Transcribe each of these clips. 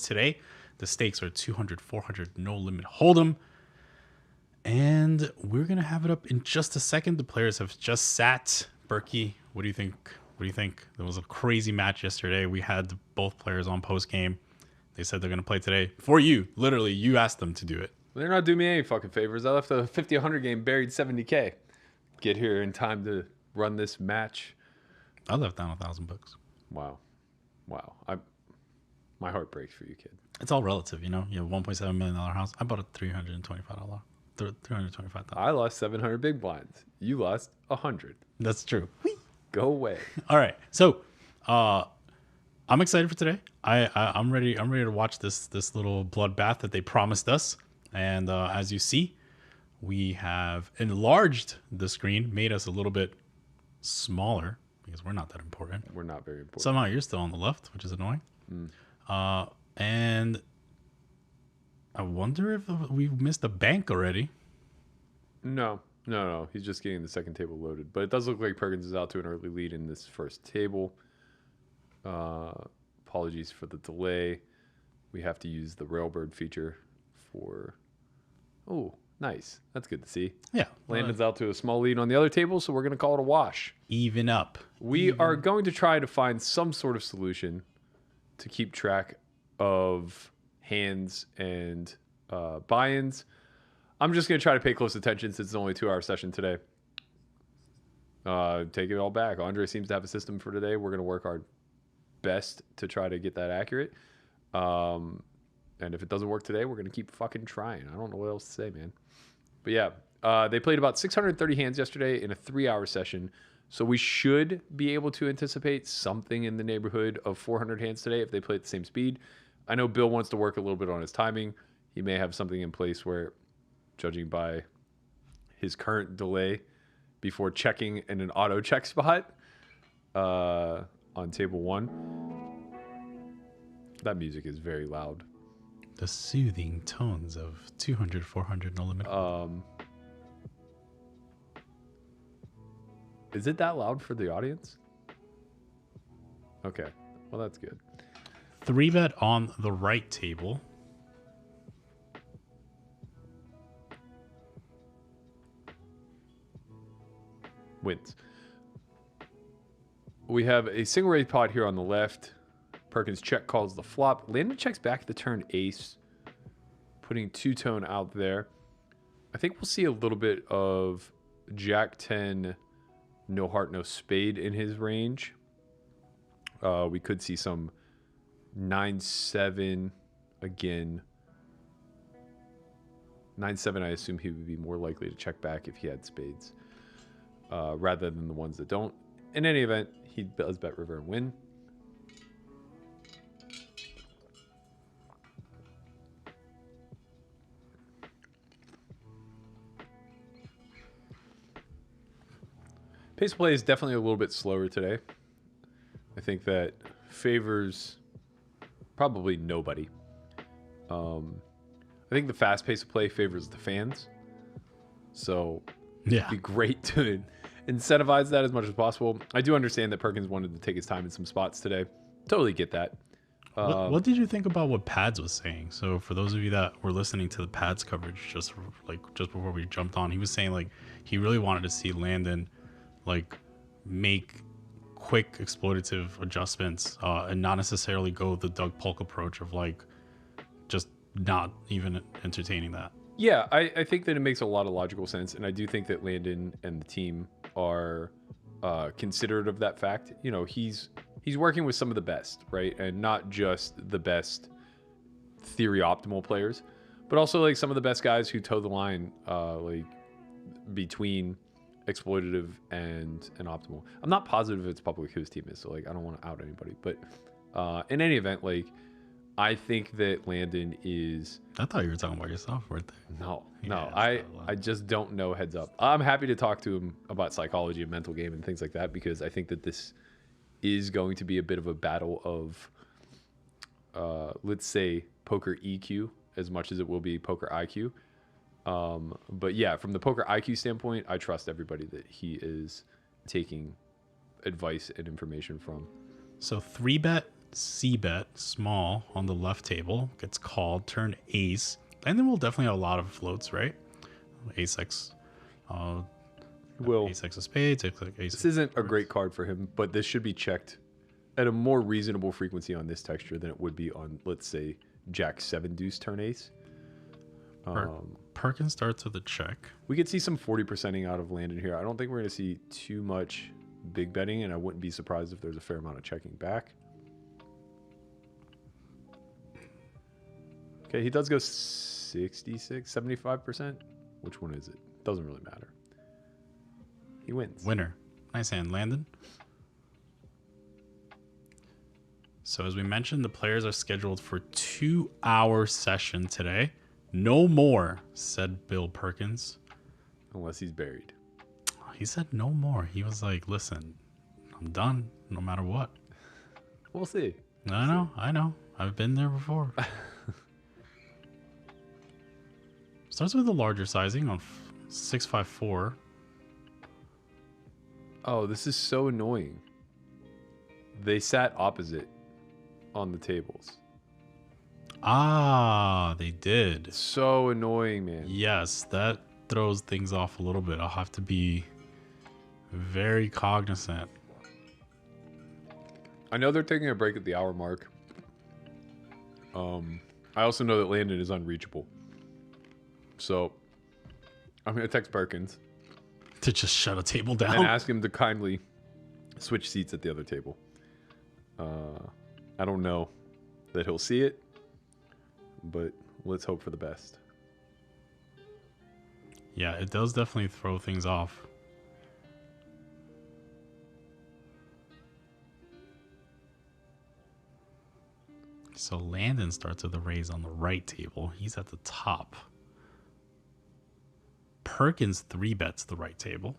today. The stakes are 200, 400, no limit hold'em. And we're going to have it up in just a second. The players have just sat. Berkey, what do you think? What do you think? There was a crazy match yesterday. We had both players on post game. They said they're going to play today for you. Literally, you asked them to do it. They're not doing me any fucking favors. I left a 50-100 game buried 70K. Get here in time to run this match. I left down $1,000. Wow. My heart breaks for you, kid. It's all relative, you know. You have $1.7 million house. I bought a $325. $325,000. I lost 700 big blinds. You lost 100. That's true. Go away. All right. So, I'm excited for today. I'm ready. I'm ready to watch this little bloodbath that they promised us. And as you see, we have enlarged the screen, made us a little bit smaller because we're not that important. We're not very important. Somehow you're still on the left, which is annoying. And I wonder if we've missed a bank already. No. He's just getting the second table loaded. But it does look like Perkins is out to an early lead in this first table. Apologies for the delay. We have to use the Railbird feature for... Oh, nice. That's good to see. Yeah. Landon's out to a small lead on the other table, so we're going to call it a wash. Even up. We are going to try to find some sort of solution to keep track of hands and buy-ins. I'm just going to try to pay close attention since it's only a 2-hour session today. Take it all back. Andre seems to have a system for today. We're going to work our best to try to get that accurate. And if it doesn't work today, we're going to keep fucking trying. I don't know what else to say, man. But yeah, they played about 630 hands yesterday in a 3-hour session. So we should be able to anticipate something in the neighborhood of 400 hands today if they play at the same speed. I know Bill wants to work a little bit on his timing. He may have something in place where, judging by his current delay before checking in an auto check spot on table 1. That music is very loud. The soothing tones of 200, 400, no limit. Is it that loud for the audience? Okay. Well, that's good. 3-bet on the right table. Wins. We have a single raise pot here on the left. Perkins check calls the flop. Landon checks back the turn ace, putting two-tone out there. I think we'll see a little bit of Jack 10, no heart, no spade in his range. We could see some 9-7 again. 9-7, I assume he would be more likely to check back if he had spades, rather than the ones that don't. In any event, he does bet river and win. Pace of play is definitely a little bit slower today. I think that favors probably nobody. I think the fast pace of play favors the fans. So it'd be great to incentivize that as much as possible. I do understand that Perkins wanted to take his time in some spots today. Totally get that. What did you think about what Pads was saying? So for those of you that were listening to the Pads coverage just before we jumped on, he was saying like he really wanted to see Landon like make quick exploitative adjustments and not necessarily go the Doug Polk approach of like just not even entertaining that. Yeah, I think that it makes a lot of logical sense, and I do think that Landon and the team are considerate of that fact. You know, he's working with some of the best, right? And not just the best theory optimal players, but also like some of the best guys who toe the line like between exploitative and optimal. I'm not positive if it's public whose team is, so like I don't want to out anybody, but in any event, like I think that Landon is... I thought you were talking about yourself, weren't they? No. I just don't know heads up. I'm happy to talk to him about psychology and mental game and things like that, because I think that this is going to be a bit of a battle of let's say poker EQ as much as it will be poker IQ. But yeah, from the poker IQ standpoint, I trust everybody that he is taking advice and information from. So 3-bet C-bet, small, on the left table. Gets called, turn ace. And then we'll definitely have a lot of floats, right? Ace-X. Ace-X of spades. Ace This isn't a great card for him, but this should be checked at a more reasonable frequency on this texture than it would be on, let's say, Jack 7 deuce turn ace. Perkins starts with a check. We could see some 40%ing out of Landon here. I don't think we're going to see too much big betting, and I wouldn't be surprised if there's a fair amount of checking back. Okay, he does go 66, 75%. Which one is it? Doesn't really matter. He wins. Winner. Nice hand, Landon. So as we mentioned, the players are scheduled for 2-hour session today. No more, said Bill Perkins. Unless he's buried. He said no more. He was like, listen, I'm done no matter what. We'll see. I know. I've been there before. Starts with a larger sizing on 654. Oh, this is so annoying. They sat opposite on the tables. Ah, they did. So annoying, man. Yes, that throws things off a little bit. I'll have to be very cognizant. I know they're taking a break at the hour mark. I also know that Landon is unreachable. So I'm going to text Perkins To just shut a table down. and ask him to kindly switch seats at the other table. I don't know that he'll see it, but let's hope for the best. Yeah, it does definitely throw things off. So Landon starts with a raise on the right table. He's at the top. Perkins 3-bets the right table.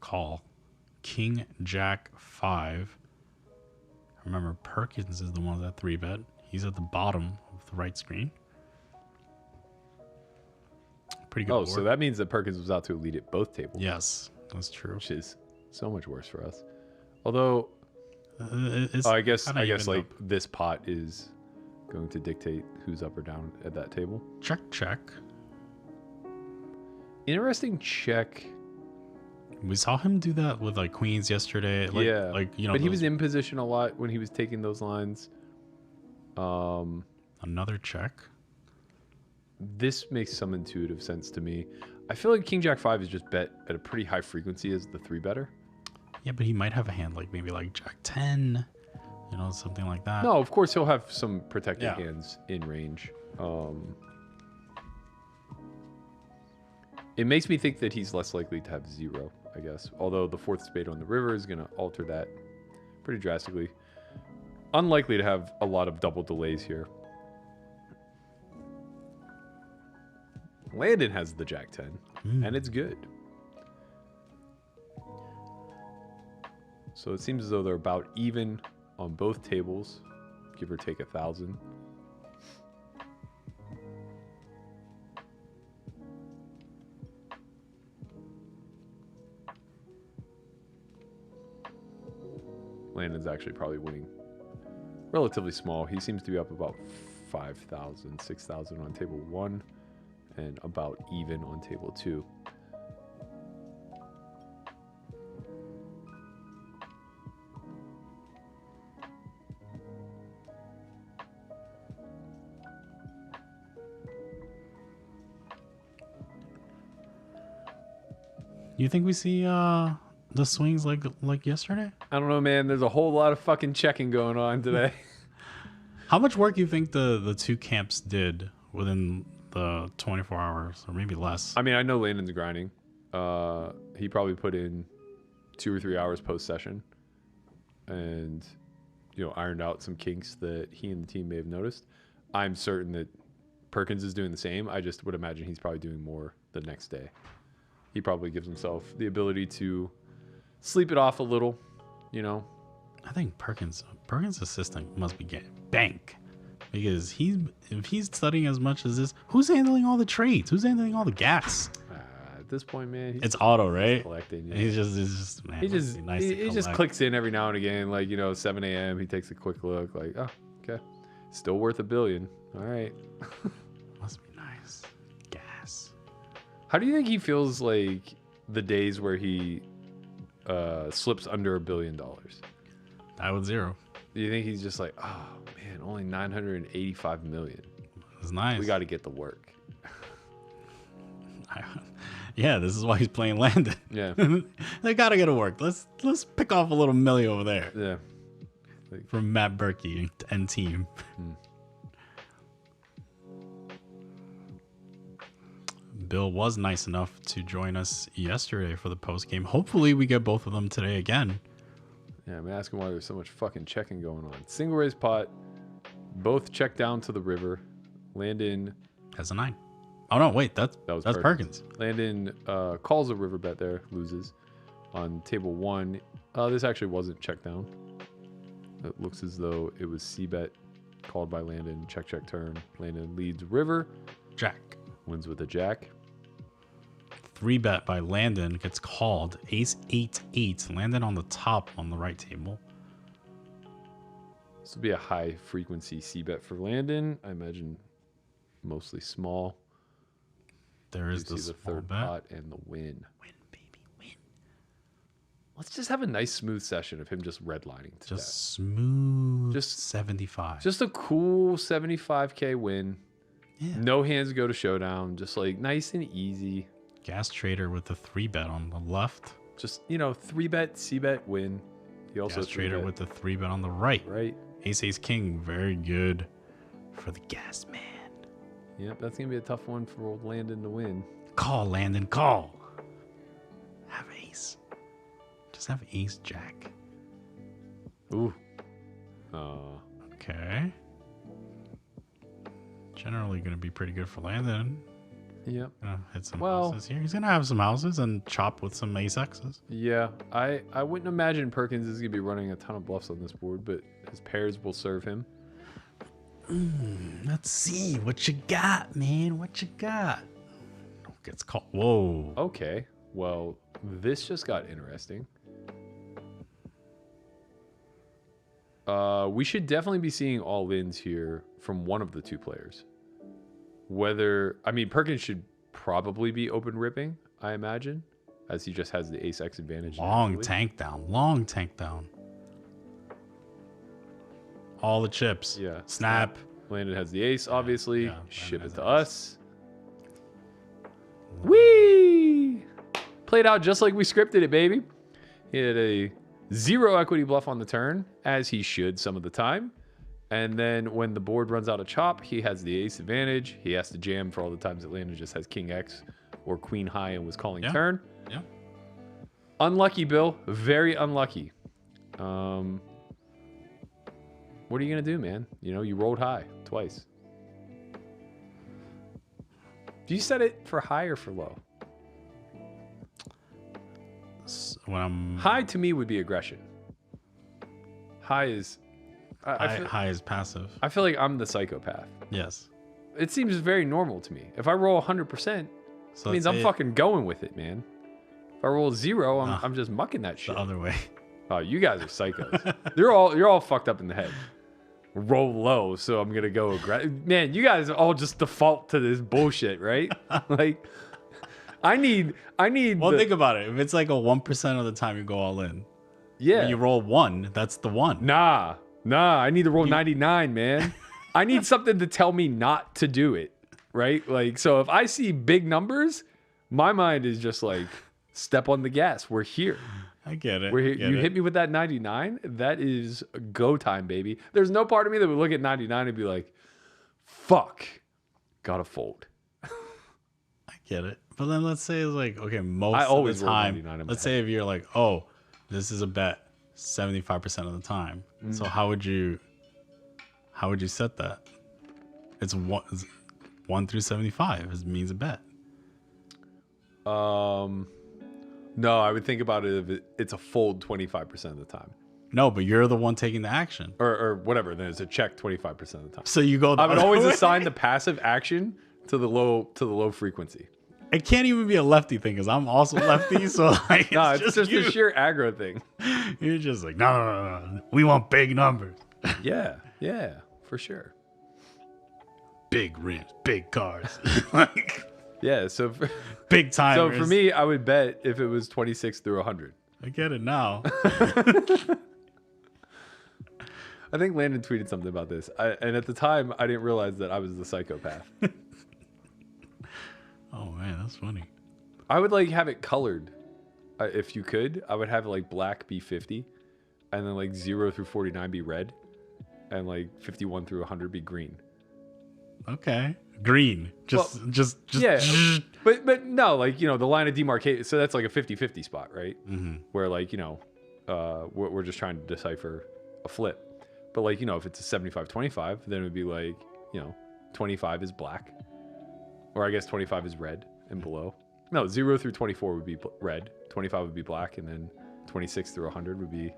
Call. King, Jack, 5. Remember, Perkins is the one that 3-bet. He's at the bottom of the right screen. Pretty good board. So that means that Perkins was out to a lead at both tables. Yes, that's true. Which is so much worse for us. Although, It's I guess kinda evened like up. this pot is going to dictate who's up or down at that table. Check. Interesting check. We saw him do that with like queens yesterday. But he was in position a lot when he was taking those lines. Another check. This makes some intuitive sense to me. I feel like King Jack 5 is just bet at a pretty high frequency as the 3-better. Yeah, but he might have a hand like maybe like Jack 10, something like that. No, of course he'll have some protected Yeah. hands in range. It makes me think that he's less likely to have 0, I guess. Although the 4th spade on the river is going to alter that pretty drastically. Unlikely to have a lot of double delays here. Landon has the Jack 10, and it's good. So it seems as though they're about even on both tables, give or take 1,000. Landon's actually probably winning relatively small. He seems to be up about 5,000, 6,000 on table 1 and about even on table 2. You think we see the swings like yesterday? I don't know, man. There's a whole lot of fucking checking going on today. How much work do you think the two camps did within the 24 hours or maybe less? I mean, I know Landon's grinding. He probably put in 2 or 3 hours post session and, ironed out some kinks that he and the team may have noticed. I'm certain that Perkins is doing the same. I just would imagine he's probably doing more the next day. He probably gives himself the ability to sleep it off a little, I think Perkins' assistant must be getting bank because if he's studying as much as this, who's handling all the trades? Who's handling all the gas? this point, man, It's auto, right? collecting. Yeah. He's just man. He must just be nice to he just collect. clicks in every now and again, like 7 a.m. He takes a quick look, like, oh, okay, still worth $1 billion. All right. Must be nice. Gas. How do you think he feels like the days where he slips under $1 billion? I would zero. Do you think he's just like, oh man, only 985 million? It's nice. We got to get the work. Yeah, this is why he's playing Landon. Yeah. They gotta get to work. Let's pick off a little milli over there Yeah. from Matt Berkey and team. Bill was nice enough to join us yesterday for the post game. Hopefully, we get both of them today again. Yeah, I'm asking why there's so much fucking checking going on. Single raise pot, both check down to the river. Landon Has a 9. Oh no, wait, that's was Perkins. Landon calls a river bet there, loses. On table 1, this actually wasn't check down. It looks as though it was C bet called by Landon. Check turn. Landon leads river. Jack. Wins with a jack. 3 bet by Landon gets called. Ace 8-8. Landon on the top on the right table. This will be a high frequency C bet for Landon. I imagine mostly small. There is You the see the small third bet. pot and the win. Win, baby, win. Let's just have a nice smooth session of him just redlining to death. Just smooth. Just- 75. Just a cool 75K win. Yeah. No hands go to Showdown. Just like nice and easy. Gas Trader with the 3 bet on the left. Just, 3 bet, C bet, win. He also Gas Trader with the 3 bet on the right. right. Ace King, very good for the gas man. Yep, that's gonna be a tough one for old Landon to win. Call, Landon, call. Have ace. Just have ace jack. Ooh. Okay. Generally going to be pretty good for Landon. Yep. Gonna hit some Well- houses here. He's going to have some houses and chop with some ace X's. Yeah, I wouldn't imagine Perkins is gonna be running a ton of bluffs on this board, but his pairs will serve him. Let's see what you got, man. What you got? Gets called. Whoa. Okay. Well, this just got interesting. We should definitely be seeing all ins here from one of the two players. Perkins should probably be open ripping, I imagine, as he just has the ace X advantage. Long naturally. tank down. Long tank down. All the chips. Yeah. Snap. Landon has the ace, obviously. yeah, Ship Landon it to has us. Whee! Played out just like we scripted it, baby. He had a 0 equity bluff on the turn, as he should some of the time. And then when the board runs out of chop, he has the ace advantage. He has to jam for all the times that Landon just has king X or queen high and was calling Yeah. turn. Yeah. Unlucky, Bill. Very unlucky. What are you going to do, man? You rolled high twice. Do you set it for high or for low? When I'm High to me would be aggression. High is... high is passive. I feel like I'm the psychopath. Yes. It seems very normal to me. If I roll 100%, So it means let's I'm say fucking going with it, man. If I roll 0, Nah. I'm just mucking that the shit. other way. Oh, you guys are psychos. you're all fucked up in the head. Roll low, so I'm gonna go aggressive. Man, you guys all just default to this bullshit, right? Like, I need. Well, think about it. If it's like a 1% of the time you go all in, yeah. when you roll 1, that's the 1. Nah. I need to roll 99, man. I need something to tell me not to do it, right? Like, so if I see big numbers, my mind is just like, step on the gas. We're here. I get it. We're here. Get You it. hit me with that 99. That is go time, baby. There's no part of me that would look at 99 and be like, fuck, gotta fold. I get it. But then let's say it's like, okay, most I of always the roll time, 99 in my let's say if you're like, oh, this is a bet 75% of the time. So how would you set that? It's 1 through 75. It means a bet. No, I would think about it if it's a fold 25% of the time. No, but you're the one taking the action. Or whatever. Then it's a check 25% of the time. So you go the I would other always way. assign the passive action to the low frequency. it can't even be a lefty thing because I'm also lefty. So like, No, it's just you. a sheer aggro thing. You're just like, no. We want big numbers. Yeah, for sure. Big rims, big cars. Like, Yeah, so big timers. so for me, I would bet if it was 26 through 100. I get it now. I think Landon tweeted something about this. And at the time, I didn't realize that I was the psychopath. Oh, man, that's funny. I would like have it colored. If you could, I would have like black be 50 and then like 0 through 49 be red and like 51 through 100 be green. Okay. Green. Just yeah. But no, like, you know, the line of demarcation. So that's like a 50-50 spot, right? Mm-hmm. Where like, you know, we're just trying to decipher a flip. But like, you know, if it's a 75-25, then it would be like, you know, 25 is black. Or I guess 25 is red and below. No, 0 through 24 would be red. 25 would be black. And then 26 through 100 would be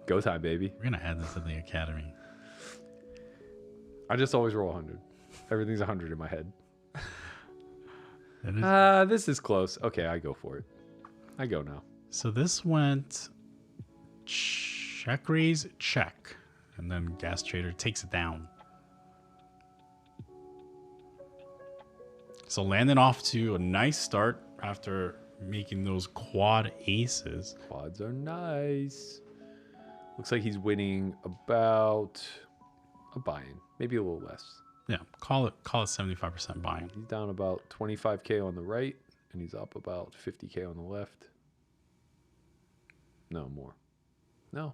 go time, baby. We're going to add this to the academy. I just always roll 100. Everything's 100 in my head. This is close. Okay, I go for it. I go now. So this went check raise, check. And then Gas Trader takes it down. So Landon off to a nice start after making those quad aces. Quads are nice. Looks like he's winning about a buy-in, maybe a little less. Yeah, call it 75% buy-in. He's down about 25K on the right, and he's up about 50K on the left. No, more. No,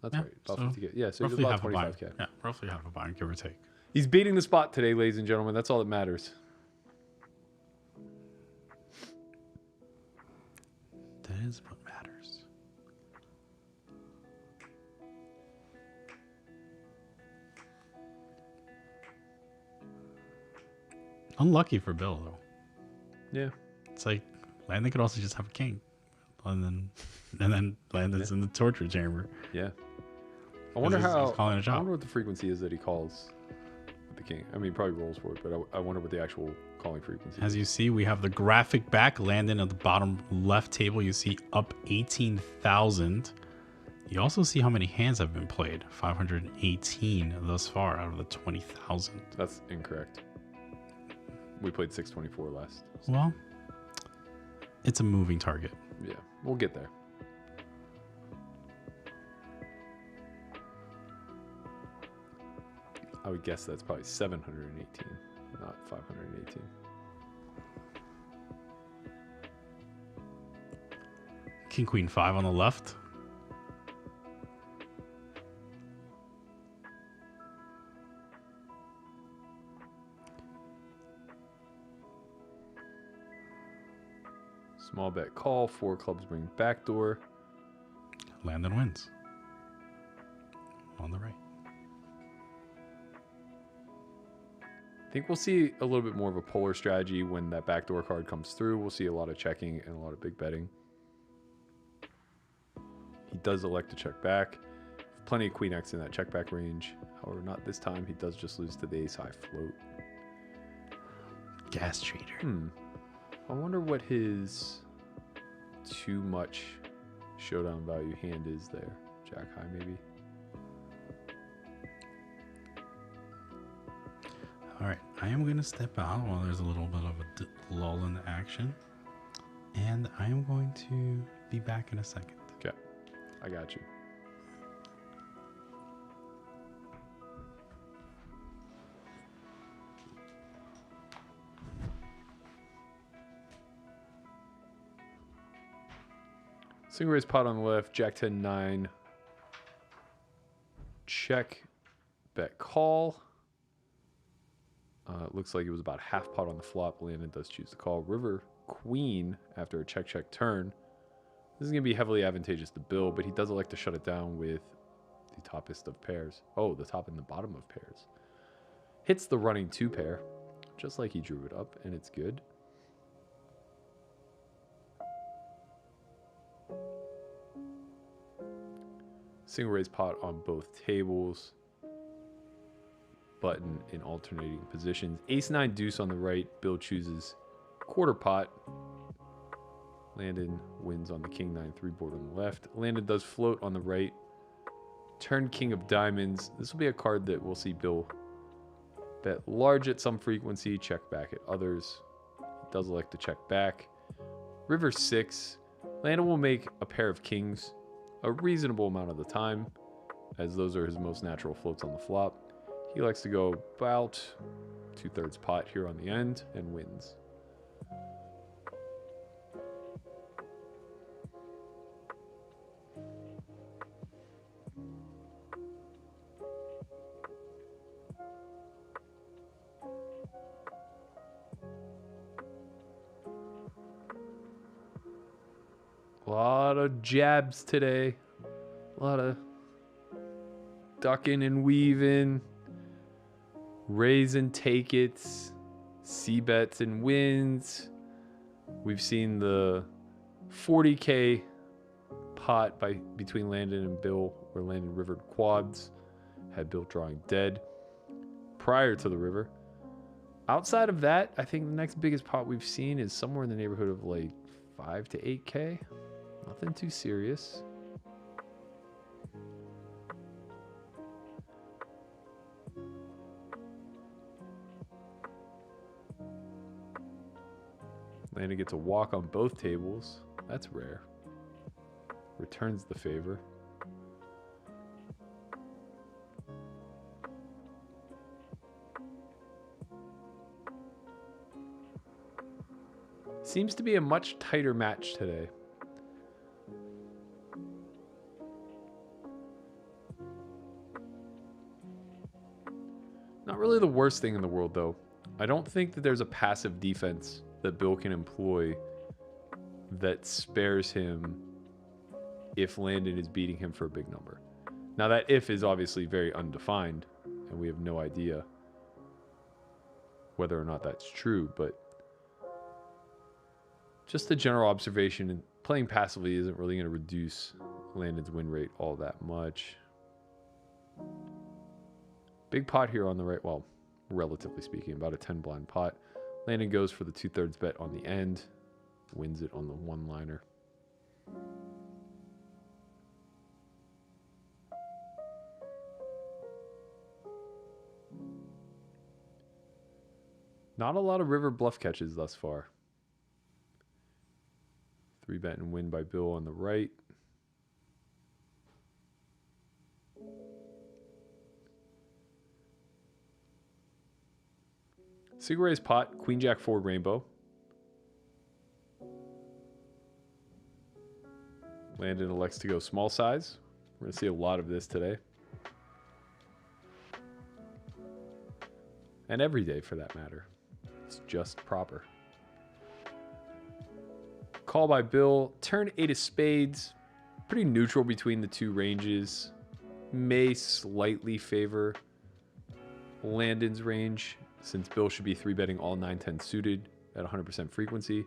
that's right. About 50K. Yeah, so he's about 25K. Yeah, roughly half a buy-in, give or take. He's beating the spot today, ladies and gentlemen. That's all that matters. That is what matters. Unlucky for Bill, though. Yeah. It's like Landon could also just have a king. And then Landon's in the torture chamber. Yeah. I wonder he's how. calling a I shot. wonder what the frequency is that he calls with the king. I mean, he probably rolls for it, but I wonder what the actual calling frequency As is. you see, we have the graphic back. Landon at the bottom left table, you see up 18,000. You also see how many hands have been played. 518 thus far out of the 20,000. That's incorrect. We played 624 last. Well, it's a moving target. Yeah, we'll get there. I would guess that's probably 718, not 518. King, Queen, 5 on the left. Small bet call, 4 clubs bring backdoor. Landon wins. On the right. I think we'll see a little bit more of a polar strategy when that backdoor card comes through. We'll see a lot of checking and a lot of big betting. He does elect to check back. Plenty of Queen X in that check back range. However, not this time. He does just lose to the ace high float. Gas Trader. I wonder what his too much showdown value hand is there. Jack high, maybe. All right, I am going to step out while there's a little bit of a lull in the action. And I am going to be back in a second. Okay, I got you. Single raise pot on the left, Jack 10 9. Check, bet call. It looks like it was about half pot on the flop. Landon does choose to call. River Queen after a check turn. This is going to be heavily advantageous to Bill, but he does elect to shut it down with the toppest of pairs. Oh, the top and the bottom of pairs. Hits the running 2 pair, just like he drew it up, and it's good. Single raise pot on both tables. Button in alternating positions. Ace 9 deuce on the right. Bill chooses quarter pot. Landon wins on the king 9-3 board on the left. Landon does float on the right. Turn king of diamonds. This will be a card that we'll see Bill bet large at some frequency, check back at others. He does elect to check back. River 6. Landon will make a pair of kings a reasonable amount of the time, as those are his most natural floats on the flop. He likes to go about 2/3 pot here on the end and wins. A lot of jabs today. A lot of ducking and weaving. Raise and take it. C-bets and wins. We've seen the 40K pot between Landon and Bill, where Landon rivered quads. Had Bill drawing dead prior to the river. Outside of that, I think the next biggest pot we've seen is somewhere in the neighborhood of like 5 to 8K. Nothing too serious. Landon gets a walk on both tables. That's rare. Returns the favor. Seems to be a much tighter match today. Not really the worst thing in the world, though. I don't think that there's a passive defense that Bill can employ that spares him if Landon is beating him for a big number. Now, that if is obviously very undefined, and we have no idea whether or not that's true, but just a general observation, and playing passively isn't really going to reduce Landon's win rate all that much. Big pot here on the right, well, relatively speaking, about a 10 blind pot. Landon goes for the 2/3 bet on the end, wins it on the one-liner. Not a lot of river bluff catches thus far. 3-bet and win by Bill on the right. Single raise pot, Queen Jack 4 rainbow. Landon elects to go small size. We're going to see a lot of this today. And every day for that matter. It's just proper. Call by Bill. Turn 8 of spades. Pretty neutral between the two ranges. May slightly favor Landon's range, since Bill should be 3-betting all 9-10 suited at 100% frequency.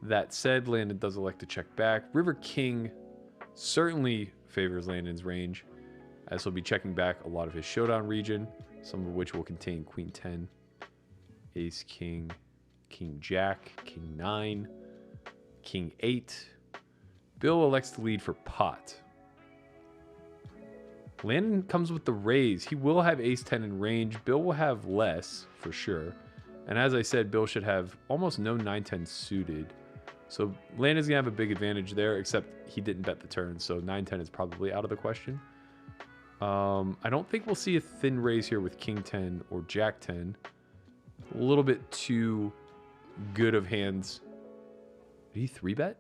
That said, Landon does elect to check back. River King certainly favors Landon's range, as he'll be checking back a lot of his Showdown region, some of which will contain Queen 10, Ace King, King Jack, King 9, King 8. Bill elects to lead for pot. Landon comes with the raise. He will have Ace 10 in range. Bill will have less, for sure. And as I said, Bill should have almost no 9-10 suited. So Landon's going to have a big advantage there, except he didn't bet the turn. So 9-10 is probably out of the question. I don't think we'll see a thin raise here with King 10 or Jack 10. A little bit too good of hands. Did he 3-bet?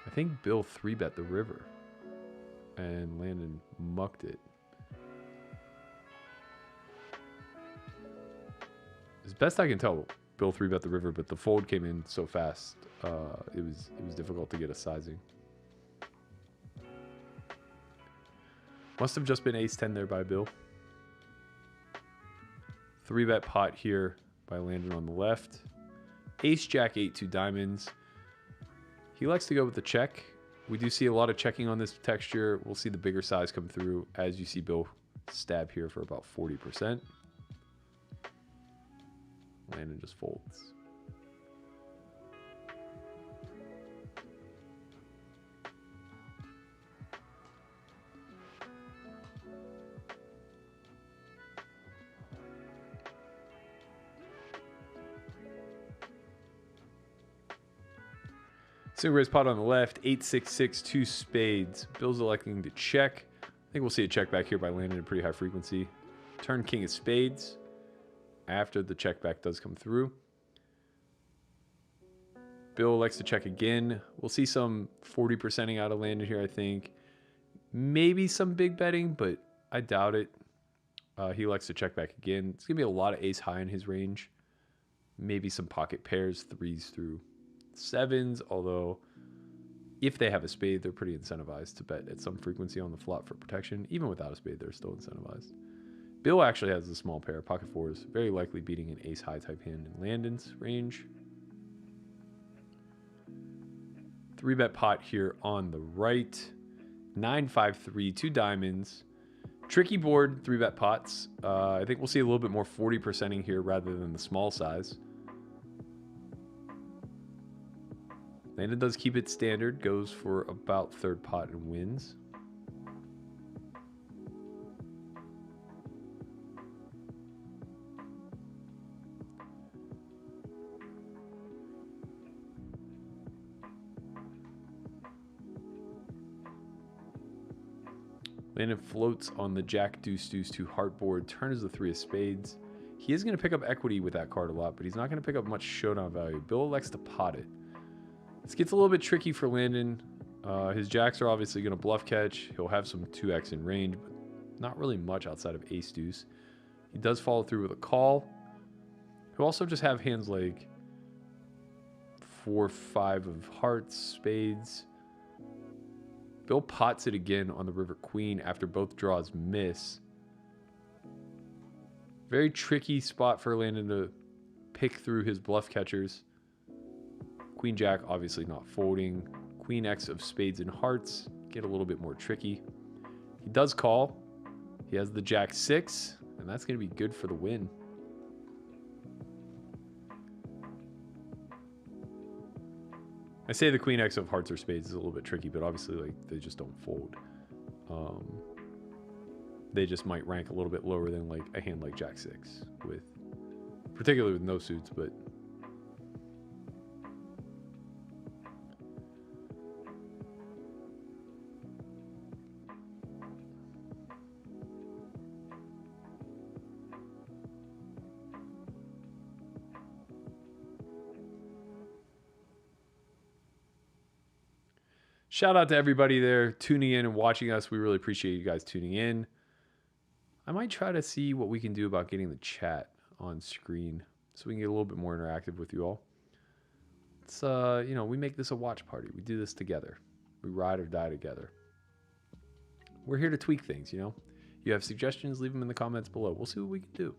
I think Bill 3-bet the river. And Landon mucked it. As best I can tell, Bill 3-bet the river, but the fold came in so fast, it was difficult to get a sizing. Must have just been Ace 10 there by Bill. 3-bet pot here by Landon on the left. Ace Jack 8 2 diamonds. He likes to go with the check. We do see a lot of checking on this texture. We'll see the bigger size come through as you see Bill stab here for about 40%. Landon just folds. Single raise pot on the left, 8-6-6, 2 spades. Bill's electing to check. I think we'll see a check back here by Landon at pretty high frequency. Turn king of spades after the check back does come through. Bill likes to check again. We'll see some 40%ing out of Landon here, I think. Maybe some big betting, but I doubt it. He likes to check back again. It's going to be a lot of ace high in his range. Maybe some pocket pairs, 3s through 7s, although if they have a spade, they're pretty incentivized to bet at some frequency on the flop for protection. Even without a spade, they're still incentivized. Bill actually has a small pair, pocket 4s, very likely beating an ace high type hand in Landon's range. 3-bet pot here on the right. 9-5-3, 2 diamonds. Tricky board, 3-bet pots. I think we'll see a little bit more 40%ing here rather than the small size. Landon does keep it standard, goes for about 3rd pot and wins. Landon floats on the jack, deuce, deuce, 2 heart board. Turn is the 3 of spades. He is going to pick up equity with that card a lot, but he's not going to pick up much showdown value. Bill elects to pot it. This gets a little bit tricky for Landon. His jacks are obviously going to bluff catch. He'll have some 2x in range, but not really much outside of ace deuce. He does follow through with a call. He'll also just have hands like 4, 5 of hearts, spades. Bill pots it again on the river queen after both draws miss. Very tricky spot for Landon to pick through his bluff catchers. Queen jack obviously not folding. Queen X of spades and hearts get a little bit more tricky. He does call. He has the jack 6, and that's going to be good for the win. I say the Queen X of hearts or spades is a little bit tricky, but obviously like they just don't fold. They just might rank a little bit lower than like a hand like jack 6, with particularly with no suits, but shout out to everybody there tuning in and watching us. We really appreciate you guys tuning in. I might try to see what we can do about getting the chat on screen so we can get a little bit more interactive with you all. It's, you know, we make this a watch party. We do this together. We ride or die together. We're here to tweak things, you know. You have suggestions, leave them in the comments below. We'll see what we can do.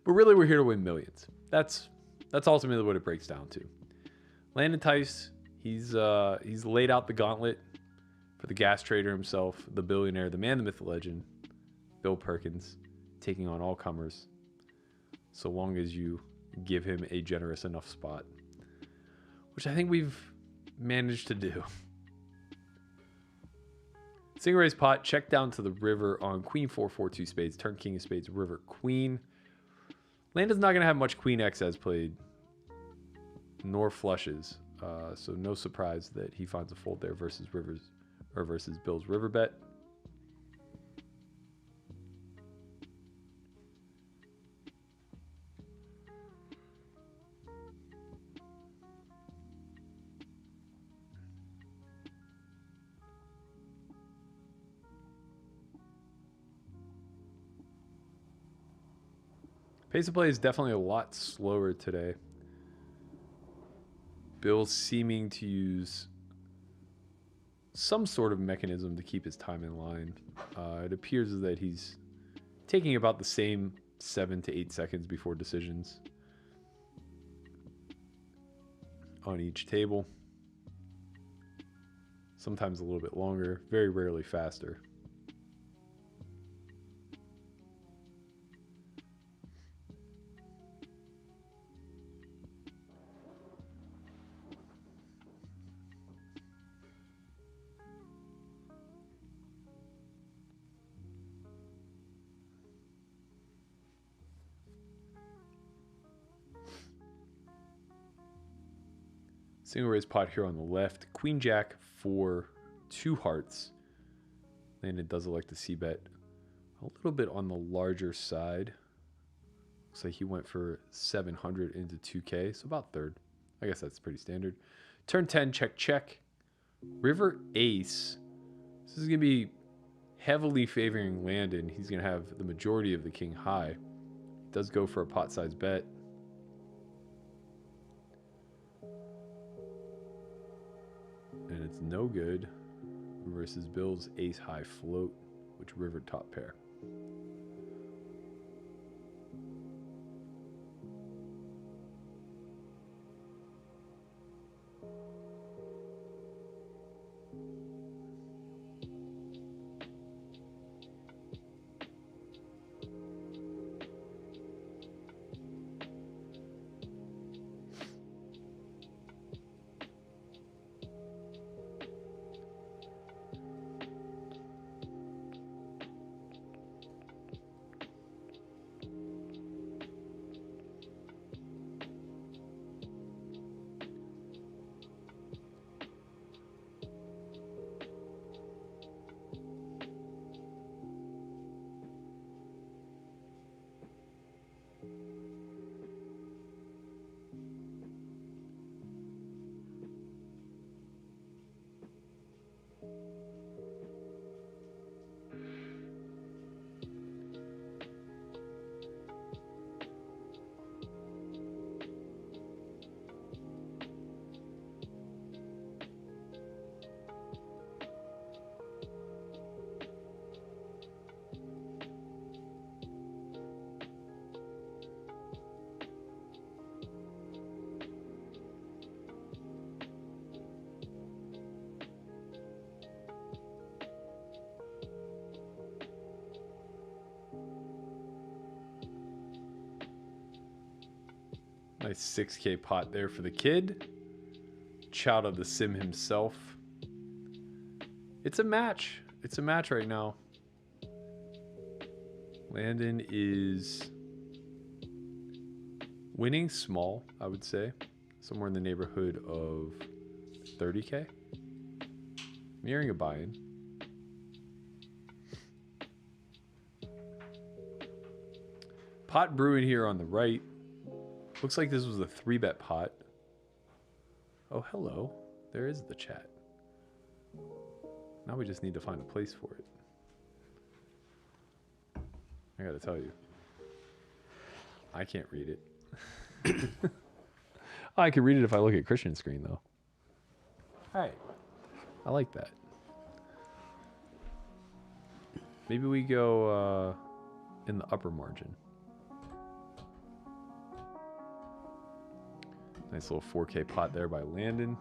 But really, we're here to win millions. That's ultimately what it breaks down to. Landon Tice, he's laid out the gauntlet for the gas trader himself, the billionaire, the man, the myth, the legend, Bill Perkins, taking on all comers, so long as you give him a generous enough spot, which I think we've managed to do. Single raise pot, check down to the river on queen 4-4-2 spades, turn king of spades, river queen. Landon's not going to have much queen X as played, nor flushes. So no surprise that he finds a fold there versus Bill's river bet. Pace of play is definitely a lot slower today. Bill seeming to use some sort of mechanism to keep his time in line. It appears that he's taking about the same 7 to 8 seconds before decisions on each table. Sometimes a little bit longer, very rarely faster. Single raise pot here on the left. Queen Jack for 2 hearts. Then it does elect the c-bet a little bit on the larger side. Looks like he went for 700 into 2K, so about third. I guess that's pretty standard. Turn 10, check, check. River Ace. This is going to be heavily favoring Landon. He's going to have the majority of the king high. Does go for a pot size bet. And it's no good versus Bill's ace high float, which river top pair. Nice 6K pot there for the kid. Shout out to Sim himself. It's a match. It's a match right now. Landon is winning small, I would say. Somewhere in the neighborhood of 30K. Nearing a buy-in. Pot brewing here on the right. Looks like this was a 3-bet pot. Oh, hello. There is the chat. Now we just need to find a place for it. I gotta tell you. I can't read it. I can read it if I look at Christian's screen, though. Alright. I like that. Maybe we go in the upper margin. Nice little 4K pot there by Landon.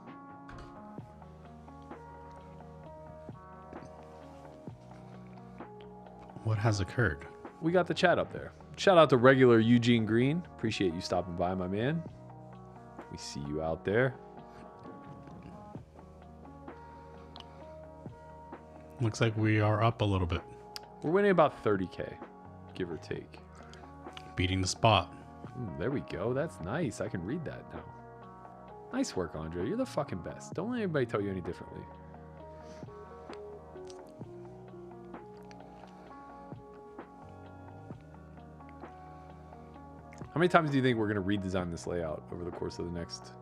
What has occurred? We got the chat up there. Shout out to regular Eugene Green. Appreciate you stopping by, my man. We see you out there. Looks like we are up a little bit. We're winning about 30K, give or take. Beating the spot. There we go. That's nice. I can read that now. Nice work, Andre. You're the fucking best. Don't let anybody tell you any differently. How many times do you think we're going to redesign this layout over the course of the next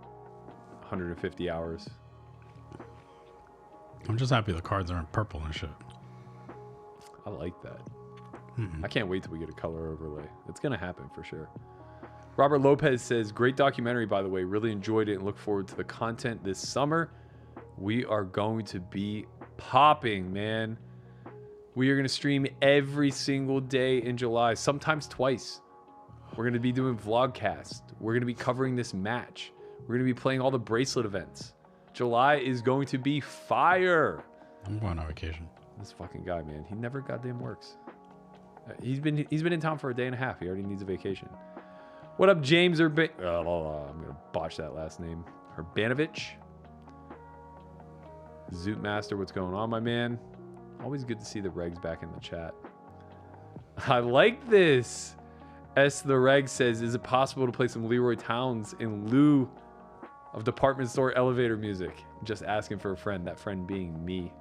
150 hours? I'm just happy the cards aren't purple and shit. I like that. I can't wait till we get a color overlay. It's going to happen for sure. Robert Lopez says, great documentary, by the way. Really enjoyed it and look forward to the content this summer. We are going to be popping, man. We are going to stream every single day in July, sometimes twice. We're going to be doing vlogcast. We're going to be covering this match. We're going to be playing all the bracelet events. July is going to be fire. I'm going on vacation. This fucking guy, man. He never goddamn works. He's been in town for a day and a half. He already needs a vacation. What up, James I'm going to botch that last name. Herbanovich. Zoot Master, what's going on, my man? Always good to see the regs back in the chat. I like this. S. The Reg says, is it possible to play some Leroy Towns in lieu of department store elevator music. Just asking for a friend, that friend being me.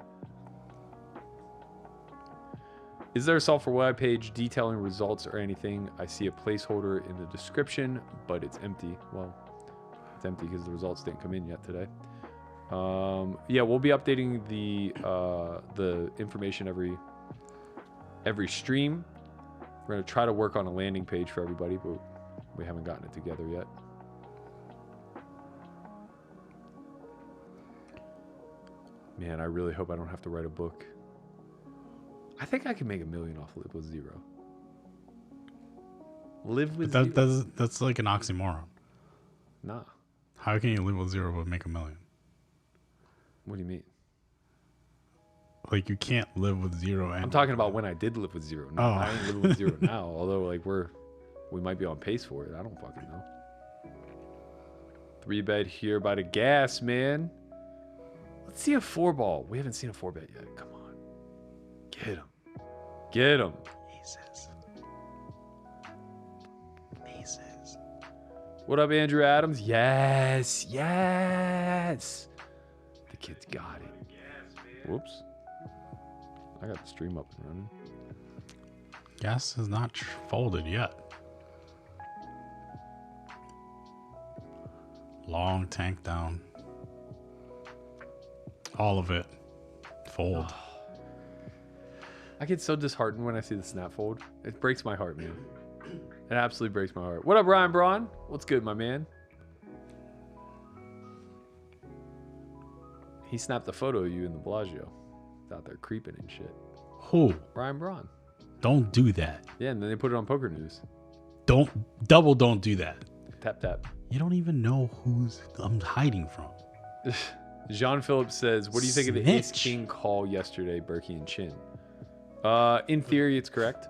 Is there a software web page detailing results or anything? I see a placeholder in the description, but it's empty. Well, it's empty because the results didn't come in yet today. Yeah, we'll be updating the information every stream. We're gonna try to work on a landing page for everybody, but we haven't gotten it together yet. Man, I really hope I don't have to write a book. I think I can make $1 million off Live with Zero. Live with zero? That's like an oxymoron. Nah. How can you live with zero but make $1 million? What do you mean? Like, you can't live with zero. And I'm talking about when I did live with zero. No, I ain't living with zero now. Although, like, we might be on pace for it. I don't fucking know. 3-bet here by the gas, man. Let's see a 4-ball. We haven't seen a 4-bet yet. Come on. Get him. Get him. Nieces. What up, Andrew Adams? Yes. Yes. The kid's got it. Whoops. I got the stream up and running. Gas is not folded yet. Long tank down. All of it. Fold. I get so disheartened when I see the snap fold. It breaks my heart, man. It absolutely breaks my heart. What up, Ryan Braun? What's good, my man? He snapped a photo of you in the Bellagio. He's out there creeping and shit. Who? Ryan Braun. Don't do that. Yeah, and then they put it on Poker News. Don't do that. Tap, tap. You don't even know who's I'm hiding from. Jean Phillips says, what do you think of the Snitch. ace-king call yesterday, Berkey and Chin? In theory, it's correct.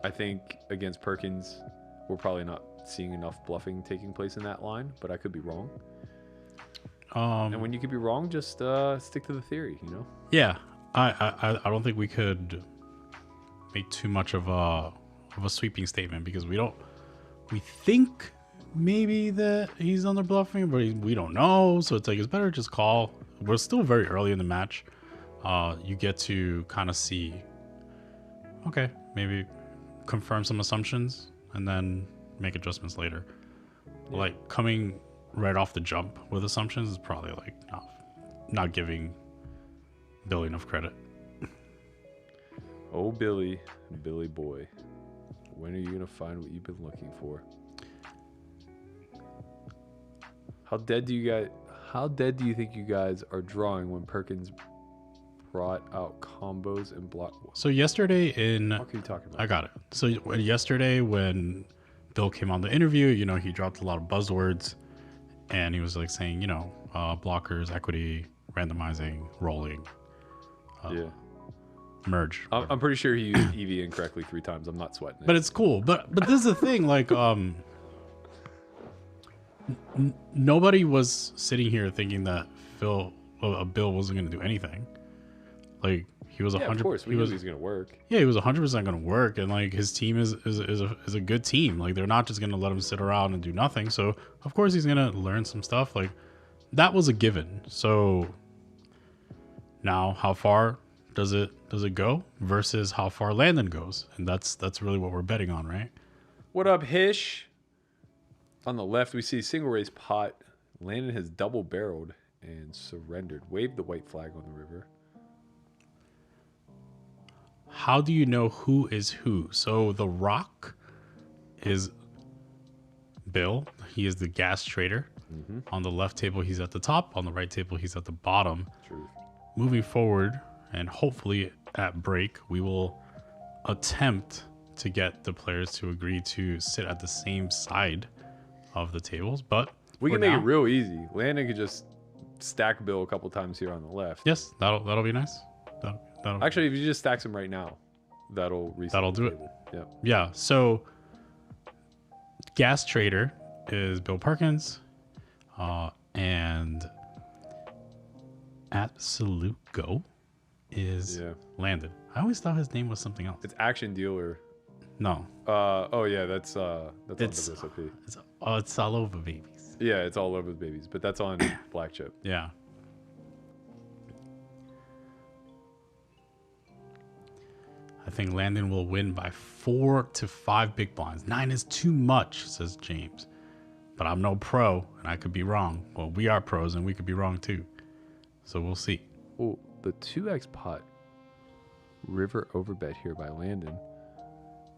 I think against Perkins, we're probably not seeing enough bluffing taking place in that line, but I could be wrong. And when you could be wrong, just stick to the theory, you know? Yeah, I don't think we could make too much of a sweeping statement because we think maybe that he's under bluffing, but we don't know. So it's like it's better to just call. We're still very early in the match. You get to kind of see. Okay, maybe confirm some assumptions and then make adjustments later. Yeah. Like coming right off the jump with assumptions is probably like not giving Billy enough credit. Oh, Billy boy, when are you gonna find what you've been looking for? How dead do you think you guys are drawing when Perkins brought out combos and block? So yesterday What are you talking about? I got it. So yesterday when Bill came on the interview, he dropped a lot of buzzwords and he was like saying, blockers, equity, randomizing, rolling, merge. I'm pretty sure he used EV incorrectly 3 times. I'm not sweating it. But it's cool. But this is the thing, like, nobody was sitting here thinking that Bill wasn't going to do anything. Like he was 100%. Of course, we knew he was going to work. Yeah, he was 100% going to work, and like his team is a good team. Like they're not just going to let him sit around and do nothing. So of course he's going to learn some stuff. Like that was a given. So now how far does it go versus how far Landon goes, and that's really what we're betting on, right? What up, Hish? On the left, we see single raise pot. Landon has double barreled and surrendered. Waved the white flag on the river. How do you know who is who? So the rock is Bill. He is the gas trader. Mm-hmm. On the left table, he's at the top. On the right table, he's at the bottom. Truth. Moving forward, and hopefully at break, we will attempt to get the players to agree to sit at the same side of the tables, but we can make it real easy. Landon could just stack Bill a couple times here on the left. Yes, that'll be nice. That'll actually, if you just stacks him right now, that'll do it. Yeah. Yeah. So, gas trader is Bill Perkins, and Absolute Go is Landon. I always thought his name was something else. It's Action Dealer. No. Oh yeah, that's on WSOP. It's all over, babies. Yeah, it's all over the babies, but that's on black chip. Yeah. I think Landon will win by 4 to 5 big blinds. 9 is too much, says James. But I'm no pro, and I could be wrong. Well, we are pros, and we could be wrong too. So we'll see. Oh, the 2x pot. River overbet here by Landon.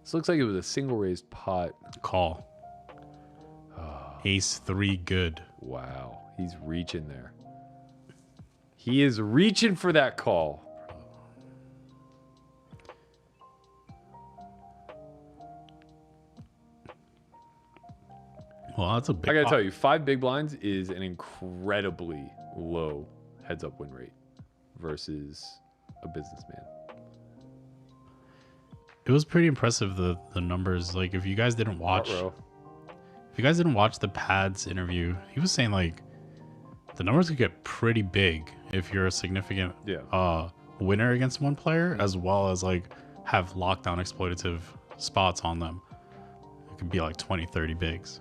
This looks like it was a single raised pot. Call. Ace 3 good. Wow, he's reaching there. He is reaching for that call. Well, that's a big I gotta pot. tell you, 5 big blinds is an incredibly low heads up win rate versus a businessman. It was pretty impressive, the numbers. Like, if you guys didn't watch, the Pads interview, he was saying like the numbers could get pretty big if you're a significant winner against one player, as well as like have lockdown exploitative spots on them. It could be like 20, 30 bigs.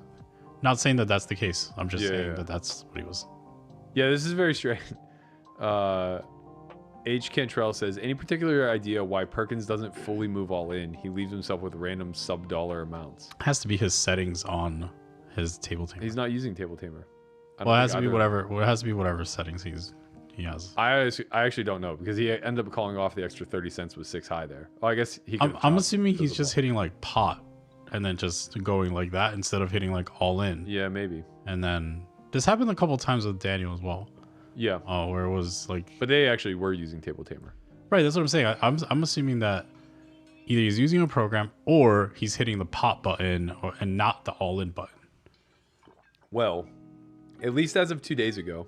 Not saying that that's the case. I'm just saying that that's what he was. Yeah, this is very strange. H. Cantrell says, any particular idea why Perkins doesn't fully move all in? He leaves himself with random sub-dollar amounts. Has to be his settings on his table tamer. He's not using table tamer. Well, it has to be whatever. Well, it has to be whatever settings he has. I actually don't know, because he ended up calling off the extra 30 cents with 6 high there. Oh, I guess he. I'm assuming he's just hitting like pot, and then just going like that instead of hitting like all in. Yeah, maybe. And then this happened a couple times with Daniel as well. Yeah. Oh, where it was like. But they actually were using table tamer. Right, that's what I'm saying. I'm assuming that either he's using a program or he's hitting the pot button and not the all in button. Well, at least as of 2 days ago,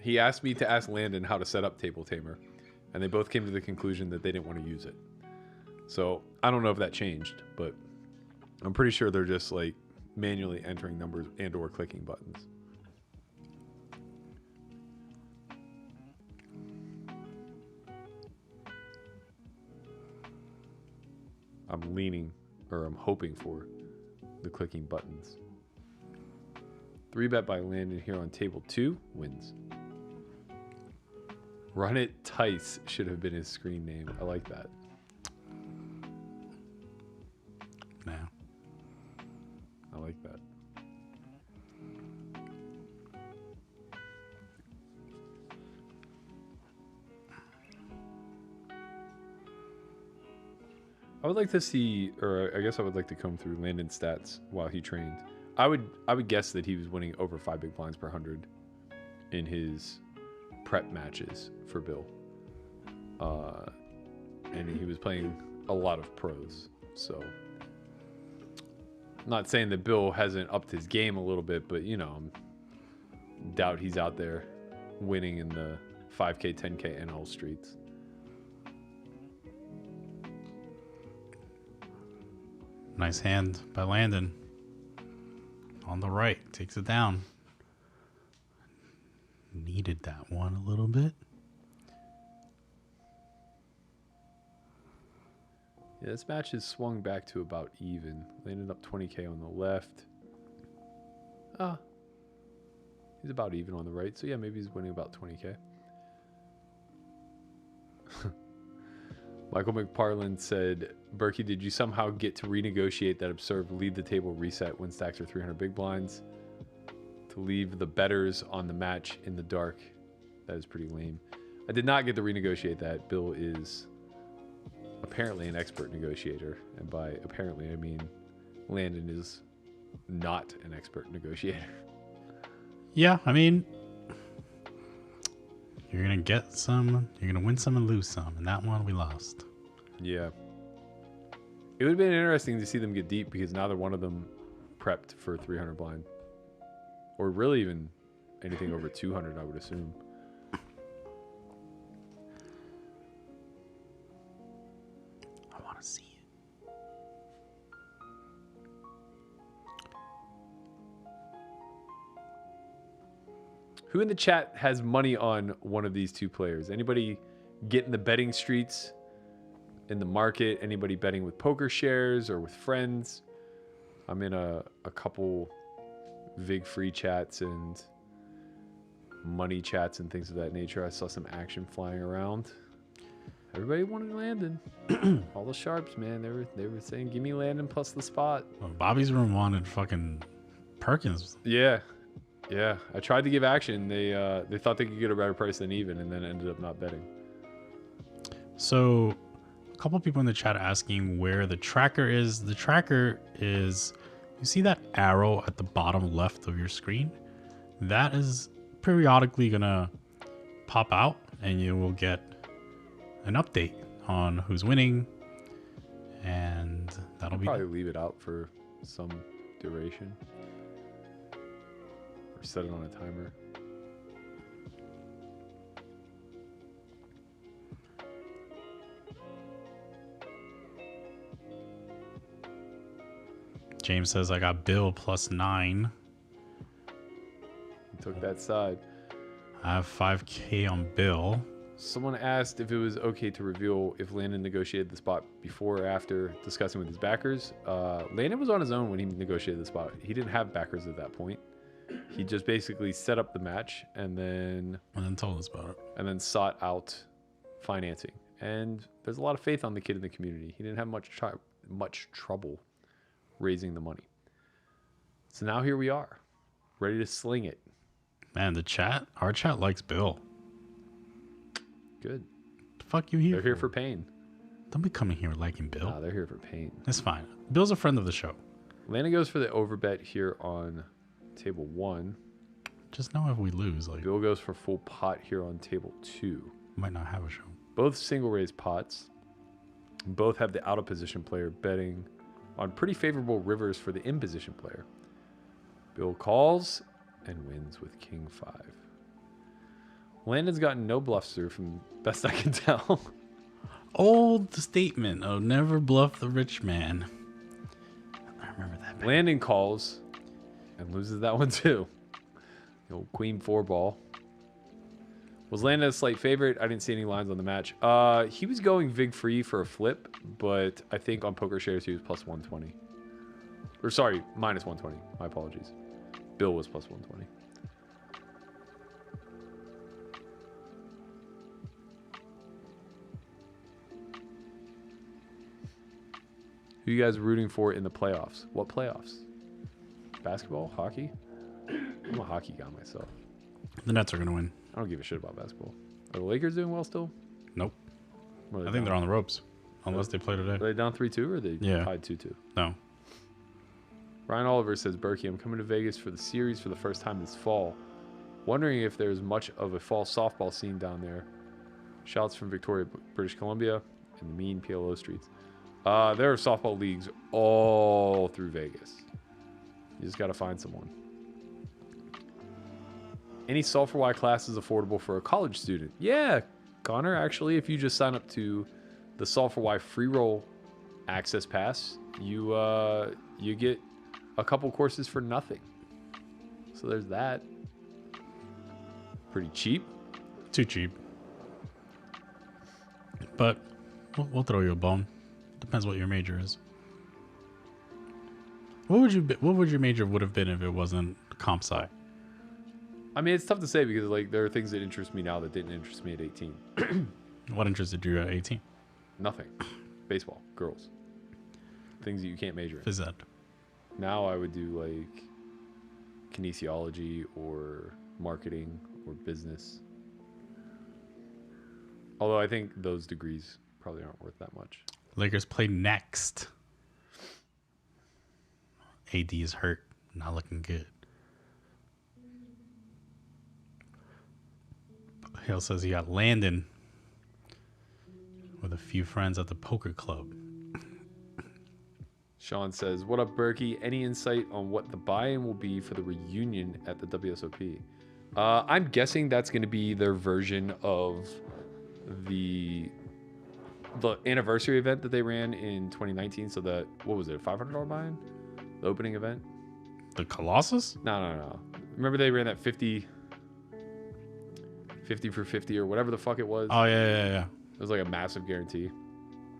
he asked me to ask Landon how to set up table tamer, and they both came to the conclusion that they didn't want to use it. So I don't know if that changed, but I'm pretty sure they're just like manually entering numbers and or clicking buttons. I'm hoping for the clicking buttons. 3-bet by Landon here on table 2 wins. Run It Tice should have been his screen name. I like that. Yeah. I like that. I would like to see, or I guess I would like to comb through Landon's stats while he trained. I would guess that he was winning over 5 big blinds per 100 in his prep matches for Bill. And he was playing a lot of pros. So, I'm not saying that Bill hasn't upped his game a little bit, but, you know, doubt he's out there winning in the 5K, 10K NL streets. Nice hand by Landon. On the right, takes it down. Needed that one a little bit. Yeah, this match has swung back to about even. Landed up 20K on the left. He's about even on the right. So yeah, maybe he's winning about 20K. Michael McParland said, Berkey, did you somehow get to renegotiate that absurd leave the table reset when stacks are 300 big blinds? To leave the bettors on the match in the dark. That is pretty lame. I did not get to renegotiate that. Bill is apparently an expert negotiator. And by apparently, I mean Landon is not an expert negotiator. Yeah, I mean, you're going to get some, you're going to win some and lose some. And that one we lost. Yeah. It would have been interesting to see them get deep because neither one of them prepped for 300 blind. Or really even anything over 200, I would assume. I want to see it. Who in the chat has money on one of these two players? Anybody get in the betting streets in the market? Anybody betting with poker shares or with friends? I'm in a couple VIG free chats and money chats and things of that nature. I saw some action flying around. Everybody wanted Landon. All the sharps, man. They were saying, "Give me Landon plus the spot." Well, Bobby's room wanted fucking Perkins. Yeah. I tried to give action. They thought they could get a better price than even, and then ended up not betting. So, a couple people in the chat asking where the tracker is. The tracker is, you see that arrow at the bottom left of your screen? That is periodically gonna pop out, and you will get an update on who's winning, and that'll be Probably leave it out for some duration, or set it on a timer. James says I got Bill +9. He took that side. I have 5K on Bill. Someone asked if it was okay to reveal if Landon negotiated the spot before or after discussing with his backers. Landon was on his own when he negotiated the spot. He didn't have backers at that point. He just basically set up the match and then told us about it. And then sought out financing. And there's a lot of faith on the kid in the community. He didn't have much trouble raising the money. So now here we are, ready to sling it. Man, our chat likes Bill. Good. The fuck you here? They're here for pain. Don't be coming here liking Bill. Nah, they're here for pain. It's fine. Bill's a friend of the show. Landon goes for the overbet here on table 1. Just know if we lose, like, Bill goes for full pot here on table 2. might not have a show. Both single raise pots. Both have the out of position player betting on pretty favorable rivers for the in position player. Bill calls and wins with king 5. Landon's gotten no bluffs through from best I can tell. Old statement of never bluff the rich man. I remember that. Back. Landon calls and loses that one too. The old queen 4 ball. Was Landon a slight favorite? I didn't see any lines on the match. He was going vig free for a flip, but I think on poker shares he was plus 120. Or sorry, minus 120. My apologies. Bill was plus 120. Who you guys rooting for in the playoffs? What playoffs? Basketball? Hockey? I'm a hockey guy myself. The Nets are going to win. I don't give a shit about basketball. Are the Lakers doing well still? Nope. What are I think they're on the ropes. Unless they play today. Are they down 3-2 or are they tied 2-2? No. Ryan Oliver says, Berkey, I'm coming to Vegas for the series for the first time this fall. Wondering if there's much of a fall softball scene down there. Shouts from Victoria, British Columbia, and the mean PLO streets. There are softball leagues all through Vegas. You just got to find someone. Any Sulphur Y classes affordable for a college student? Yeah, Connor, actually, if you just sign up to the Sulphur Y free roll access pass, you get a couple courses for nothing. So there's that. Pretty cheap. Too cheap. But we'll throw you a bone. Depends what your major is. What would your major would have been if it wasn't comp sci? I mean, it's tough to say because like there are things that interest me now that didn't interest me at 18. What interested you at 18? Nothing. Baseball, girls, things that you can't major in. Phys ed. Now I would do like kinesiology or marketing or business. Although I think those degrees probably aren't worth that much. Lakers play next. AD is hurt. Not looking good. Hale says he got Landon with a few friends at the poker club. Sean says, what up, Berkey? Any insight on what the buy-in will be for the reunion at the WSOP? I'm guessing that's going to be their version of the anniversary event that they ran in 2019. So that, what was it, a $500 buy-in? The opening event? The Colossus? No. Remember they ran that 50 for 50 or whatever the fuck it was? Oh, yeah. It was like a massive guarantee.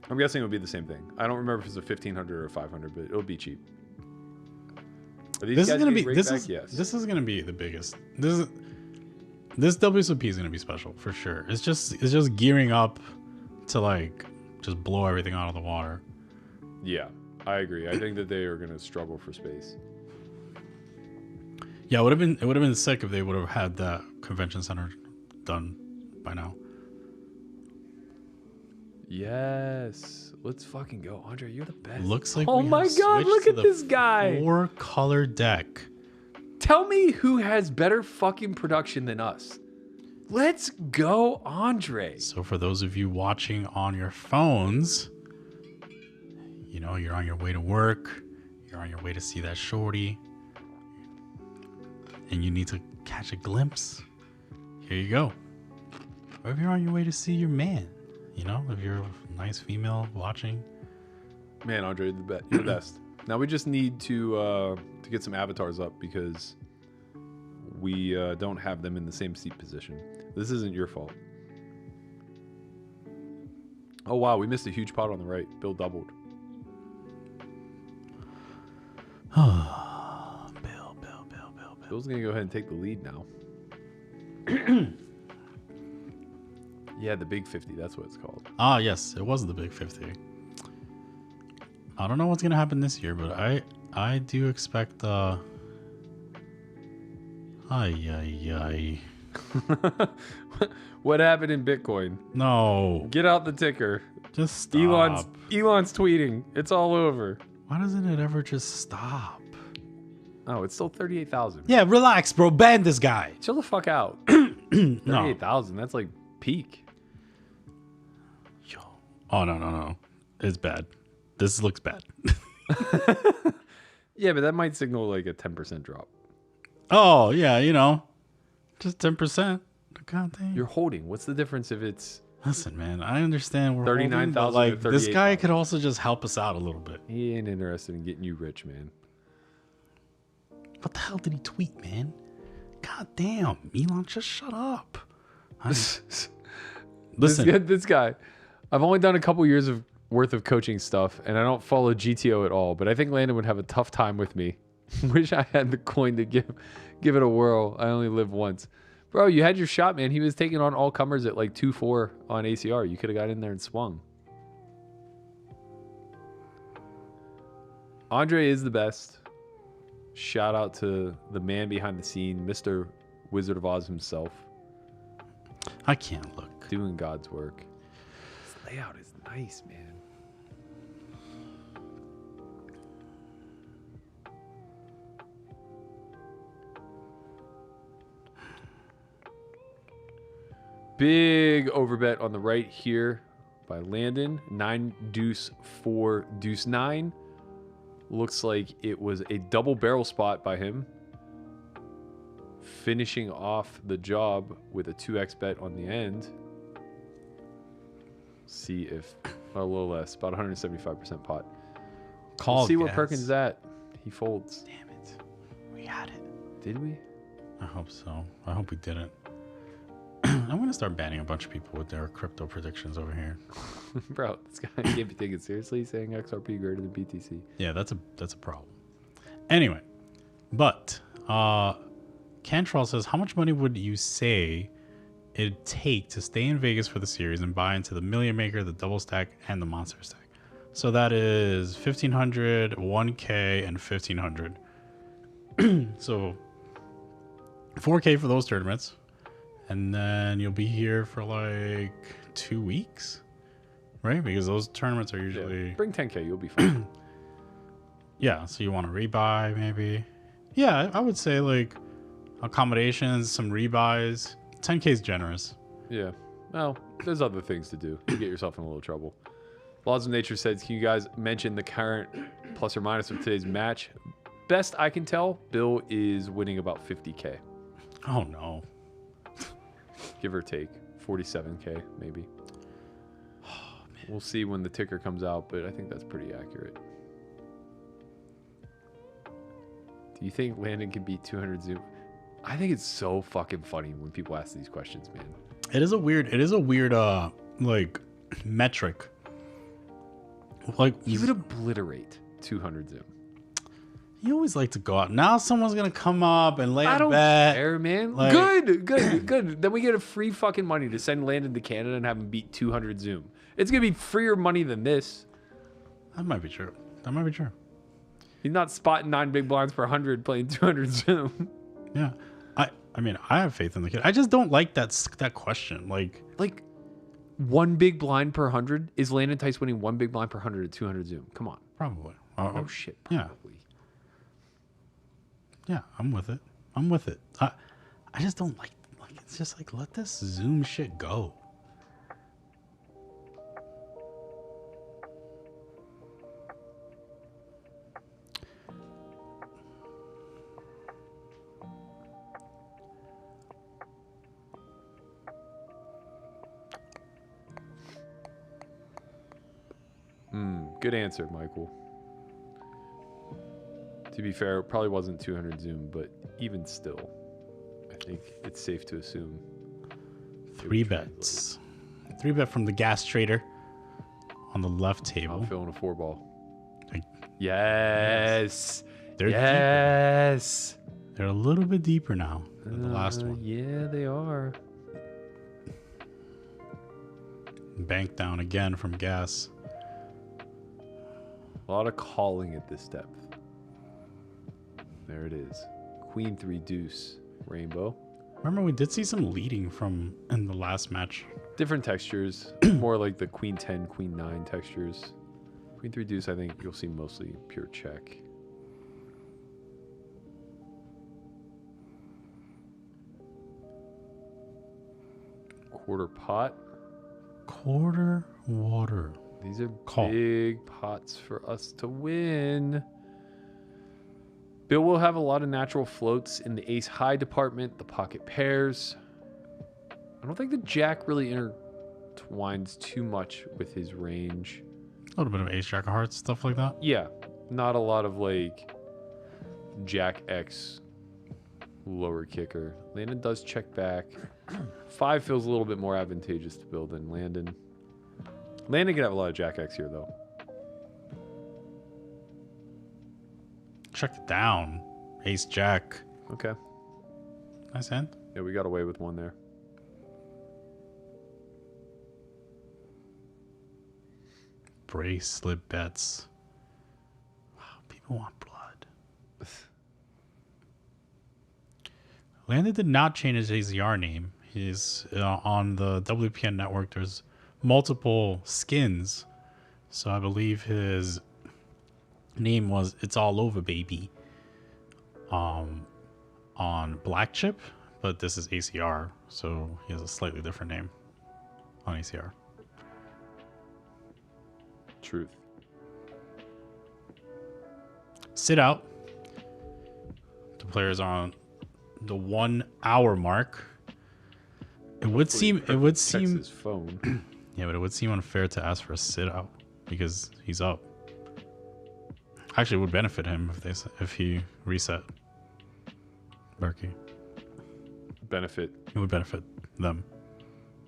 I'm guessing it would be the same thing. I don't remember if it's a 1500 or a 500, but it'll be cheap. Are these This is guys gonna getting be raked back? Yes. this is gonna be the biggest. This WSOP is gonna be special for sure. It's just gearing up to like just blow everything out of the water. Yeah, I agree. I think that they are gonna struggle for space. Yeah, it would have been sick if they would have had that convention center done by now. Yes. Let's fucking go. Andre, you're the best. Looks like oh we my have god, switched look to at the this guy. 4-color deck. Tell me who has better fucking production than us. Let's go, Andre. So for those of you watching on your phones, you know, you're on your way to work, you're on your way to see that shorty, and you need to catch a glimpse. Here you go. Or if you're on your way to see your man, you know, if you're a nice female watching. Man, Andre, you're the best. Now we just need to get some avatars up because we don't have them in the same seat position. This isn't your fault. Oh wow, we missed a huge pot on the right. Bill doubled. Bill. Bill's gonna go ahead and take the lead now. Yeah, the big 50. That's what it's called. Ah, yes, it was the big 50. I don't know what's gonna happen this year, but I do expect ay. What happened in Bitcoin? No. Get out the ticker. Just stop. Elon's tweeting. It's all over. Why doesn't it ever just stop? Oh, it's still 38,000. Yeah, relax, bro. Ban this guy. Chill the fuck out. No. 38,000. That's like peak. Yo. Oh, no. It's bad. This looks bad. Yeah, but that might signal like a 10% drop. Oh, yeah, you know. Just 10%. God damn. You're holding. What's the difference if it's... Listen, man, I understand we're 39,000 holding, but, to like, this guy 38,000. could also just help us out a little bit. He ain't interested in getting you rich, man. What the hell did he tweet, man? God damn, Elon, just shut up. Listen, This guy. I've only done a couple years of worth of coaching stuff, and I don't follow GTO at all, but I think Landon would have a tough time with me. Wish I had the coin to give it a whirl. I only live once. Bro, you had your shot, man. He was taking on all comers at like 2-4 on ACR. You could have got in there and swung. Andre is the best. Shout out to the man behind the scene, Mr. Wizard of Oz himself. I can't look. Doing God's work. This layout is nice, man. Big overbet on the right here by Landon. 9 deuce 4 deuce 9. Looks like it was a double barrel spot by him. Finishing off the job with a 2x bet on the end. See if a little less, about 175% pot. We'll see where Perkins is at. He folds. Damn it. We had it. Did we? I hope so. I hope we didn't. I'm going to start banning a bunch of people with their crypto predictions over here. Bro, this guy can't be taken seriously saying XRP greater than BTC. Yeah, that's a problem. Anyway, but Cantrell says, how much money would you say it'd take to stay in Vegas for the series and buy into the Million Maker, the Double Stack, and the Monster Stack? So that is 1,500, 1K, and 1,500. So 4K for those tournaments. And then you'll be here for like 2 weeks, right? Because those tournaments are usually... Yeah, bring 10K, you'll be fine. Yeah, so you want to rebuy maybe? Yeah, I would say like accommodations, some rebuys. 10K is generous. Yeah. Well, there's other things to do. You get yourself in a little trouble. Laws of Nature says, can you guys mention the current plus or minus of today's match? Best I can tell, Bill is winning about 50K. Oh, no. Give or take. 47K, maybe. Oh, man. We'll see when the ticker comes out, but I think that's pretty accurate. Do you think Landon can beat 200 Zoom? I think it's so fucking funny when people ask these questions, man. It is a weird like metric. Like he would obliterate 200 Zoom. You always like to go out. Now someone's gonna come up and lay I a don't bet. care, man. Like- Good. Then we get a free fucking money to send Landon to Canada and have him beat 200 Zoom. It's gonna be freer money than this. That might be true. He's not spotting 9 big blinds per 100 playing 200 Zoom. Yeah. I mean, I have faith in the kid. I just don't like that question. Like 1 big blind per 100 is Landon Tice winning 1 big blind per 100 at 200 Zoom. Come on. probably. Oh shit. Yeah. Probably. Yeah, I'm with it. I just don't like it's just like let this Zoom shit go. Good answer, Michael. To be fair, it probably wasn't 200 Zoom, but even still, I think it's safe to assume. 3 bets. 3 bet from the gas trader on the left table. I'm filling a 4-ball. Like, Yes. They're Yes. They're a little bit deeper now than the last one. Yeah, they are. Bank down again from gas. A lot of calling at this depth. There it is. Queen 3 deuce. Rainbow. Remember, we did see some leading from in the last match. Different textures. More like the Queen 10, Queen 9 textures. Queen 3 deuce, I think you'll see mostly pure check. Quarter pot. Quarter water. These are Call. big pots for us to win. Bill will have a lot of natural floats in the ace high department, the pocket pairs. I don't think the jack really intertwines too much with his range. A little bit of ace jack of hearts, stuff like that. Yeah, not a lot of like jack X lower kicker. Landon does check back. 5 feels a little bit more advantageous to Bill than Landon. Landon can have a lot of jack X here though. Check it down. Ace jack. Okay. Nice hand. Yeah, we got away with one there. Bracelet bets. Wow, people want blood. Landon did not change his AZR name. He's on the WPN network. There's multiple skins, so I believe his name was "It's All Over Baby" on Black Chip, but this is ACR, so he has a slightly different name on ACR. Truth. Sit out. The player's on the 1 hour mark. It would seem Checks his phone. yeah, but it would seem unfair to ask for a sit out because he's up. Actually, it would benefit him if he reset Berkey. Benefit. It would benefit them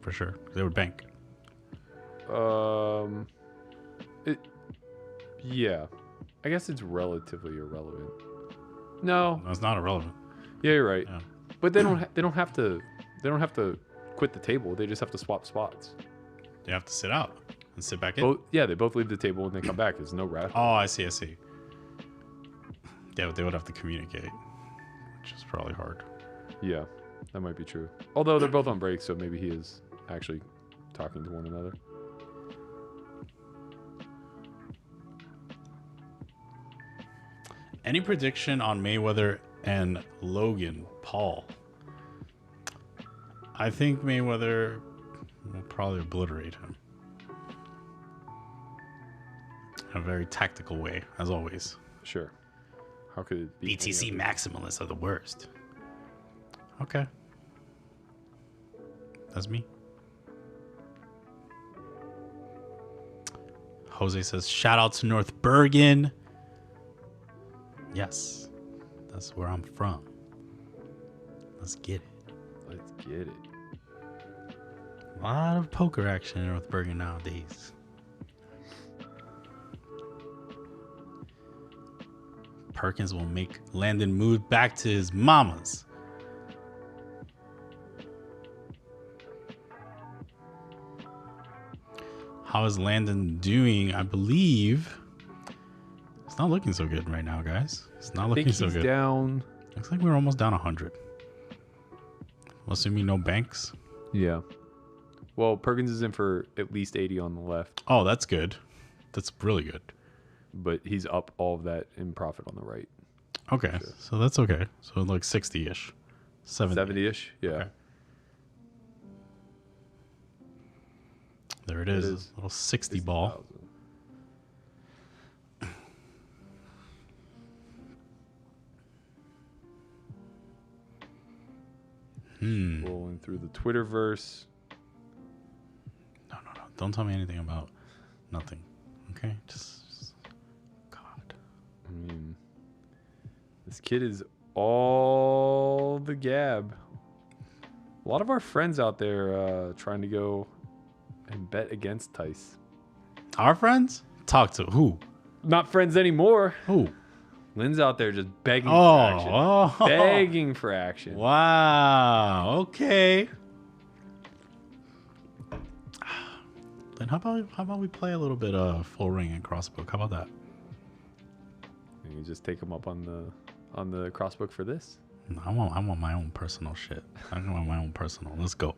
for sure. They would bank. Yeah. I guess it's relatively irrelevant. No. That's not irrelevant. Yeah, you're right. Yeah. But they don't have to quit the table. They just have to swap spots. They have to sit out and sit back in. Both, yeah, they both leave the table when they come back. There's no wrap. Oh, I see. Yeah, they would have to communicate, which is probably hard. Yeah, that might be true. Although they're both on break, so maybe he is actually talking to one another. Any prediction on Mayweather and Logan Paul? I think Mayweather will probably obliterate him in a very tactical way, as always. Sure. How could it be? BTC maximalists are the worst. Okay. That's me. Jose says, shout out to North Bergen. Yes, that's where I'm from. Let's get it. Let's get it. A lot of poker action in North Bergen nowadays. Perkins will make Landon move back to his mama's. How is Landon doing? I believe it's not looking so good right now, guys. It's not looking so good. Down. Looks like we're almost down 100. Assuming no banks. Yeah. Well, Perkins is in for at least 80 on the left. Oh, that's good. That's really good. But he's up all of that in profit on the right. Okay, sure. So that's okay. So like 60-ish. 70-ish? Yeah. Okay. There it is. A little 60 ball. Rolling through the Twitterverse. No. Don't tell me anything about nothing. Okay? Just God. I mean, this kid is all the gab. A lot of our friends out there trying to go and bet against Tice. Our friends? Talk to who? Not friends anymore. Who? Lynn's out there just begging for action. Begging for action. Wow. Okay. Then how about we play a little bit of full ring and crossbook? How about that? And you just take him up on the crossbook for this? No, I want my own personal shit. I want my own personal. Let's go.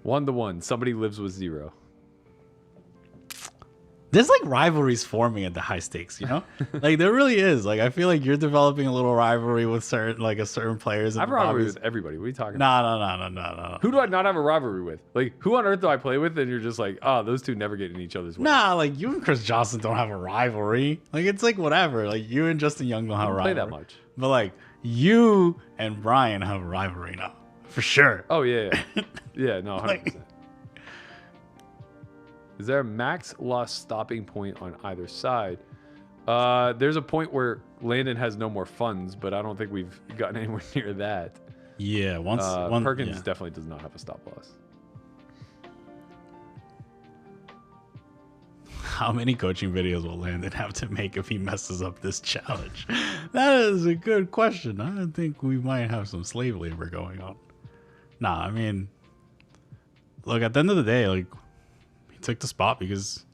1-1. Somebody lives with 0. There's like rivalries forming at the high stakes, you know? Like there really is. Like I feel like you're developing a little rivalry with certain players. I have a rivalry with everybody. What are you talking about? No. Who do I not have a rivalry with? Like who on earth do I play with? And you're just like, oh, those two never get in each other's way. Nah, like you and Chris Johnson don't have a rivalry. Like it's like whatever. Like you and Justin Young don't have a rivalry. Play that much. But like you and Brian have a rivalry now, for sure. Oh yeah. Yeah, no, 100%. Is there a max loss stopping point on either side? There's a point where Landon has no more funds, but I don't think we've gotten anywhere near that. Yeah, once Perkins definitely does not have a stop loss. How many coaching videos will Landon have to make if he messes up this challenge? That is a good question. I think we might have some slave labor going on. Nah, I mean, look, at the end of the day, like, took the spot because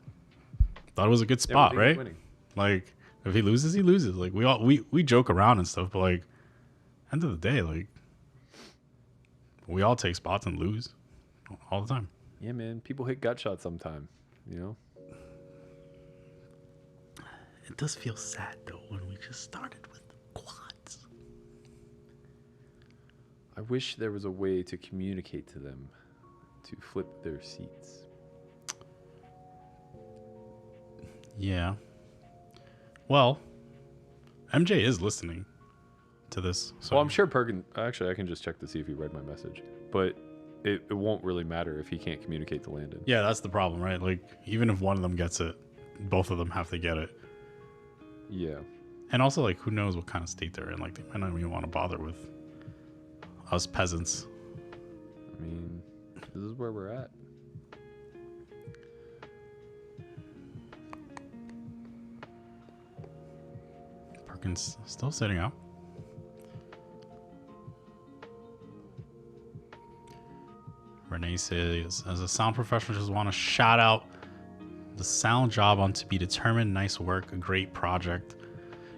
thought it was a good spot, right? Like if he loses, he loses. Like we joke around and stuff, but like end of the day, like we all take spots and lose all the time. Yeah, man. People hit gut shots sometime, you know? It does feel sad though when we just started with quads. I wish there was a way to communicate to them to flip their seats. Yeah. Well, MJ is listening to this. So. Well, I'm sure Perkins... Actually, I can just check to see if he read my message. But it won't really matter if he can't communicate to Landon. Yeah, that's the problem, right? Like, even if one of them gets it, both of them have to get it. Yeah. And also, like, who knows what kind of state they're in. Like, they might not even want to bother with us peasants. I mean, this is where we're at. Perkins still sitting out. Renee says, as a sound professional, just want to shout out the sound job on To Be Determined. Nice work, a great project.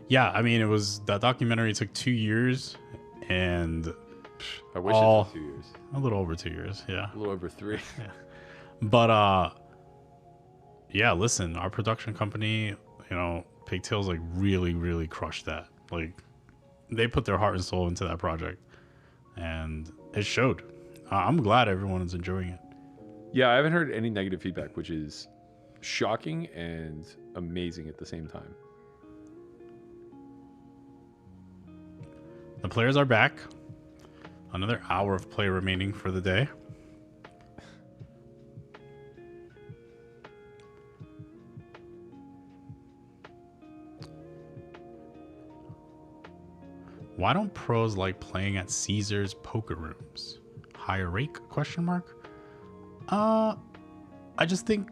Yeah, I mean, that documentary took 2 years, and I wish it took 2 years. A little over 2 years, yeah. A little over 3. Yeah. But yeah, listen, our production company, Pigtails like really, really crushed that. Like they put their heart and soul into that project, and it showed. I'm glad everyone is enjoying it. Yeah, I haven't heard any negative feedback, which is shocking and amazing at the same time. The players are back. Another hour of play remaining for the day. Why don't pros like playing at Caesar's poker rooms? Higher rake? ? I just think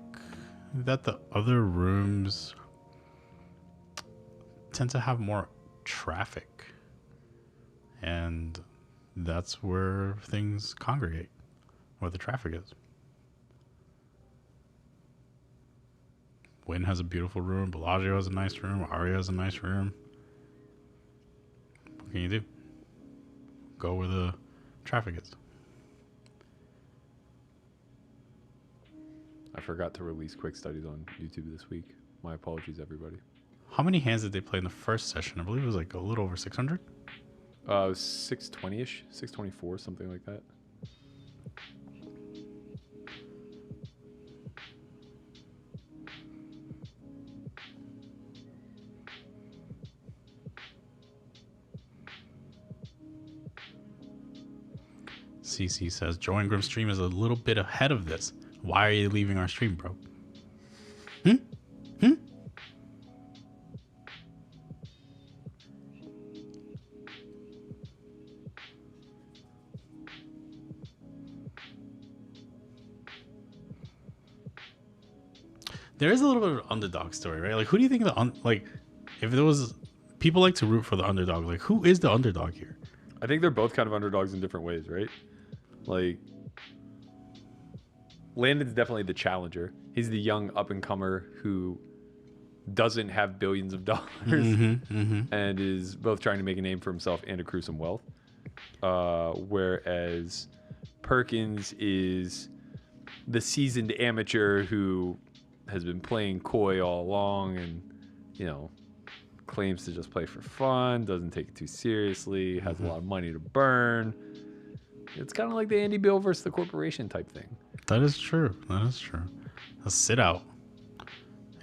that the other rooms tend to have more traffic. And that's where things congregate, where the traffic is. Wynn has a beautiful room. Bellagio has a nice room. Aria has a nice room. What can you do? Go where the traffic is. I forgot to release quick studies on YouTube this week. My apologies, everybody. How many hands did they play in the first session? I believe it was like a little over 600. It was 620-ish, 624, something like that. CC says, Joe Ingram's stream is a little bit ahead of this. Why are you leaving our stream, bro? There is a little bit of an underdog story, right? Like, who do you think if there was people like to root for the underdog, like, who is the underdog here? I think they're both kind of underdogs in different ways, right? Like, Landon's definitely the challenger. He's the young up-and-comer who doesn't have billions of dollars and is both trying to make a name for himself and accrue some wealth. Whereas Perkins is the seasoned amateur who has been playing coy all along and, claims to just play for fun, doesn't take it too seriously, has a lot of money to burn. It's kind of like the Andy Bill versus the corporation type thing. That is true. A sit out.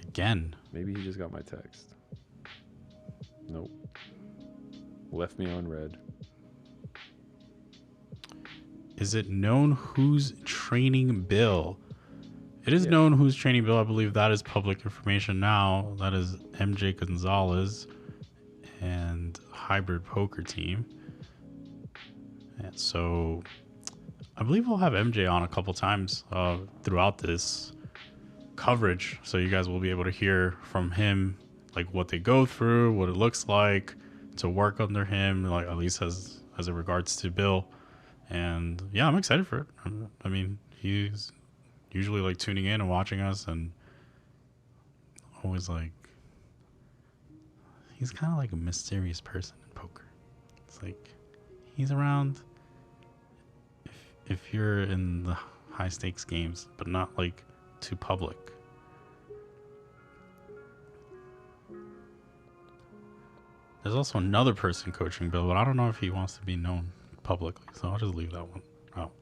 Again. Maybe he just got my text. Nope. Left me on red. Is it known who's training Bill? It is known who's training Bill. I believe that is public information now. That is MJ Gonzalez and Hybrid Poker Team. And so I believe we'll have MJ on a couple times throughout this coverage. So you guys will be able to hear from him, like what they go through, what it looks like to work under him, like at least as it regards to Bill. And yeah, I'm excited for it. I mean, he's usually like tuning in and watching us and always like, he's kind of like a mysterious person in poker. It's like he's around if you're in the high stakes games, but not like too public. There's also another person coaching Bill, but I don't know if he wants to be known publicly, so I'll just leave that one out.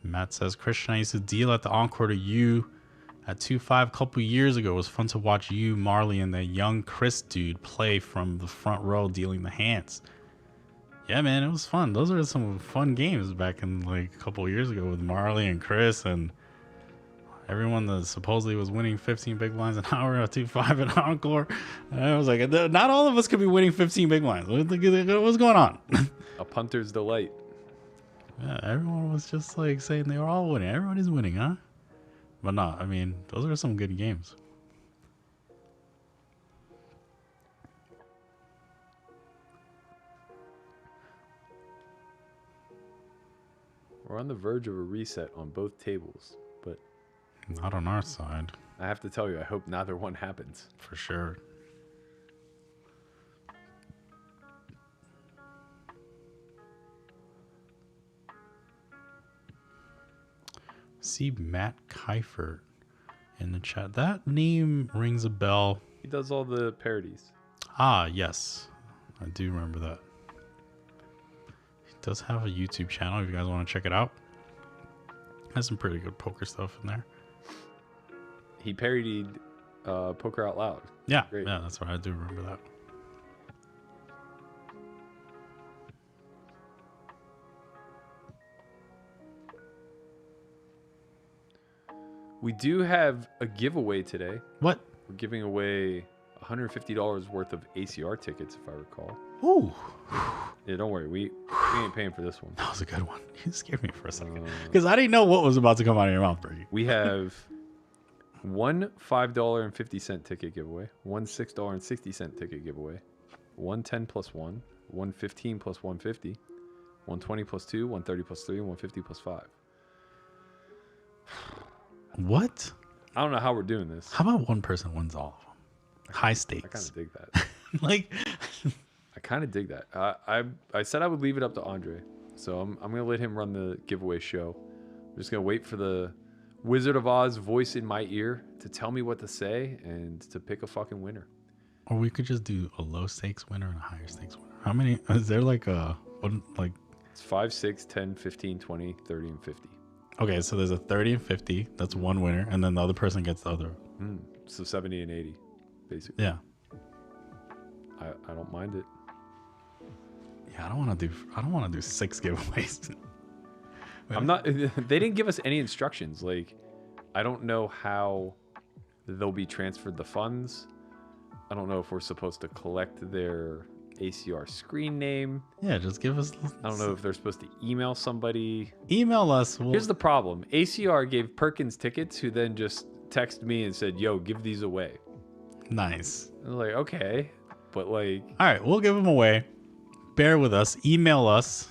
Matt says, Christian, I used to deal at the Encore to you at 2-5 a couple years ago. It was fun to watch you, Marley, and that young Chris dude play from the front row dealing the hands. Yeah, man, it was fun. Those are some fun games back in like a couple years ago with Marley and Chris and everyone that supposedly was winning 15 big blinds an hour at 2-5 at Encore. And I was like, not all of us could be winning 15 big blinds. What's going on? A punter's delight. Yeah, everyone was just like saying they were all winning. Everybody's winning, huh? But no, I mean, those are some good games. We're on the verge of a reset on both tables, but not on our side. I have to tell you, I hope neither one happens. For sure. See Matt Kiefer in the chat. That name rings a bell. He does all the parodies. Ah, yes. I do remember that. He does have a YouTube channel if you guys want to check it out. Has some pretty good poker stuff in there. He parodied Poker Out Loud. Yeah, Great. Yeah, that's right. I do remember that. We do have a giveaway today. What? We're giving away $150 worth of ACR tickets, if I recall. Ooh. Yeah, don't worry. We ain't paying for this one. That was a good one. You scared me for a second. Because I didn't know what was about to come out of your mouth, Bergie. We have one $5.50 ticket giveaway, one $6.60 ticket giveaway, one 10 plus 1, one 15 plus 150, one 20 plus 2, one 30 plus 3, and one 50 plus 5. What? I don't know how we're doing this. How about one person wins all of them? High stakes. I kind of dig that. Like, I kind of dig that. I said I would leave it up to Andre, so I'm going to let him run the giveaway show. I'm just going to wait for the Wizard of Oz voice in my ear to tell me what to say and to pick a fucking winner. or we could just do a low stakes winner and a higher stakes winner. How many? Is there like a one like? It's 5, 6, 10, 15, 20, 30, and 50. Okay, so there's a 30 and 50. That's one winner, and then the other person gets the other. So 70 and 80, basically. Yeah. I don't mind it. Yeah, I don't want to do 6 giveaways. I'm not. They didn't give us any instructions. Like, I don't know how they'll be transferred the funds. I don't know if we're supposed to collect their ACR screen name. Yeah, just give us. I don't know if they're supposed to email somebody. Email us. Here's the problem. ACR gave Perkins tickets, who then just texted me and said, "Yo, give these away." Nice. I was like, okay, but like, All right, we'll give them away. Bear with us. Email us,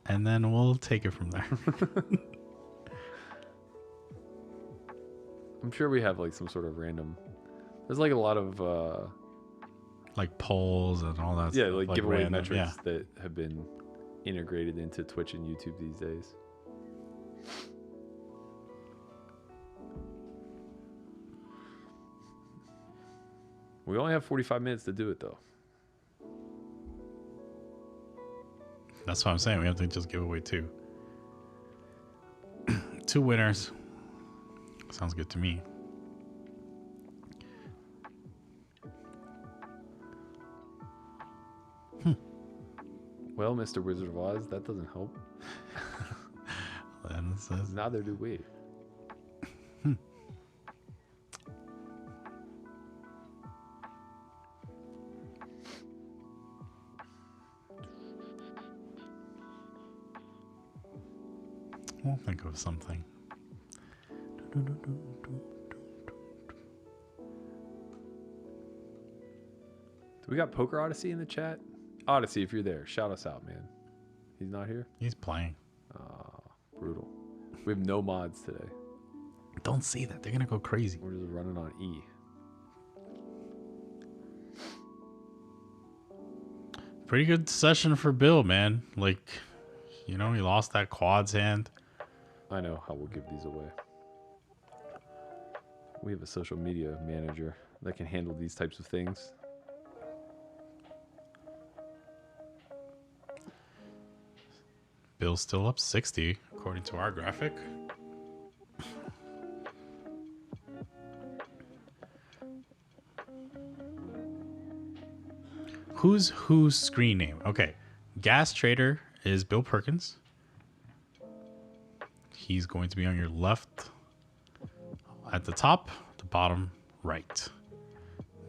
and then we'll take it from there. I'm sure we have like some sort of random. There's like a lot of like polls and all that. yeah, stuff, like giveaway random, metrics that have been integrated into Twitch and YouTube these days. We only have 45 minutes to do it, though. That's what I'm saying. We have to just give away 2. 2 winners. Sounds good to me. Well, Mr. Wizard of Oz, that doesn't help. Neither do we. We'll think of something. Do we got Poker Odyssey in the chat? Odyssey, if you're there, shout us out, man. He's not here? He's playing. Brutal. We have no mods today. Don't say that. They're going to go crazy. We're just running on E. Pretty good session for Bill, man. Like, you know, he lost that quads hand. I know how we'll give these away. We have a social media manager that can handle these types of things. Bill's still up 60, according to our graphic. Who's screen name? Okay. Gas Trader is Bill Perkins. He's going to be on your left at the top, the bottom right.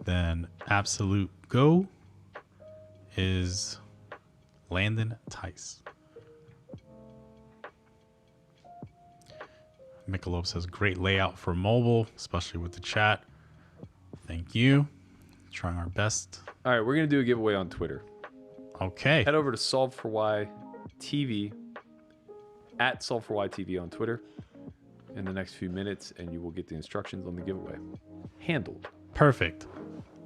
Then Absolute Go is Landon Tice. Michelob says great layout for mobile, especially with the chat. Thank you. Trying our best. All right, we're going to do a giveaway on Twitter. Okay. Head over to Solve for Why TV, at Solve for Why TV on Twitter in the next few minutes, and you will get the instructions on the giveaway. Handled. Perfect.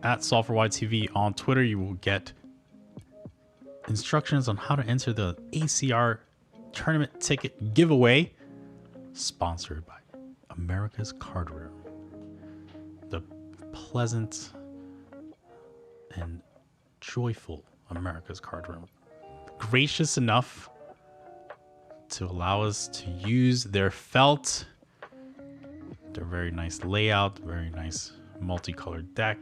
At Solve for Why TV on Twitter, you will get instructions on how to enter the ACR tournament ticket giveaway, sponsored by America's Card Room. The pleasant and joyful America's Card Room. Gracious enough to allow us to use their felt, their very nice layout, very nice multicolored deck,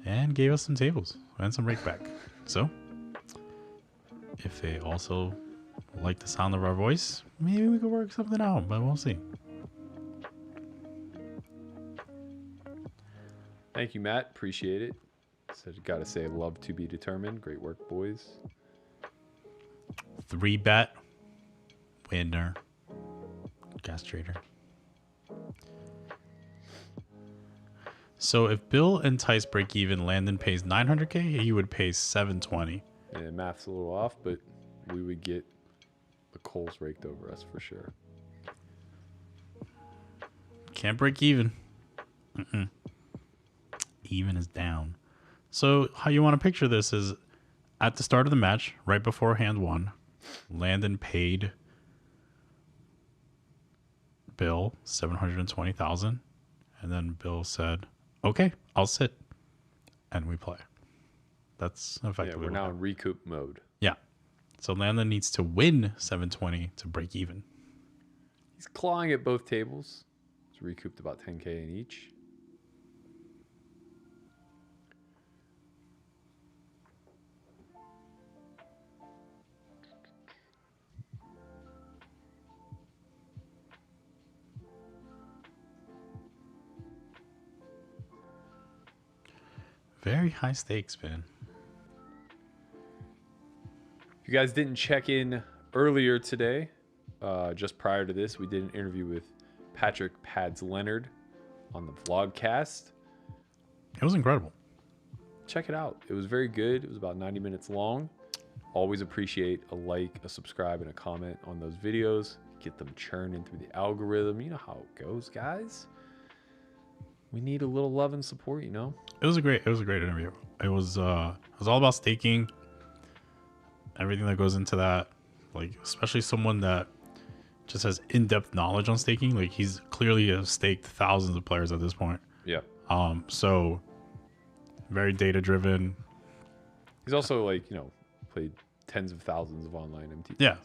and gave us some tables and some rakeback. So, if they also like the sound of our voice, maybe we could work something out, but we'll see. Thank you, Matt. Appreciate it. Said, gotta say, love to be determined. Great work, boys. 3-bet winner. Gas trader. So if Bill and Tice break even, Landon pays $900K, he would pay $720. And math's a little off, but we would get the coals raked over us for sure. Can't break even. Even is down. So how you want to picture this is at the start of the match, right before hand one, Landon paid Bill $720,000, and then Bill said, "Okay, I'll sit," and we play. That's effectively. Yeah, we're now in recoup mode. Yeah. So Landon needs to win 720 to break even. He's clawing at both tables. He's recouped about 10K in each. Very high stakes, man. If you guys didn't check in earlier today, just prior to this, we did an interview with Patrick Pads Leonard on the vlogcast. It was incredible. Check it out. It was very good. It was about 90 minutes long. Always appreciate a like, a subscribe, and a comment on those videos. Get them churning through the algorithm. You know how it goes, guys. We need a little love and support, you know? It was a great interview. It was all about staking, everything that goes into that, like especially someone that just has in-depth knowledge on staking. Like he's clearly staked thousands of players at this point. Yeah. So very data driven. He's also like, you know, played tens of thousands of online MT. Yeah.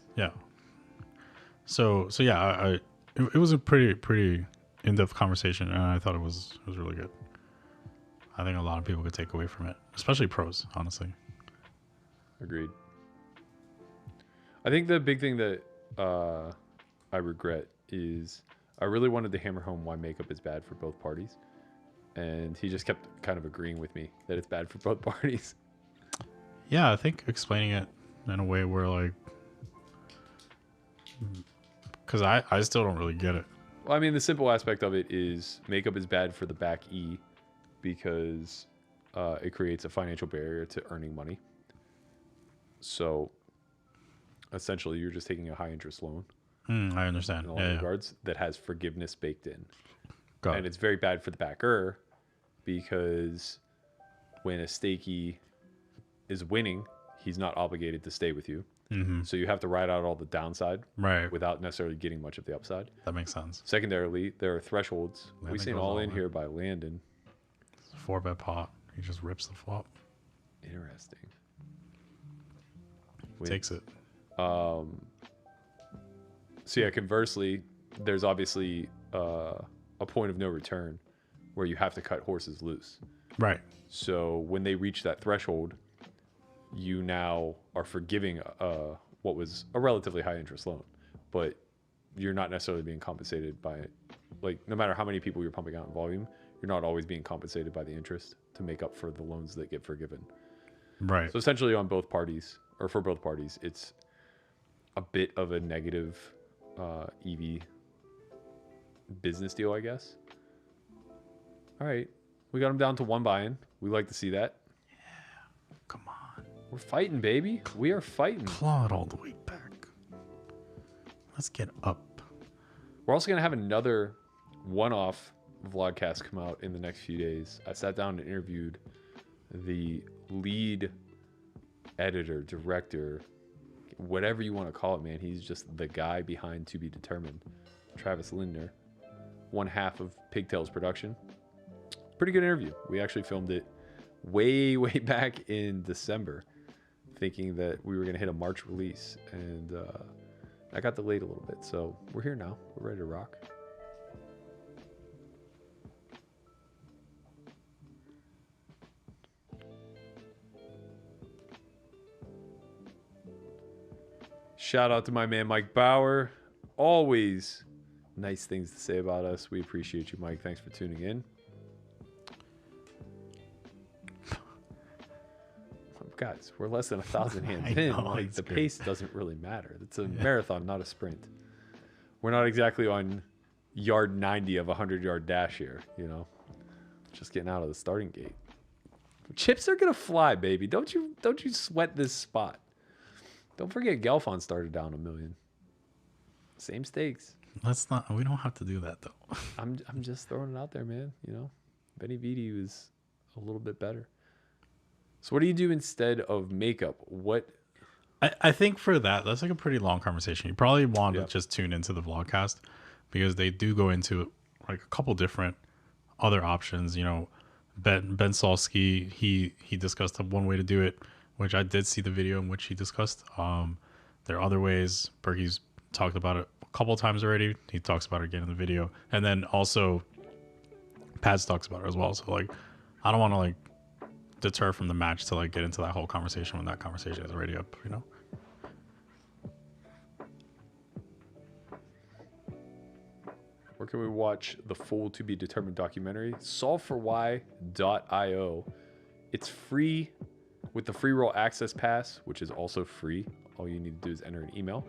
So yeah, it was a pretty in-depth conversation, and I thought it was really good. I think a lot of people could take away from it, especially pros, honestly. Agreed. I think the big thing that I regret is I really wanted to hammer home why makeup is bad for both parties, and he just kept kind of agreeing with me that it's bad for both parties. Yeah, I think explaining it in a way where like, because I still don't really get it. Well, I mean, the simple aspect of it is makeup is bad for the back E because it creates a financial barrier to earning money. So essentially, you're just taking a high interest loan. I understand. In all regards, that has forgiveness baked in. Got and it. it's very bad for the backer because when a stakey is winning, he's not obligated to stay with you. Mm-hmm. So you have to ride out all the downside Right. without necessarily getting much of the upside. That makes sense. Secondarily, there are thresholds. Landon We've seen goes all all in in. here by Landon. 4-bet pot. He just rips the flop. Interesting. Takes it. So yeah, conversely, there's obviously a point of no return where you have to cut horses loose. Right. So when they reach that threshold, you now are forgiving what was a relatively high interest loan, but you're not necessarily being compensated by it. Like no matter how many people you're pumping out in volume, you're not always being compensated by the interest to make up for the loans that get forgiven. Right. So essentially on both parties, or for both parties, it's a bit of a negative EV business deal, I guess. All right. We got them down to one buy-in. We like to see that. Yeah. Come on. We're fighting, baby. We are fighting. Claw it all the way back. Let's get up. We're also going to have another one-off vlogcast come out in the next few days. I sat down and interviewed the lead editor, director, whatever you want to call it, man. He's just the guy behind To Be Determined. Travis Lindner, one half of Pigtails Production. Pretty good interview. We actually filmed it way back in December, thinking that we were going to hit a March release, and I got delayed a little bit. So we're here now. We're ready to rock. Shout out to my man Mike Bauer. Always nice things to say about us. We appreciate you, Mike. Thanks for tuning in. Guys, we're less than 1,000 hands in. Like, the pace doesn't really matter. It's a marathon, not a sprint. We're not exactly on yard 90 of a 100-yard dash here, you know. Just getting out of the starting gate. Chips are gonna fly, baby. Don't you sweat this spot. Don't forget Gelfond started down $1 million. Same stakes. Let's not. We don't have to do that though. I'm just throwing it out there, man. You know, Benny Vidi was a little bit better. So what do you do instead of makeup? What? I think for that's like a pretty long conversation. You probably want to just tune into the vlogcast because they do go into like a couple different other options. You know, Ben Solsky, he discussed one way to do it, which I did see the video in which he discussed. There are other ways. Perky's talked about it a couple of times already. He talks about it again in the video, and then also Pads talks about it as well. So like, I don't want to like deter from the match to like get into that whole conversation when that conversation is already up, you know. Where can we watch the full to be determined documentary? solveforwhy.io. It's free with the free roll access pass, which is also free. All you need to do is enter an email.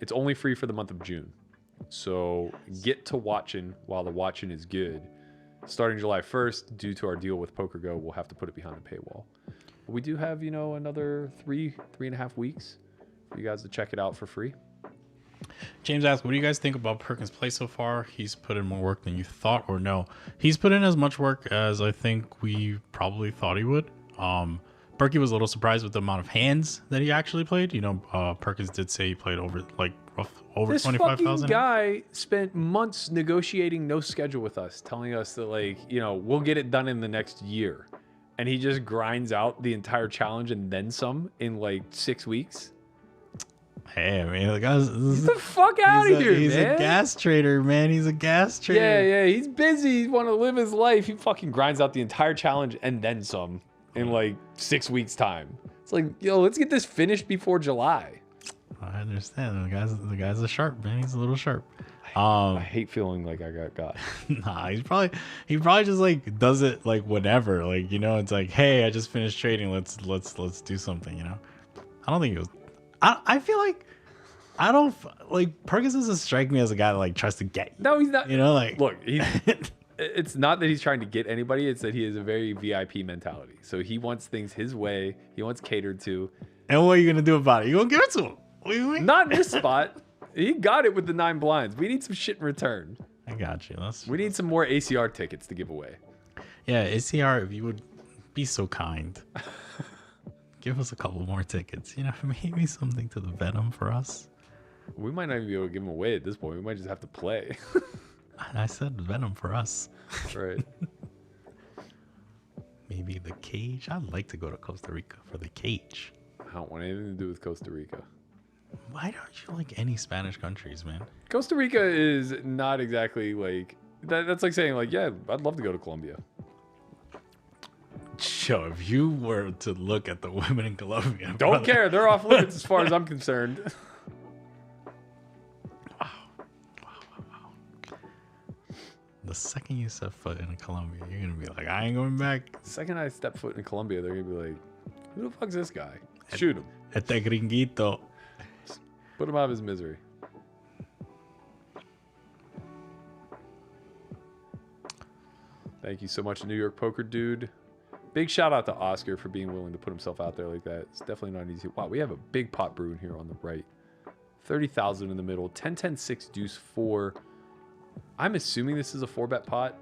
It's only free for the month of June, so get to watching while the watching is good. Starting July 1st, due to our deal with PokerGo, we'll have to put it behind a paywall. But we do have, you know, another three and a half weeks for you guys to check it out for free. James asked, what do you guys think about Perkins' play so far? He's put in more work than you thought, or no? He's put in as much work as I think we probably thought he would. Berkey was a little surprised with the amount of hands that he actually played. You know, Perkins did say he played over 25,000. This fucking guy spent months negotiating no schedule with us, telling us that, like, you know, we'll get it done in the next year. And he just grinds out the entire challenge and then some in like 6 weeks. Hey, I mean, the guy's... Get the fuck out of here, man. He's a gas trader, man. He's a gas trader. Yeah. He's busy. He want to live his life. He fucking grinds out the entire challenge and then some in like 6 weeks' time. It's like, yo, let's get this finished before July. I understand. The guy's a sharp, man. He's a little sharp. I hate feeling like I got. Nah, he probably just like does it like whenever. Like, you know, it's like, hey, I just finished trading. Let's do something, you know? I don't think it was... I feel like I don't like Perkins doesn't strike me as a guy that like tries to get you. No, he's not. You know, like, look, it's not that he's trying to get anybody. It's that he has a very VIP mentality. So he wants things his way. He wants catered to. And what are you gonna do about it? You gonna give it to him? What do you mean? Not in this spot. He got it with the 9 blinds. We need some shit in return. I got you. We need some more ACR tickets to give away. Yeah, ACR, if you would be so kind. Give us a couple more tickets. You know, maybe something to the Venom for us. We might not even be able to give them away at this point. We might just have to play. I said Venom for us. Right. Maybe the cage. I'd like to go to Costa Rica for the cage. I don't want anything to do with Costa Rica. Why don't you like any Spanish countries, man? Costa Rica is not exactly like... That's like saying, like, yeah, I'd love to go to Colombia. Joe, if you were to look at the women in Colombia... Don't care. They're off limits as far as I'm concerned. Wow. The second you set foot in Colombia, you're going to be like, I ain't going back. The second I step foot in Colombia, they're going to be like, who the fuck's this guy? Shoot him. Este gringuito. Put him out of his misery. Thank you so much, New York Poker Dude. Big shout out to Oscar for being willing to put himself out there like that. It's definitely not easy. Wow, we have a big pot brewing here on the right. 30,000 in the middle. 10, 10, 6, deuce, 4. I'm assuming this is a 4-bet pot.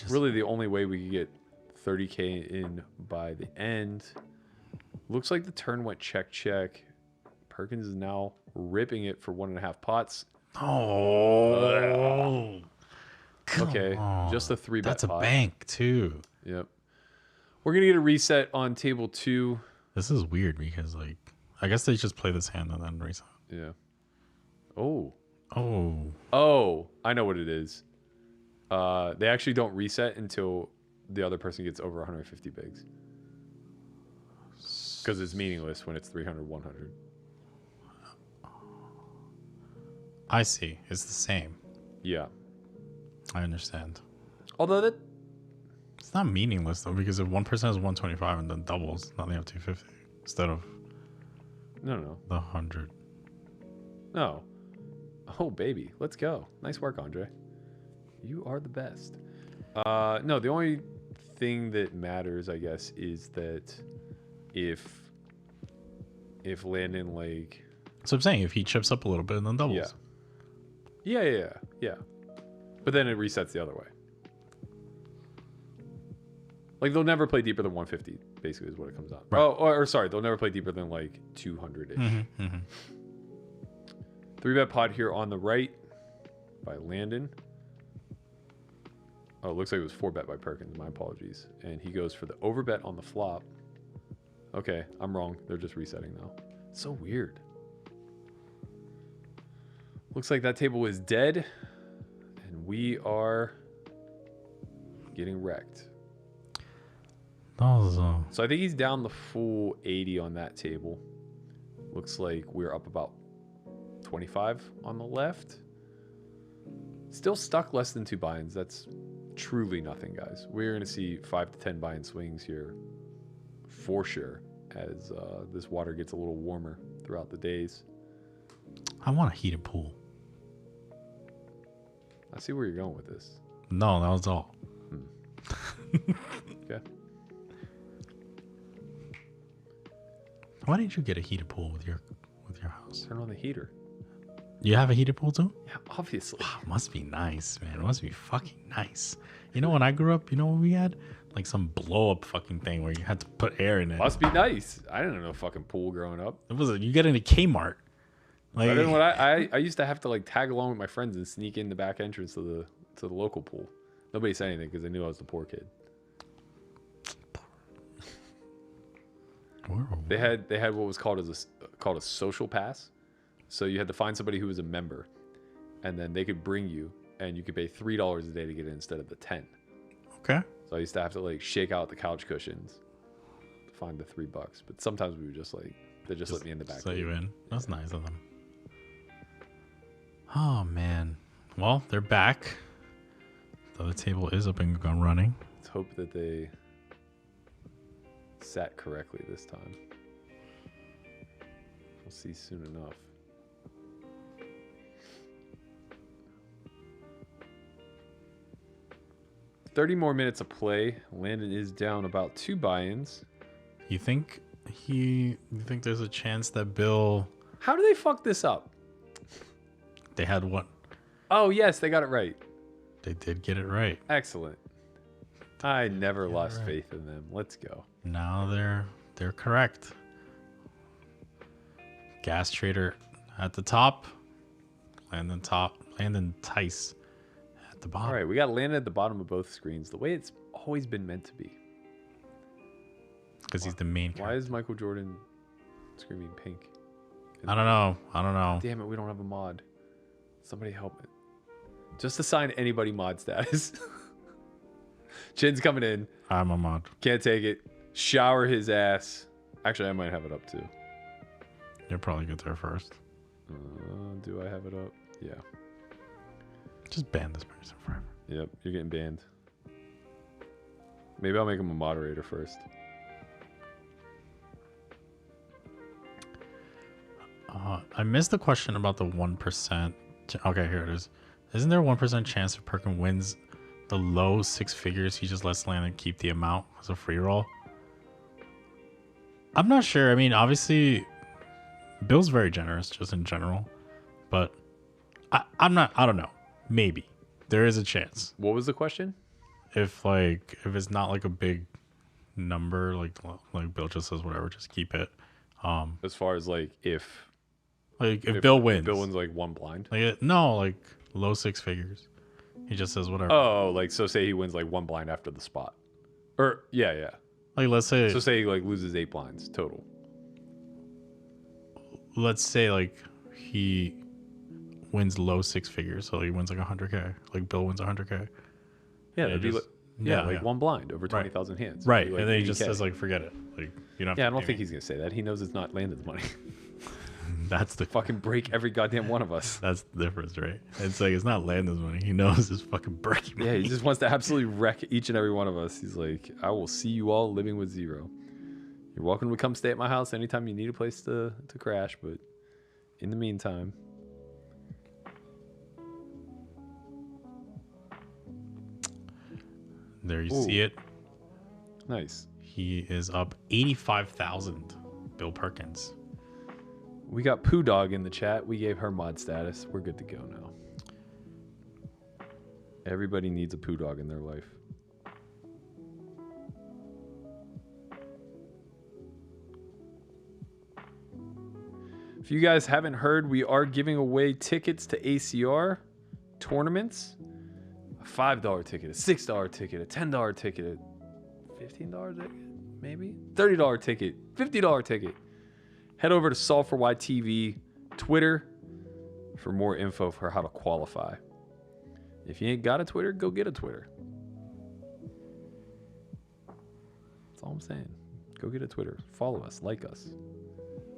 Really the only way we could get 30K in by the end. Looks like the turn went check, check. Perkins is now ripping it for 1.5 pots. Oh. Okay, just a 3-bet That's a pot. bank, too. Yep. We're going to get a reset on table 2. This is weird because, like, I guess they just play this hand and then reset. Yeah. Oh. I know what it is. They actually don't reset until the other person gets over 150 bigs. Because it's meaningless when it's 300, 100. I see. It's the same. Yeah. I understand. Although that It's not meaningless though, because if one person has 125 and then doubles, now they have 250 instead of no. the 100. No. Oh baby, let's go. Nice work, Andre. You are the best. No, the only thing that matters, I guess, is that if Landon like. So I'm saying if he chips up a little bit and then doubles. Yeah. But then it resets the other way. Like they'll never play deeper than 150. Basically, is what it comes out. Right. Oh, or sorry, they'll never play deeper than like 200 ish. 3-bet pot here on the right by Landon. Oh, it looks like it was 4-bet by Perkins. My apologies. And he goes for the overbet on the flop. Okay, I'm wrong. They're just resetting though. So weird. Looks like that table is dead. And we are getting wrecked. So I think he's down the full 80 on that table. Looks like we're up about 25 on the left. Still stuck less than 2 buy-ins. That's truly nothing, guys. We're going to see 5 to 10 buy-in swings here for sure as this water gets a little warmer throughout the days. I want a heated pool. I see where you're going with this. No, that was all. Okay. Why didn't you get a heated pool with your house? Turn on the heater. You have a heated pool too? Yeah, obviously. Wow, must be nice, man. It must be fucking nice. You know, when I grew up, you know what we had? Like some blow up fucking thing where you had to put air in it. Must be nice. I didn't know fucking pool growing up. It was you get into Kmart. Like, Better than what I used to have to like tag along with my friends and sneak in the back entrance to the local pool. Nobody said anything because they knew I was the poor kid. They had what was called a social pass. So you had to find somebody who was a member, and then they could bring you, and you could pay $3 a day to get in instead of the 10. Okay. So I used to have to like shake out the couch cushions to find the $3. But sometimes we would just like they just let me in the back. Let you in. That's nice of them. Oh man. Well, they're back. The other table is up and running. Let's hope that they sat correctly this time. We'll see soon enough. $30 more minutes of play. Landon is down about 2 buy-ins. You think there's a chance that Bill? How do they fuck this up? They had what? Oh yes, they got it right. They did get it right. Excellent. I never lost faith in them. Let's go. Now they're correct. Gas Trader at the top. Landon Tice at the bottom. All right, we got Landon at the bottom of both screens. The way it's always been meant to be. Because he's the main character. Why is Michael Jordan screaming pink? I don't know. Damn it, we don't have a mod. Somebody help it. Just assign anybody mod status. Chin's coming in. I'm a mod. Can't take it. Shower his ass. Actually, I might have it up too. You'll probably get there first. Do I have it up? Yeah. Just ban this person forever. Yep, you're getting banned. Maybe I'll make him a moderator first. I missed the question about the 1%. Okay, here it is. Isn't there a 1% chance if Perkin wins the low 6 figures, he just lets Landon keep the amount as a free roll? I'm not sure. I mean, obviously, Bill's very generous just in general, but I don't know. Maybe there is a chance. What was the question? If it's not like a big number, like Bill just says whatever, just keep it. As far as like if Bill wins, Bill wins like 1 blind. Like low 6 figures. He just says whatever. Oh, like so say he wins like 1 blind after the spot, or yeah. Like let's say he like loses 8 blinds total. Let's say like he wins low 6 figures, so he wins like 100K. Like Bill wins 100K. Yeah, that'd be like 1 blind over 20,000 hands. Right, like and then he just says like forget it. Like you don't. I don't think he's gonna say that. He knows it's not Landon's money. That's the fucking break every goddamn one of us. That's the difference, right? It's like it's not Landon's money. He knows it's fucking Berkey money. Yeah, he just wants to absolutely wreck each and every one of us. He's like, I will see you all living with zero. You're welcome to come stay at my house anytime you need a place to crash, but in the meantime. There you see it. Nice. He is up 85,000. Bill Perkins. We got Poo Dog in the chat. We gave her mod status. We're good to go now. Everybody needs a Poo Dog in their life. If you guys haven't heard, we are giving away tickets to ACR tournaments. A $5 ticket, a $6 ticket, a $10 ticket, a $15 ticket, maybe? $30 ticket, $50 ticket. Head over to Solve for Why TV Twitter for more info for how to qualify. If you ain't got a Twitter, go get a Twitter. That's all I'm saying. Go get a Twitter. Follow us, like us,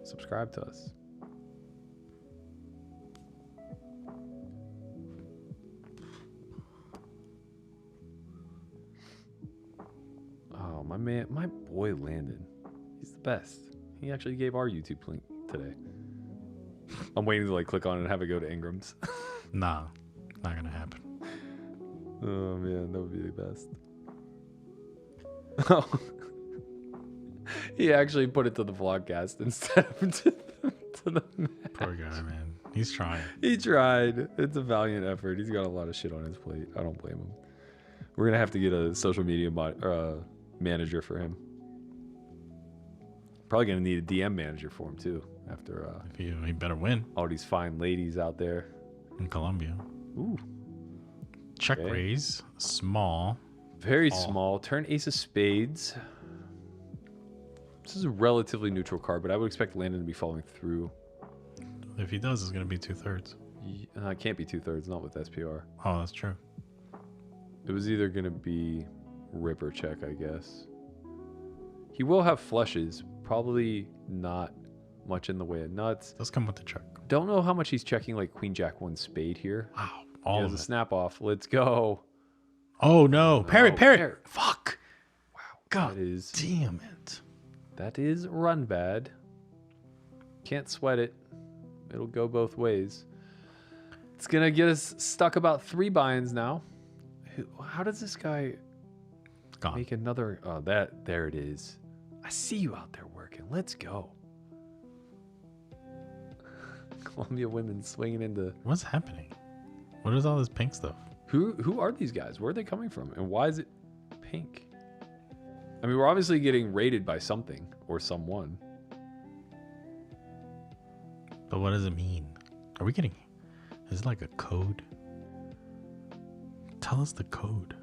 subscribe to us. Oh, my man, my boy Landon. He's the best. He actually gave our YouTube link today. I'm waiting to like click on it and have it go to Ingram's. Nah, not gonna happen. Oh man, that would be the best. Oh. He actually put it to the vlogcast instead of to the match. Poor guy, man. He's trying. He tried. It's a valiant effort. He's got a lot of shit on his plate. I don't blame him. We're gonna have to get a social media manager for him. Probably gonna need a DM manager for him too. After he better win all these fine ladies out there in Colombia. Ooh. Check raise, small. Very small. Turn ace of spades. This is a relatively neutral card, but I would expect Landon to be following through. If he does, it's going to be 2/3. It can't be 2/3, not with SPR. Oh, that's true. It was either going to be rip or check, I guess. He will have flushes. Probably not much in the way of nuts. Does come with the check. Don't know how much he's checking like Queen Jack 1 spade here. Wow. All of it. A snap off. Let's go. Oh no. Parrot. Fuck. Wow. God damn it. That is run bad. Can't sweat it. It'll go both ways. It's going to get us stuck about 3 buy-ins now. How does this guy make another? Oh, there it is. I see you out there working. Let's go. Columbia women swinging into. What's happening? What is all this pink stuff? Who are these guys? Where are they coming from? And why is it pink? I mean, we're obviously getting raided by something or someone. But what does it mean? Are we getting... Is it like a code? Tell us the code.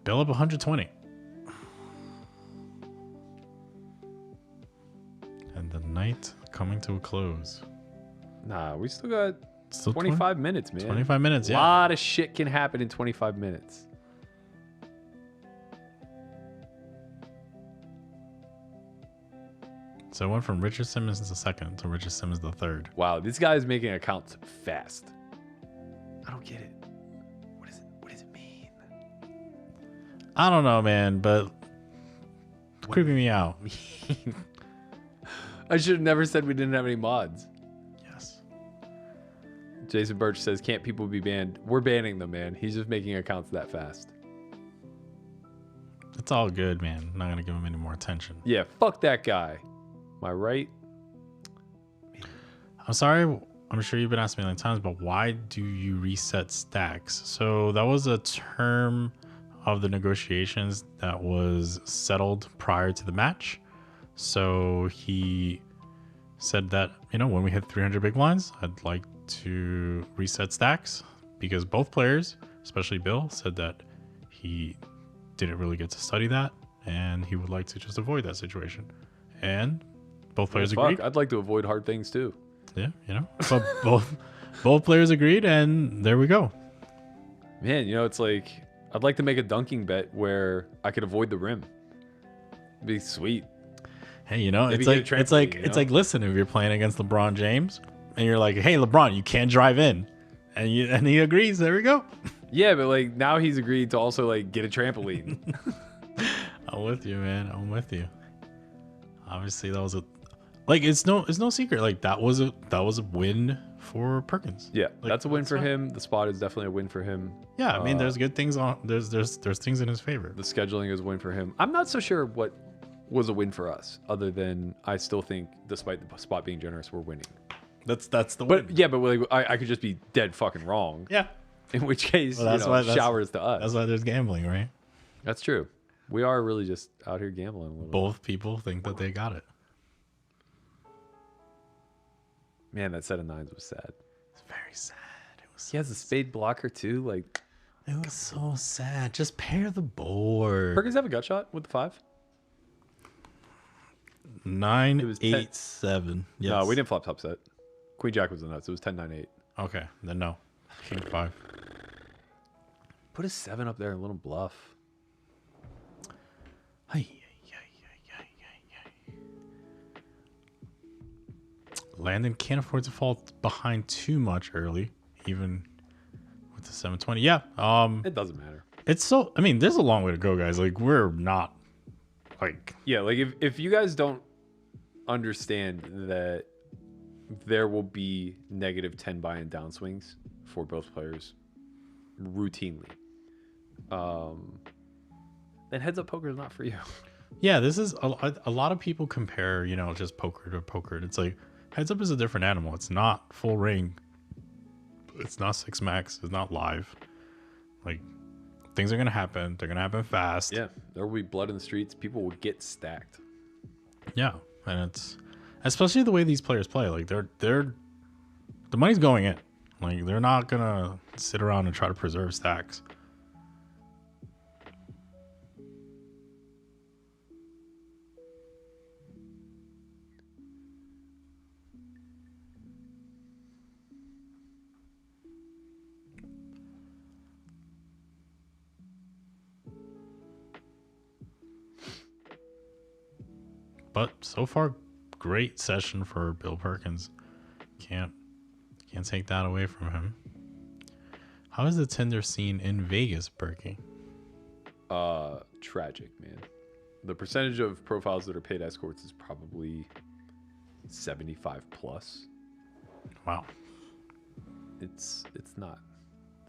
Bill up 120. And the night coming to a close. Nah, we still got 25 minutes, man. 25 minutes, yeah. A lot of shit can happen in 25 minutes. So it went from Richard Simmons the second to Richard Simmons the third. Wow, this guy's making accounts fast. I don't get it. What does it mean? I don't know, man, but it's creeping me out. I should have never said we didn't have any mods. Yes. Jason Birch says, can't people be banned? We're banning them, man. He's just making accounts that fast. It's all good, man. I'm not going to give him any more attention. Yeah, fuck that guy. Am I right? I'm sorry. I'm sure you've been asking me many times, but why do you reset stacks? So that was a term of the negotiations that was settled prior to the match. So he said that, when we hit 300 big blinds, I'd like to reset stacks because both players, especially Bill, said that he didn't really get to study that and he would like to just avoid that situation. And both players agreed. I'd like to avoid hard things too. Yeah, but both players agreed, and there we go. Man, it's like I'd like to make a dunking bet where I could avoid the rim. It'd be sweet. Hey, you know, Maybe it's get a like it's trampoline, like you it's know? like listen, if you're playing against LeBron James and you're like, hey, LeBron, you can't drive in, and he agrees. There we go. Yeah, but like now he's agreed to also like get a trampoline. I'm with you, man. I'm with you. Obviously, that was it's no secret. Like that was a win for Perkins. Yeah, Like, that's a win for fine. him. The spot is definitely a win for him. Yeah, I mean, there's good things on. There's things in his favor. The scheduling is a win for him. I'm not so sure what was a win for us, other than I still think, despite the spot being generous, we're winning. That's the win. But yeah, but like, I could just be dead fucking wrong. Yeah, In which case, well, showers to us. That's why there's gambling, right? That's true. We are really just out here gambling a little. Both people think that they got it. Man, that set of nines was sad. It's very sad. He has a spade blocker too. Like, It was so sad. Just pair the board. Perkins have a gut shot with the 5? 9, It was 8, 7. Yes. No, we didn't flop top set. Queen Jack was the nuts. It was 10, 9, 8. Okay, then no. King 5. Put a 7 up there and let him bluff. Ay. Landon can't afford to fall behind too much early, even with the 720. Yeah. It doesn't matter. It's so. I mean, there's a long way to go, guys. Like we're not. Like Yeah, like if you guys don't understand that there will be negative 10 buy and downswings for both players routinely, then heads up poker is not for you. yeah, this is a lot of people compare, you know, just poker to poker. And it's like heads up is a different animal. It's not full ring. It's not 6 max. It's not live. Like things are gonna happen. They're gonna happen fast. Yeah, there will be blood in the streets. People will get stacked. Yeah, and it's especially the way these players play. Like they're the money's going in. Like they're not gonna sit around and try to preserve stacks. But so far, great session for Bill Perkins. Can't take that away from him. How is the Tinder scene in Vegas, Berkey? Tragic, man. The percentage of profiles that are paid escorts is probably 75 plus. Wow. It's not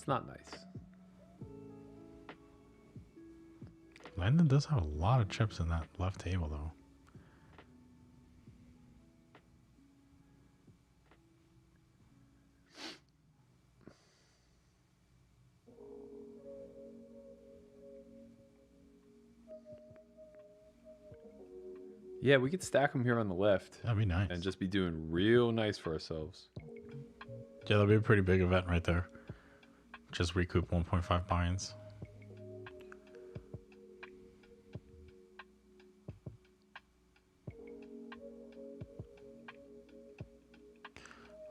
nice. Landon does have a lot of chips in that left table, though. Yeah, we could stack them here on the left That'd be nice. and just be doing real nice for ourselves. Yeah, that'd be a pretty big event right there. Just recoup 1.5 buy-ins.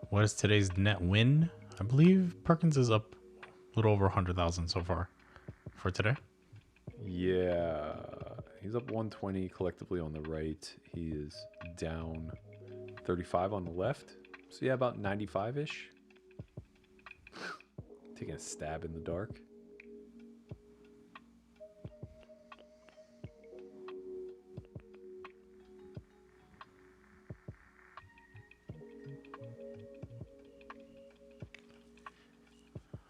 What is today's net win? I believe Perkins is up a little over 100,000 so far for today. Yeah, he's up 120 collectively on the right. He is down 35 on the left. So yeah, about 95-ish. Taking a stab in the dark.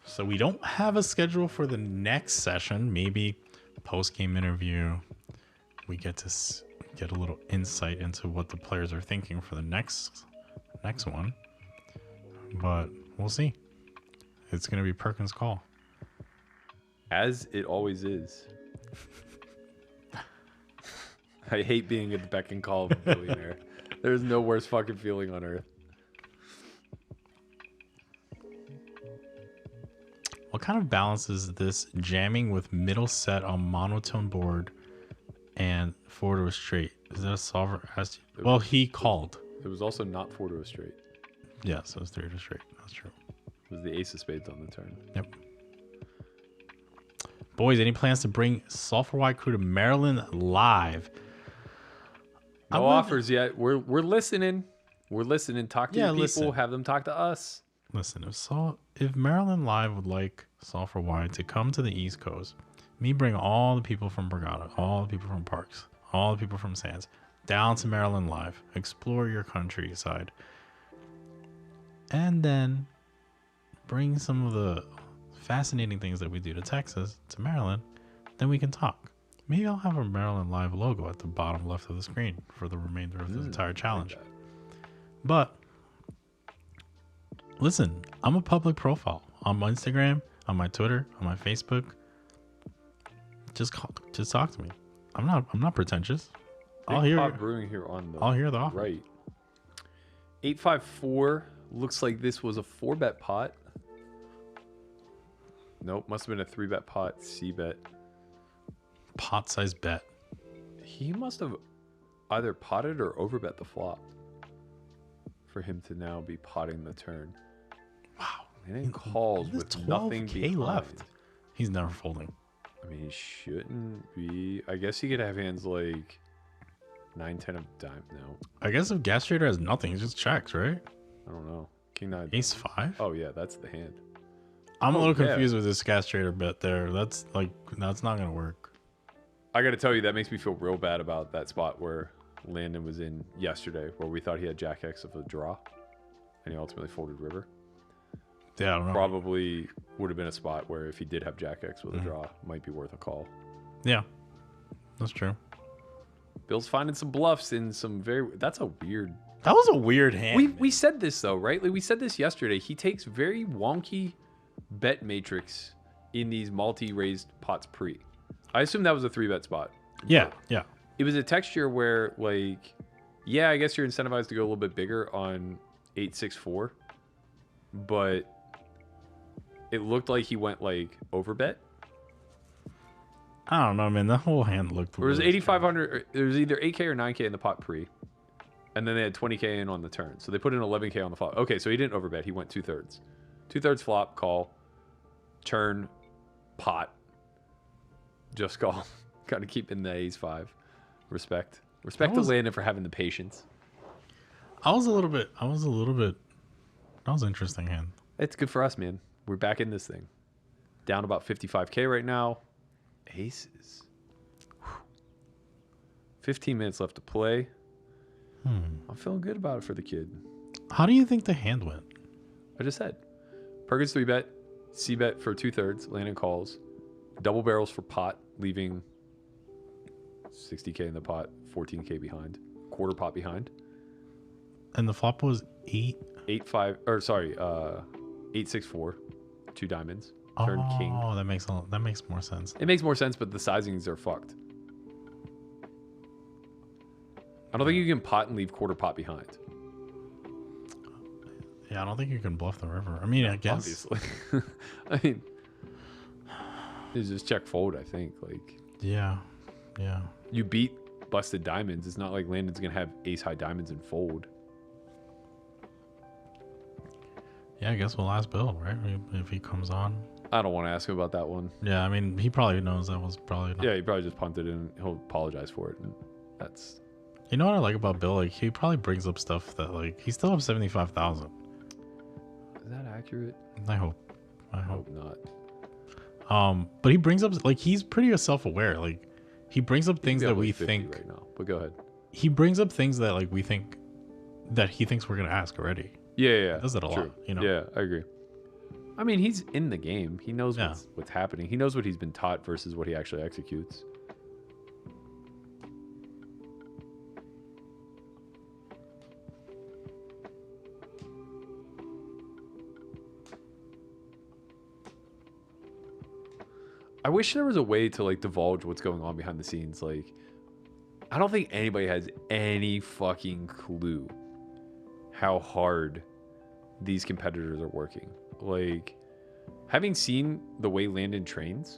So we don't have a schedule for the next session. Maybe post-game interview, we get to get a little insight into what the players are thinking for the next one. But we'll see. It's going to be Perkins' call. As it always is. I hate being at the beck and call of a billionaire. There's no worse fucking feeling on earth. What kind of balance is this jamming with middle set on monotone board and 4 to a straight? Is that a solver? Well, he called. It was also not 4 to a straight. Yeah, so it's 3 to straight. That's true. It was the ace of spades on the turn. Yep. Boys, any plans to bring Sulfur White Crew to Maryland live? No offers yet. We're listening. We're listening. Talk to your people. Listen. Have them talk to us. Listen, if Maryland Live would like Sulfur White to come to the East Coast, me bring all the people from Borgata, all the people from Parks, all the people from Sands, down to Maryland Live, explore your countryside, and then bring some of the fascinating things that we do to Texas to Maryland, then we can talk. Maybe I'll have a Maryland Live logo at the bottom left of the screen for the remainder of the entire challenge. Like but listen, I'm a public profile on my Instagram, on my Twitter, on my Facebook. Just talk to me. I'm not pretentious. I'll hear brewing here on the I'll hear the offer. Right. 854 looks like this was a 4-bet pot. Nope, must have been a 3-bet pot. C-bet. Pot size bet. He must have either potted or overbet the flop for him to now be potting the turn. Wow. And it calls with nothing behind. left. He's never folding. I mean, he shouldn't be. I guess he could have hands like 9, 10 of dime. No, I guess if Gas Trader has nothing, he just checks, right? I don't know. King 9. Ace 5? Oh, yeah, that's the hand. I'm a little confused with this Gas Trader bet there. That's not going to work. I got to tell you, that makes me feel real bad about that spot where Landon was in yesterday, where we thought he had Jack X of a draw, and he ultimately folded river. Yeah, I don't know. Probably would have been a spot where if he did have Jack X with a draw, might be worth a call. Yeah, that's true. Bill's finding some bluffs in some very. That's a weird. That was a weird hand. We said this though, right? Like we said this yesterday. He takes very wonky bet matrix in these multi-raised pots pre. I assume that was a 3-bet spot. Yeah, yeah. It was a texture where like, yeah, I guess you're incentivized to go a little bit bigger on 8-6-4, but it looked like he went like overbet. I don't know, man. That whole hand looked. It was 8,500. It was either 8K or 9K in the pot pre, and then they had 20K in on the turn. So they put in 11K on the flop. Okay, so he didn't overbet. He went 2/3. 2/3 flop, call, turn, pot, just call. Got to keep in the Ace 5. Respect to Landon for having the patience. That was an interesting hand. It's good for us, man. We're back in this thing. Down about 55K right now. Aces. 15 minutes left to play. I'm feeling good about it for the kid. How do you think the hand went? I just said. Perkins 3-bet. C-bet for 2/3. Landon calls. Double barrels for pot, leaving 60K in the pot, 14K behind. Quarter pot behind. And the flop was 8? 8-6-4. 2 diamonds. Turn king. Oh, that makes more sense. It makes more sense, but the sizings are fucked. I don't think you can pot and leave quarter pot behind. Yeah, I don't think you can bluff the river. I mean, I guess. Obviously. I mean, it's just check fold, I think. Like, yeah. you beat busted diamonds. It's not like Landon's going to have ace high diamonds and fold. Yeah, I guess we'll ask Bill, right? If he comes on. I don't want to ask him about that one. Yeah, I mean, he probably knows that was probably not. Yeah, he probably just punted and he'll apologize for it. And that's. You know what I like about Bill? Like, he probably brings up stuff that, like, he's still up 75,000. Is that accurate? I hope not. But he brings up, like, he's pretty self-aware. Like, he brings up things that we think right now. But go ahead. He brings up things that, like, we think that he thinks we're gonna ask already. Yeah. He does that a lot, you know. Yeah, I agree. I mean, he's in the game. He knows what's happening. He knows what he's been taught versus what he actually executes. I wish there was a way to like divulge what's going on behind the scenes. Like, I don't think anybody has any fucking clue how hard these competitors are working. Like, having seen the way Landon trains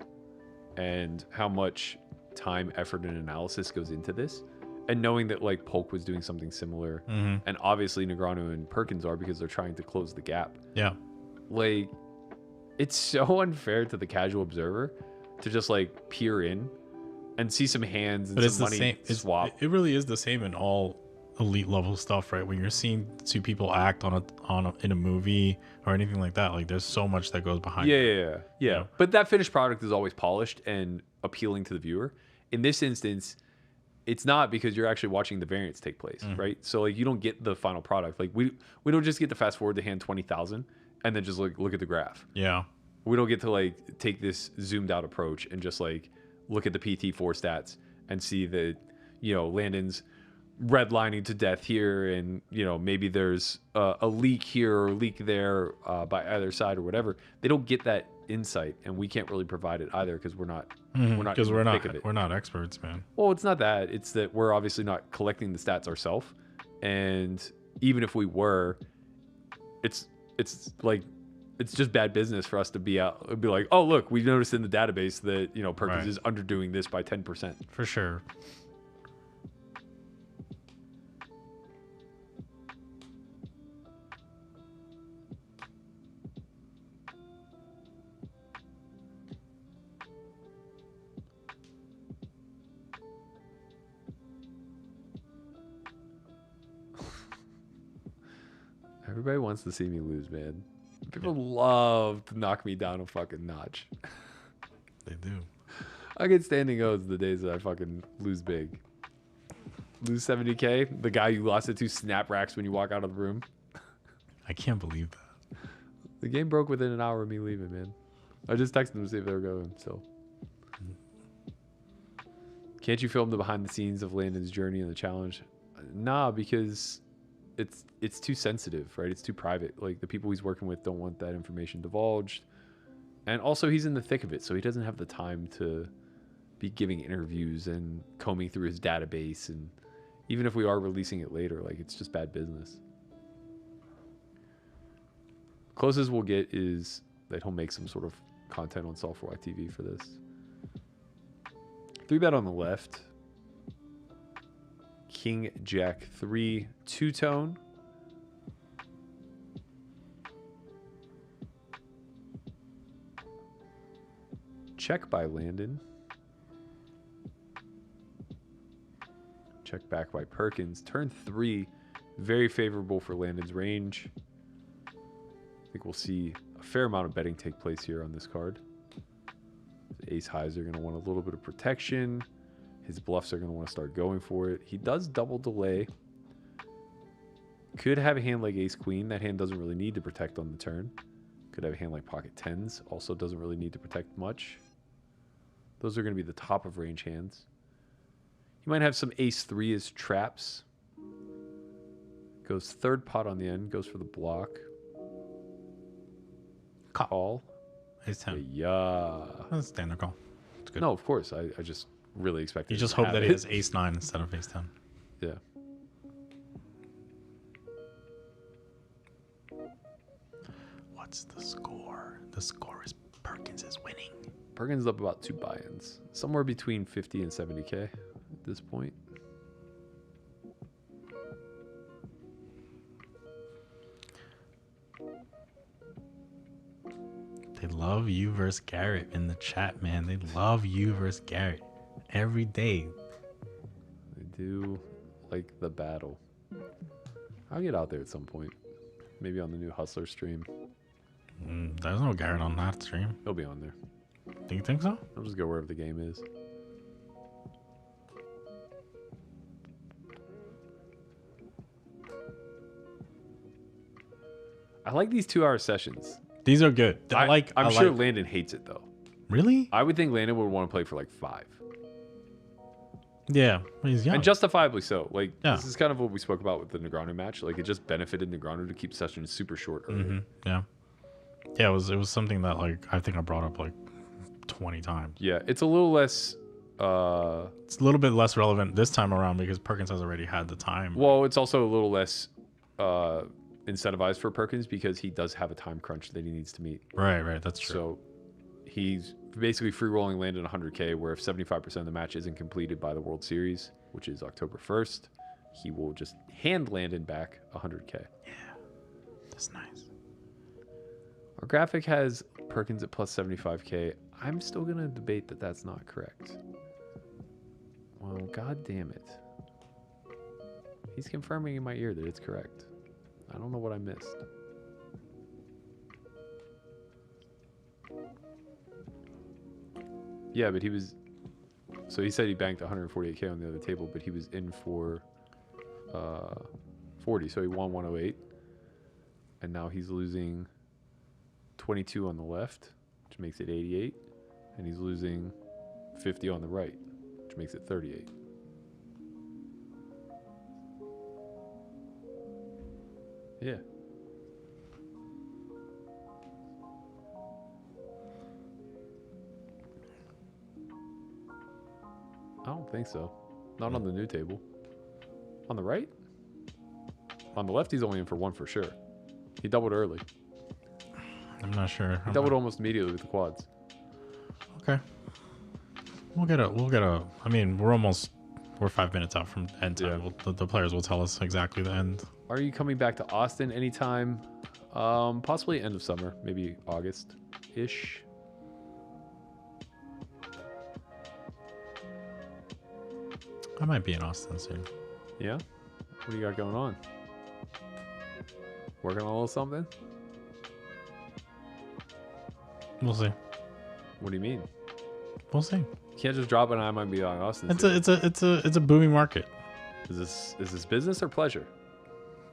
and how much time, effort, and analysis goes into this, and knowing that like Polk was doing something similar, and obviously Negreanu and Perkins are because they're trying to close the gap. Yeah. Like, it's so unfair to the casual observer to just like peer in and see some hands and But it's some the money same. swap. It really is the same in all elite level stuff, right? When you're seeing two people act in a movie or anything like that, like there's so much that goes behind. Yeah. Yeah. But that finished product is always polished and appealing to the viewer. In this instance, it's not, because you're actually watching the variants take place, right? So like you don't get the final product. Like we don't just get to fast forward to hand 20,000 and then just look at the graph. Yeah. We don't get to like take this zoomed out approach and just like look at the PT4 stats and see that, Landon's redlining to death here, and maybe there's a leak here or a leak there by either side or whatever. They don't get that insight, and we can't really provide it either because we're not Because we're thick of it. not experts, man. Well, it's not that. It's that we're obviously not collecting the stats ourselves, and even if we were, it's like it's just bad business for us to be like, oh look, we noticed in the database that Perkins Right. is underdoing this by 10%. For sure. Everybody wants to see me lose, man. People love to knock me down a fucking notch. They do. I get standing O's the days that I fucking lose big. Lose 70K. The guy you lost it to snap racks when you walk out of the room. I can't believe that. The game broke within an hour of me leaving, man. I just texted them to see if they were going, so. Can't you film the behind the scenes of Landon's journey and the challenge? Nah, because it's too sensitive, right? It's too private. Like, the people he's working with don't want that information divulged. And also, he's in the thick of it, so he doesn't have the time to be giving interviews and combing through his database. And even if we are releasing it later, like, it's just bad business. Closest we'll get is that he'll make some sort of content on Software YTV for this. 3-bet on the left. King, Jack, 3, two-tone. Check by Landon. Check back by Perkins. Turn 3, very favorable for Landon's range. I think we'll see a fair amount of betting take place here on this card. The ace highs are going to want a little bit of protection. His bluffs are going to want to start going for it. He does double delay. Could have a hand like ace queen. That hand doesn't really need to protect on the turn. Could have a hand like pocket tens. Also doesn't really need to protect much. Those are going to be the top of range hands. He might have some ace 3 as traps. Goes third pot on the end. Goes for the block. Call. Ace 10. Yeah. That's a standard call. It's good. No, of course. I just really expected. You just to hope have that it. he has ace 9 instead of ace 10. Yeah. What's the score? The score is Perkins is winning. Perkins up about 2 buy-ins. Somewhere between 50 and 70K at this point. They love you versus Garrett in the chat, man. They love you versus Garrett every day. They do like the battle. I'll get out there at some point. Maybe on the new Hustler stream. There's no Garrett on that stream. He'll be on there. Do you think so? I'll just go wherever the game is. I like these 2-hour sessions. These are good. I'm sure Landon hates it though. Really? I would think Landon would want to play for like 5. Yeah, but he's young. And justifiably so. Like, Yeah. this is kind of what we spoke about with the Negreanu match. Like, it just benefited Negreanu to keep sessions super short early. Yeah. Yeah, it was something that like I think I brought up like 20 times. Yeah, it's a little less... It's a little bit less relevant this time around because Perkins has already had the time. well, it's also a little less incentivized for Perkins because he does have a time crunch that he needs to meet. Right, that's true. So he's basically free rolling Landon 100K, where if 75% of the match isn't completed by the World Series, which is October 1st, he will just hand Landon back 100K. Yeah, that's nice. Our graphic has Perkins at plus 75K. I'm still going to debate that that's not correct. Well, god damn it. He's confirming in my ear that it's correct. I don't know what I missed. Yeah, but he was... So he said he banked 148K on the other table, but he was in for 40, so he won 108. And now he's losing 22 on the left, which makes it 88. And he's losing 50 on the right, which makes it 38. Yeah. I don't think so. Not on the new table. On the right? On the left, he's only in for one for sure. He doubled early. I'm not sure. He doubled almost immediately with the quads. Okay. We'll get a. I mean, we're 5 minutes out from end time. Yeah. The players will tell us exactly the end. Are you coming back to Austin anytime? Possibly end of summer, maybe August-ish. I might be in Austin soon. Yeah? What do you got going on? Working on a little something? We'll see. What do you mean? We'll see. You can't just drop it and I might be on Austin. It's a booming market. Is this business or pleasure?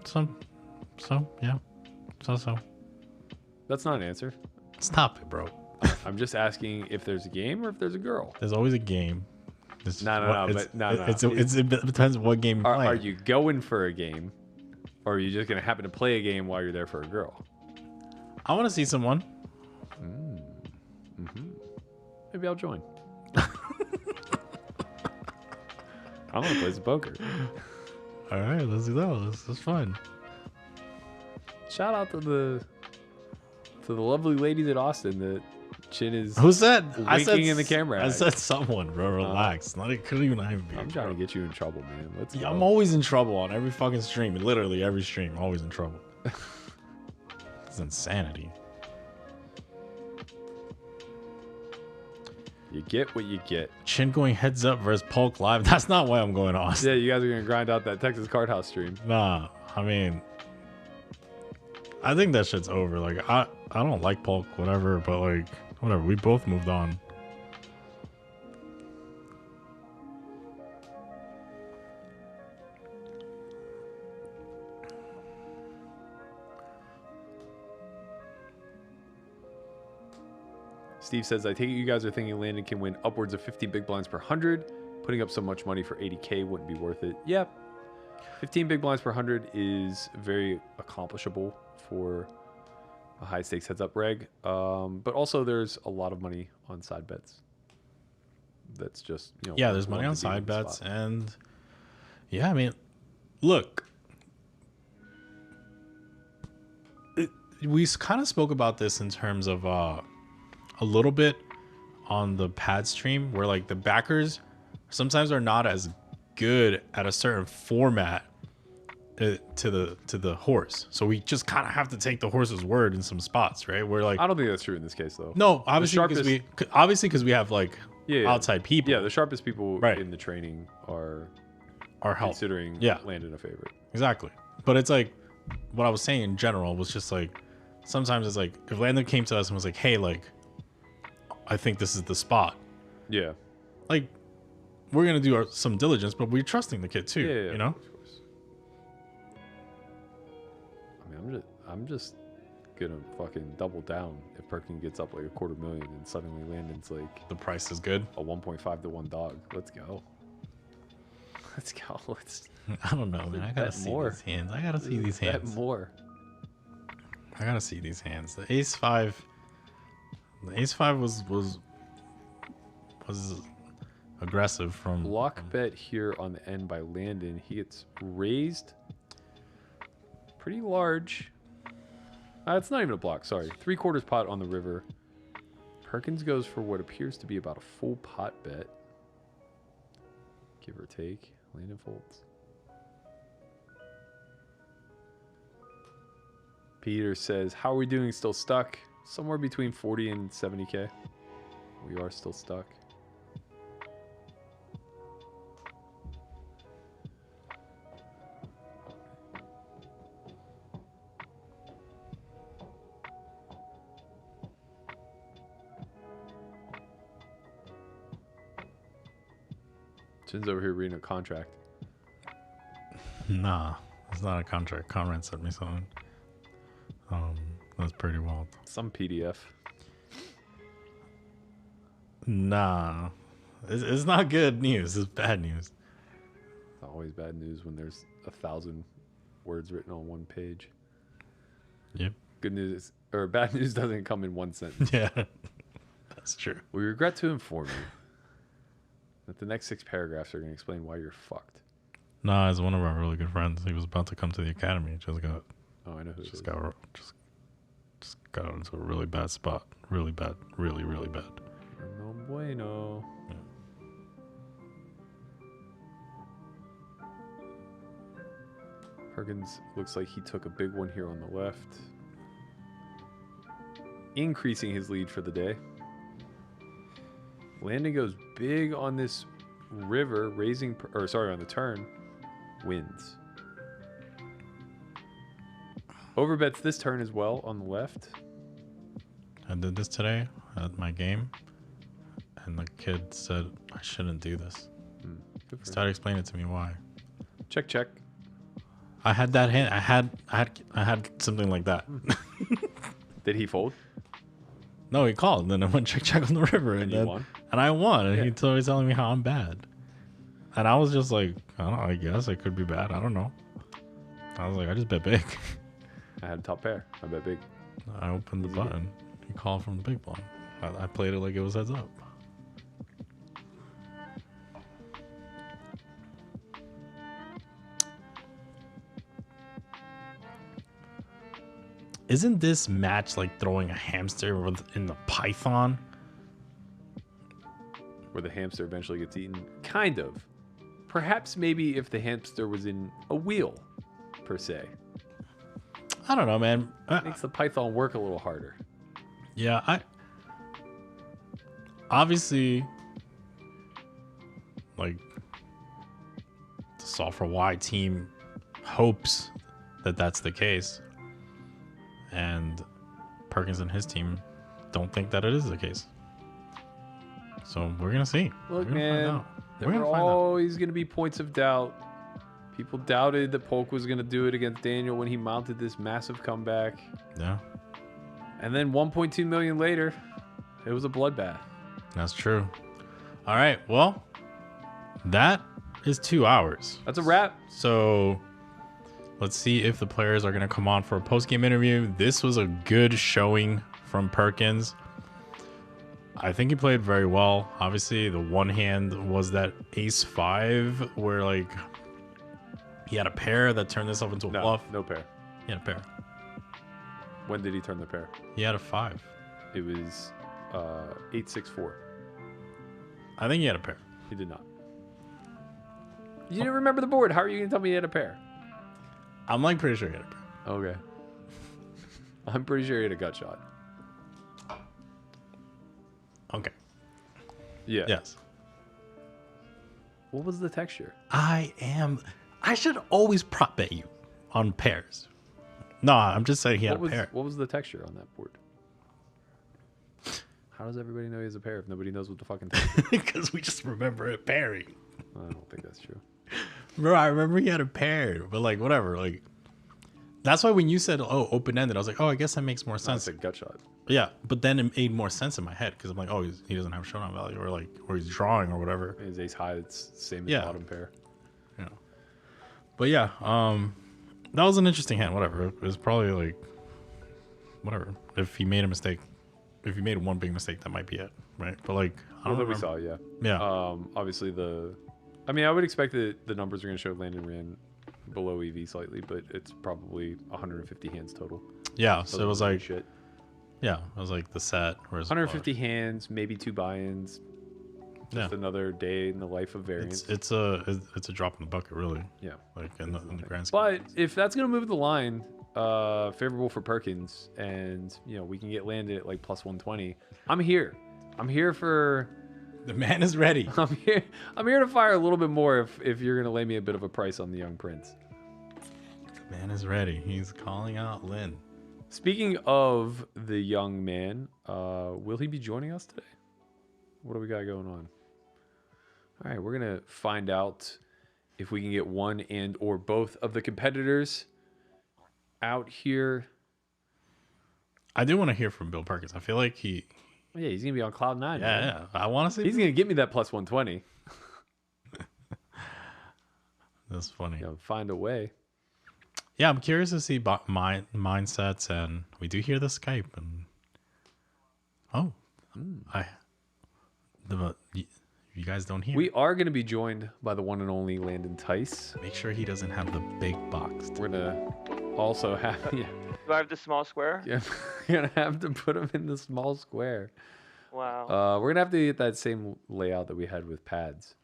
So yeah. So. That's not an answer. Stop it, bro. I'm just asking if there's a game or if there's a girl. There's always a game. No. It depends what game you're playing. Are you going for a game, or are you just gonna happen to play a game while you're there for a girl? I want to see someone. Maybe I'll join. I want to play some poker. All right, let's go. This is fun. Shout out to the lovely ladies at Austin that Chin is. Who said? Winking in the camera. I said someone, bro. Relax. It couldn't even be. I'm trying to get you in trouble, man. Let's go. I'm always in trouble on every fucking stream. Literally every stream, always in trouble. It's insanity. You get what you get. Chin going heads up versus Polk live. That's not why I'm going to Austin. Yeah, you guys are gonna grind out that Texas Card House stream. Nah, I mean, I think that shit's over. Like, I don't like Polk, whatever, but like, whatever. We both moved on. Steve says, I take it you guys are thinking Landon can win upwards of 50 big blinds per 100. Putting up so much money for 80K wouldn't be worth it. Yep. 15 big blinds per 100 is very accomplishable for a high stakes heads up reg. But also there's a lot of money on side bets. That's just, Yeah, there's money on side bets. And yeah, I mean, look, we kind of spoke about this in terms of a little bit on the pad stream, where like the backers sometimes are not as good at a certain format to the horse, so we just kind of have to take the horse's word in some spots, right? We're like, I don't think that's true in this case though. No, obviously because we have like outside people. Yeah, the sharpest people right in the training are considering Landon a favorite. Exactly. But it's like what I was saying in general was just like sometimes it's like if Landon came to us and was like, hey, like I think this is the spot. Yeah. Like, we're going to do some diligence, but we're trusting the kid too, you know? Of course. I mean, I'm just going to fucking double down if Perkins gets up like $250,000 and suddenly Landon's like... The price is good? A 1.5 to 1 dog. Let's go. Let's go. I don't know, man. I got to see these hands. I got to see these hands. I got to see these hands. The ace-5... The ace-5 was aggressive from... Block bet here on the end by Landon. He gets raised pretty large. It's not even a block, sorry. 3/4 pot on the river. Perkins goes for what appears to be about a full pot bet. Give or take. Landon folds. Peter says, how are we doing? Still stuck? Somewhere between 40 and 70K. We are still stuck. Chin's over here reading a contract. Nah, it's not a contract. Conrad sent me something. That's pretty wild. Some PDF. Nah, it's not good news. It's bad news. It's always bad news when there's 1,000 words written on one page. Yep. Good news or bad news doesn't come in one sentence. Yeah, that's true. We regret to inform you that the next 6 paragraphs are going to explain why you're fucked. Nah, it's one of our really good friends. He was about to come to the academy. Just got. Oh, I know who it is. Just got into a really bad spot. Really bad. Really, really bad. No bueno. Yeah. Perkins looks like he took a big one here on the left, increasing his lead for the day. Landon goes big on this river, on the turn, wins. Overbets this turn as well on the left. I did this today at my game, and the kid said I shouldn't do this. Good for him. Started explaining to me why. Check, check. I had that hand. I had something like that. Did he fold? No, he called, and then I went check on the river, And you won? And I won, and Yeah. he's always telling me how I'm bad. And I was just like, I don't know. I guess I could be bad. I don't know. I was like, I just bet big. I had a top pair. I bet big. I opened the Easy game. button. He called from the big blind. I played it like it was heads up. Isn't this match like throwing a hamster in the python? Where the hamster eventually gets eaten? Kind of. Perhaps maybe if the hamster was in a wheel, per se. I don't know, man. Makes the python work a little harder. Yeah, obviously, like, the Solve for Y team hopes that that's the case, and Perkins and his team don't think that it is the case. So we're gonna see. Look, We're gonna man, find out. there We're were gonna find out. always going to be points of doubt. People doubted that Polk was going to do it against Daniel when he mounted this massive comeback. Yeah, And then 1.2 million later, it was a bloodbath. that's true. All right, well, that is 2 hours. That's a wrap. So let's see if the players are going to come on for a post-game interview. This was a good showing from Perkins. I think he played very well. Obviously, the one hand was that ace-5 where, like, he had a pair that turned this up into a bluff. No pair. He had a pair. When did he turn the pair? He had a 5. It was 8-6-4. I think he had a pair. He did not. You didn't remember the board. How are you going to tell me he had a pair? I'm, like, pretty sure he had a pair. Okay. I'm pretty sure he had a gut shot. Okay. Yeah. Yes. What was the texture? I should always prop bet you on pairs. No, I'm just saying he had a pair. What was the texture on that board? How does everybody know he has a pair if nobody knows what the fucking texture is? Because we just remember it pairing. I don't think that's true. Bro, I remember he had a pair, but like whatever, like that's why when you said open ended, I was like, oh, I guess that makes more That's sense. a gut shot. Yeah, but then it made more sense in my head because I'm like, oh, he doesn't have showdown value, or he's drawing or whatever. His ace high, it's same as Yeah. bottom pair. You know. But yeah, that was an interesting hand. Whatever, it was probably like whatever. If he made a mistake, if he made one big mistake, that might be it, right? But like, I Well, don't that we remember. saw, yeah. Yeah, Obviously I would expect that the numbers are going to show Landon ran below EV slightly, but it's probably 150 hands total. yeah. So it was like, shit. yeah, it was like the set. Whereas 150 hands, maybe 2 buy-ins. Just Yeah. another day in the life of variance. It's a drop in the bucket, really. Yeah. Like in the grand scheme. But if that's going to move the line, favorable for Perkins, and we can get Landon at like plus 120, I'm here. I'm here for. The man is ready. I'm here. I'm here to fire a little bit more if you're gonna lay me a bit of a price on the young prince. The man is ready. He's calling out Lynn. Speaking of the young man, will he be joining us today? What do we got going on? All right, we're gonna find out if we can get one and or both of the competitors out here. I do want to hear from Bill Perkins. I feel like he. Yeah, he's gonna be on cloud 9. Yeah, man. yeah. I want to see. He's gonna get me that plus 120. That's funny. You know, find a way. Yeah, I'm curious to see mindsets, and we do hear the Skype, and you guys don't hear. We are gonna be joined by the one and only Landon Tice. Make sure he doesn't have the big box. We're gonna also have Do I have the small square? yeah, we're gonna have to put him in the small square. Wow. We're gonna have to get that same layout that we had with pads.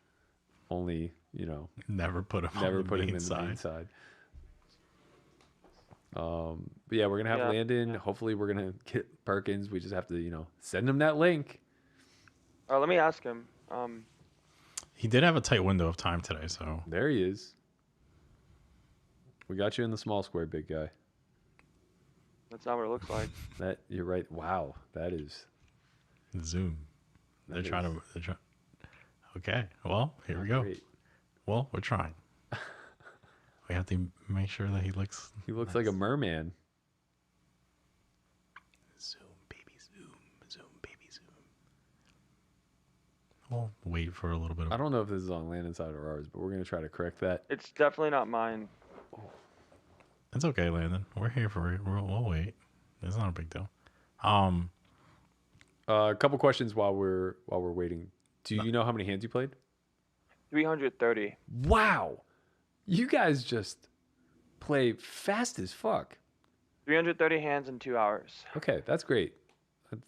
Only, you know, Never put him. never on the put him main in the side. main side. But yeah, we're gonna have Landon. Hopefully, we're gonna get Perkins. We just have to, you know, send him that link. Let me ask him. He did have a tight window of time today, so There he is. We got you in the small square, big guy. That's not what it looks like. That you're right. Wow, that is. Zoom. They're That trying is- to. Okay. Well, here we go. Great. Well, we're trying. We have to make sure that he looks. He looks like a merman. Zoom, baby, zoom, zoom, baby, zoom. We'll wait for a little bit of. I don't know if this is on Landon's side or ours, but we're gonna try to correct that. It's definitely not mine. It's okay, Landon. We're here for it. We'll wait. It's not a big deal. A couple questions while we're waiting. Do you know how many hands you played? 330. Wow, you guys just play fast as fuck. 330 hands in 2 hours. Okay, that's great.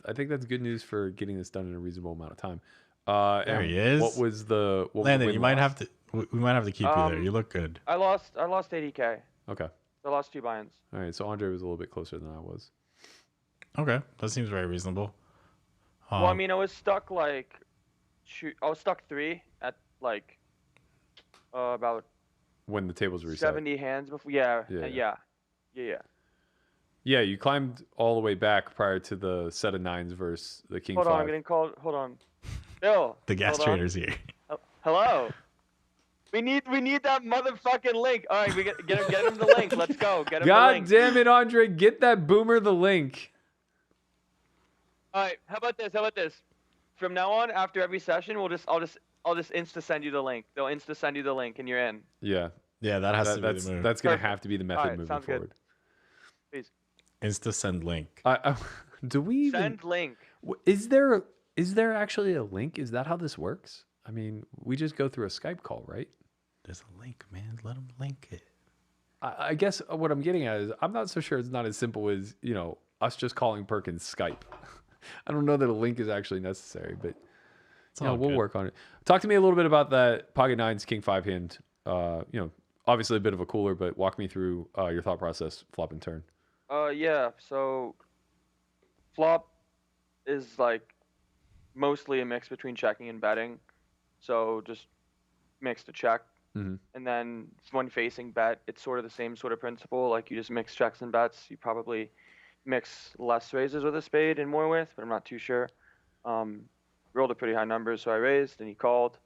I think that's good news for getting this done in a reasonable amount of time. There he is. What was the Landon, you might win-loss? have to. We might have to keep you there. You look good. I lost 80K. Okay. I lost 2 buy-ins. All right. So Andre was a little bit closer than I was. Okay, that seems very reasonable. Well, I mean, I was stuck I was stuck 3 at like about When the tables were reset. 70 hands before. Yeah. Yeah. Yeah. Yeah, you climbed all the way back prior to the set of 9s versus the King Hold 5. on, I'm getting called. Hold on. Bill. the gas hold on. trader's here. Hello. We need that motherfucking link. All right, we get him the link. Let's go. Get him the God link. damn it, Andre. Get that boomer the link. All right, how about this? From now on, after every session, I'll just insta send you the link. They'll insta send you the link, and you're in. Yeah. Yeah, that has to be the move. That's going to Perfect. have to be the method Alright, moving sounds good. forward. Please Insta send link. Do we even... send link. Is there actually a link? Is that how this works? I mean, we just go through a Skype call, right? There's a link, man. Let him link it. I guess what I'm getting at is I'm not so sure it's not as simple as, you know, us just calling Perkins Skype. I don't know that a link is actually necessary, but It's you know, all we'll good. work on it. Talk to me a little bit about that Pocket 9's King 5 hand. You know, obviously a bit of a cooler, but walk me through your thought process, flop and turn. Yeah. So flop is like mostly a mix between checking and betting. So just mix to check. Mm-hmm. And then when facing bet, it's sort of the same sort of principle. Like you just mix checks and bets. You probably mix less raises with a spade and more with, but I'm not too sure. Rolled a pretty high number, so I raised and he called.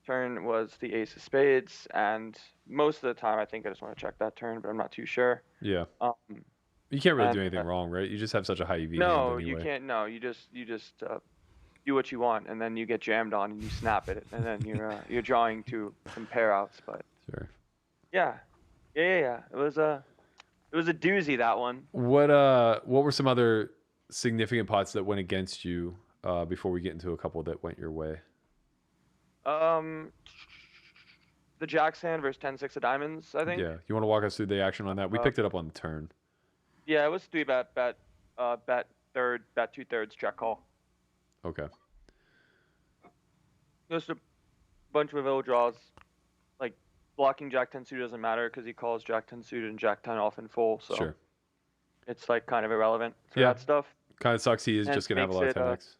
Turn was the ace of spades, and most of the time I think I just want to check that turn, but I'm not too sure. Yeah. You can't really do and, anything wrong, right? You just have such a high EV No, hand anyway. you can't. No, you just do what you want, and then you get jammed on and you snap it, and then you're drawing to some pair outs. But Sure. yeah. It was a doozy, that one. What were some other significant pots that went against you before we get into a couple that went your way? The Jack's hand versus 10-6 of diamonds, I think. Yeah. You want to walk us through the action on that? We picked it up on the turn. Yeah, it was 3-bet, bet third, bet 2/3, check call. Okay. Just a bunch of middle draws. Like blocking Jack 10 suited doesn't matter because he calls Jack 10 suited and Jack 10 off in full, so Sure. it's like kind of irrelevant for Yeah. that stuff. Kind of sucks he is And just going to have a lot of makes it, 10x.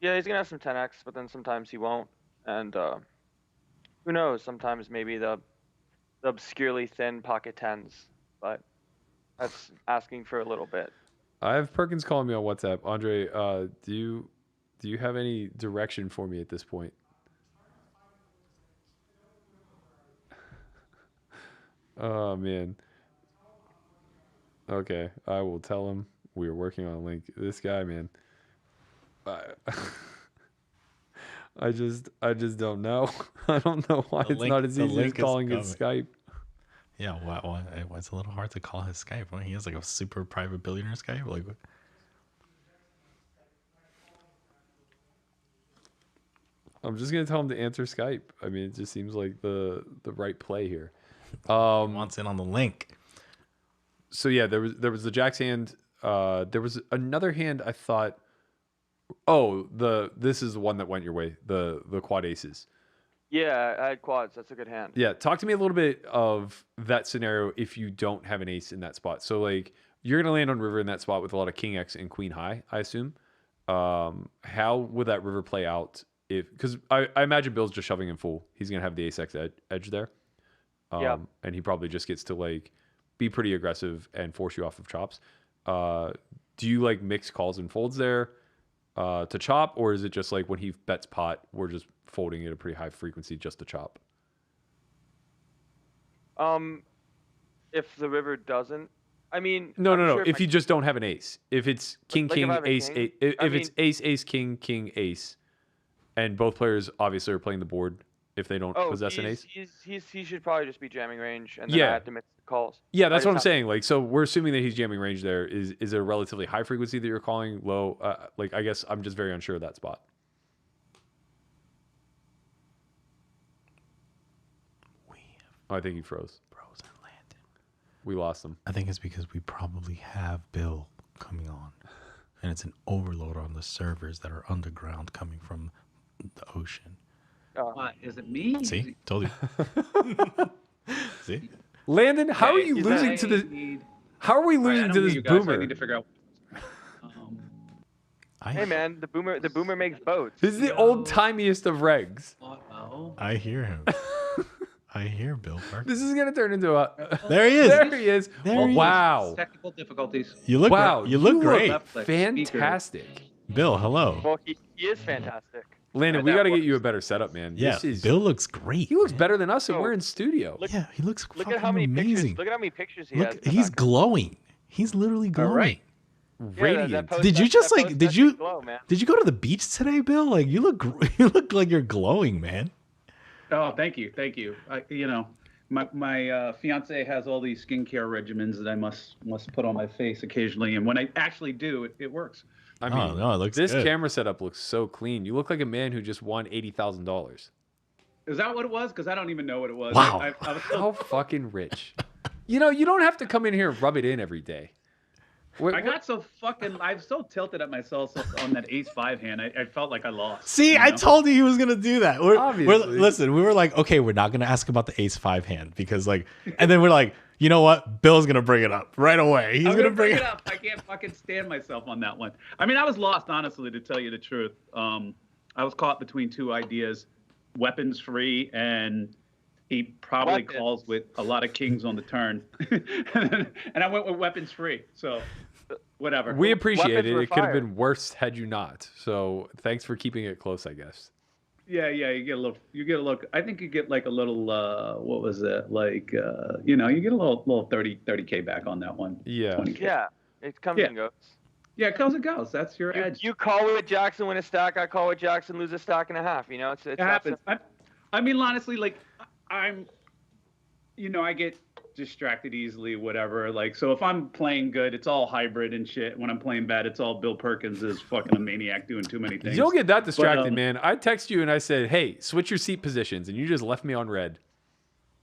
Yeah, he's gonna have some 10x, but then sometimes he won't. And who knows? Sometimes maybe the obscurely thin pocket tens, but that's asking for a little bit. I have Perkins calling me on WhatsApp. Andre, do you have any direction for me at this point? Oh man. Okay, I will tell him we are working on a link. This guy, man. I, I just don't know. I don't know why it's not as easy as calling his Skype. Yeah, why it's a little hard to call his Skype. He has like a super private billionaire Skype. Like, I'm just gonna tell him to answer Skype. I mean, it just seems like the right play here. he wants in on the link. So yeah, there was the Jack's hand. There was another hand I thought. Oh, this is the one that went your way. The quad aces. Yeah, I had quads. That's a good hand. Yeah, talk to me a little bit of that scenario if you don't have an ace in that spot. So like you're gonna land on river in that spot with a lot of king X and queen high, I assume. How would that river play out if? Because I imagine Bill's just shoving in full. He's gonna have the ace X edge there. Yeah. And he probably just gets to like be pretty aggressive and force you off of chops. Do you like mix calls and folds there to chop, or is it just like when he bets pot, we're just folding at a pretty high frequency just to chop? If the river doesn't, I mean, No. sure If you just don't have an ace, if it's king, Like if king, I have a ace, king? if it's ace, ace, king, king, ace, and both players obviously are playing the board if they don't possess an ace. He should probably just be jamming range, and then Yeah. I have to mix the calls. Yeah, that's I what I'm just saying. Like, so we're assuming that he's jamming range there. Is it a relatively high frequency that you're calling? Low? Like, I guess I'm just very unsure of that spot. Oh, I think he froze. Frozen Landon. We lost him. I think it's because we probably have Bill coming on, and it's an overload on the servers that are underground coming from the ocean. What, is it me? See, told you. See, Landon, how are you Is losing that- to the? Need... How are we All right, I losing don't to hear this you guys, so I boomer? need to figure out. Hey man, the boomer makes boats. This is the old timiest of regs. I hear him. I hear Bill Perkins. This is gonna turn into a. There he is. There he is. There he is. Wow. Technical difficulties. You look. Wow. You look great, Left click, Fantastic. Bill. Hello. Well, he is fantastic. Landon, And we that got to get works. you a better setup, man. Yeah, This is, Bill looks great. he looks better than us, and Oh, we're in studio. look- Yeah, he looks Look fucking at how many amazing. pictures. Look at how many pictures he has. Look, in the he's background. glowing. He's literally glowing. right. Yeah, that Radiant. post- Did you that- just that like? post Did does you? glow, man. Did you go to the beach today, Bill? Like you look. You look like you're glowing, man. Oh, thank you. My fiance has all these skincare regimens that I must put on my face occasionally, and when I actually do, it works. I mean, Oh, no, it looks this good. camera setup looks so clean. You look like a man who just won $80,000. Is that what it was? Because I don't even know what it was. Wow. I was How fucking rich. You know, you don't have to come in here and rub it in every day. I got so fucking. I'm so tilted at myself on that ace five hand. I felt like I lost. See, you I know? told you he was gonna do that. Obviously. Listen, we were like, okay, we're not gonna ask about the ace five hand because like, and then we're like, you know what? Bill's gonna bring it up right away. He's I'm gonna gonna bring it up. I can't fucking stand myself on that one. I mean, I was lost, honestly, to tell you the truth. I was caught between two ideas: weapons free, and he probably Weapons. calls with a lot of kings on the turn, and I went with weapons free. So, whatever. We appreciate Weapons it. were It could have fired. been worse had you not. So thanks for keeping it close, I guess. Yeah, you get a little. You get a look. I think you get like a little. What was it? Like, you get a little 30K back on that one. Yeah. 20K. Yeah, it comes Yeah. and goes. Yeah, it comes and goes. That's your edge. You call with Jackson, win a stack. I call with Jackson, lose a stack and a half. You know, it's It that happens. simple. I mean, honestly, like, I'm, I get distracted easily, whatever. Like, so if I'm playing good, it's all hybrid and shit. When I'm playing bad, it's all Bill Perkins is fucking a maniac doing too many things. You don't get that distracted, But, man. I text you and I said, hey, switch your seat positions. And you just left me on red.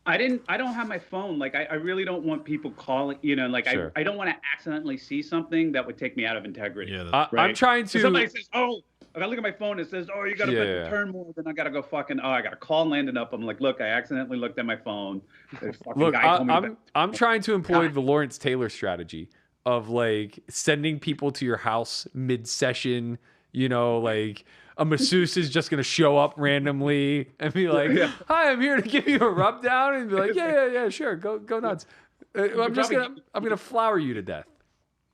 I don't have my phone. Like, I really don't want people calling, like, Sure. I don't want to accidentally see something that would take me out of integrity. Yeah, I'm Right. trying So to. somebody says, oh, if I look at my phone, it says, oh, you got to bet Yeah. the turn more, then I got to go fucking, I got to call Landon up. I'm like, look, I accidentally looked at my phone. The fucking Look, guy told me to I'm trying to employ God. the Lawrence Taylor strategy of like sending people to your house mid-session, you know, like a masseuse is just gonna show up randomly and be like, "Hi, I'm here to give you a rub down," and be like, "Yeah, sure, go nuts." I'm gonna flower you to death.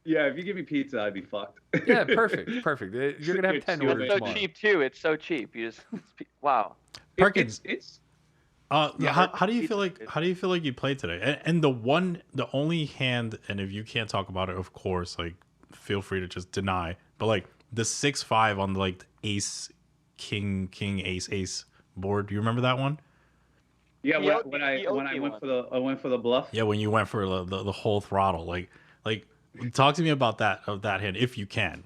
Yeah, if you give me pizza, I'd be fucked. Yeah, perfect. You're gonna have 10 orders It's so tomorrow. cheap too. It's so cheap. You just wow. Perkins, It's how do you feel like you played today? And the only hand, and if you can't talk about it, of course, like feel free to just deny. But like the 6-5 on like the ace, king, ace board. Do you remember that one? yeah. He When I OT went for the bluff. Yeah, when you went for the whole throttle, like talk to me about that hand if you can.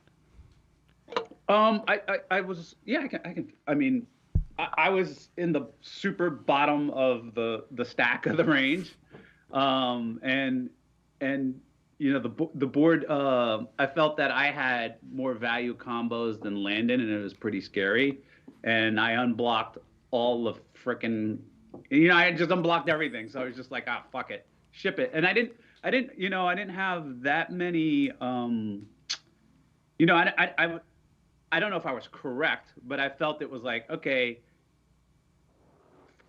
I was I can I mean I was in the super bottom of the stack of the range, and you know the board. I felt that I had more value combos than Landon, and it was pretty scary. And I unblocked all the frickin', you know, I just unblocked everything. So I was just like, ah, fuck it, ship it. And I didn't have that many. You know, I don't know if I was correct, but I felt it was like, okay,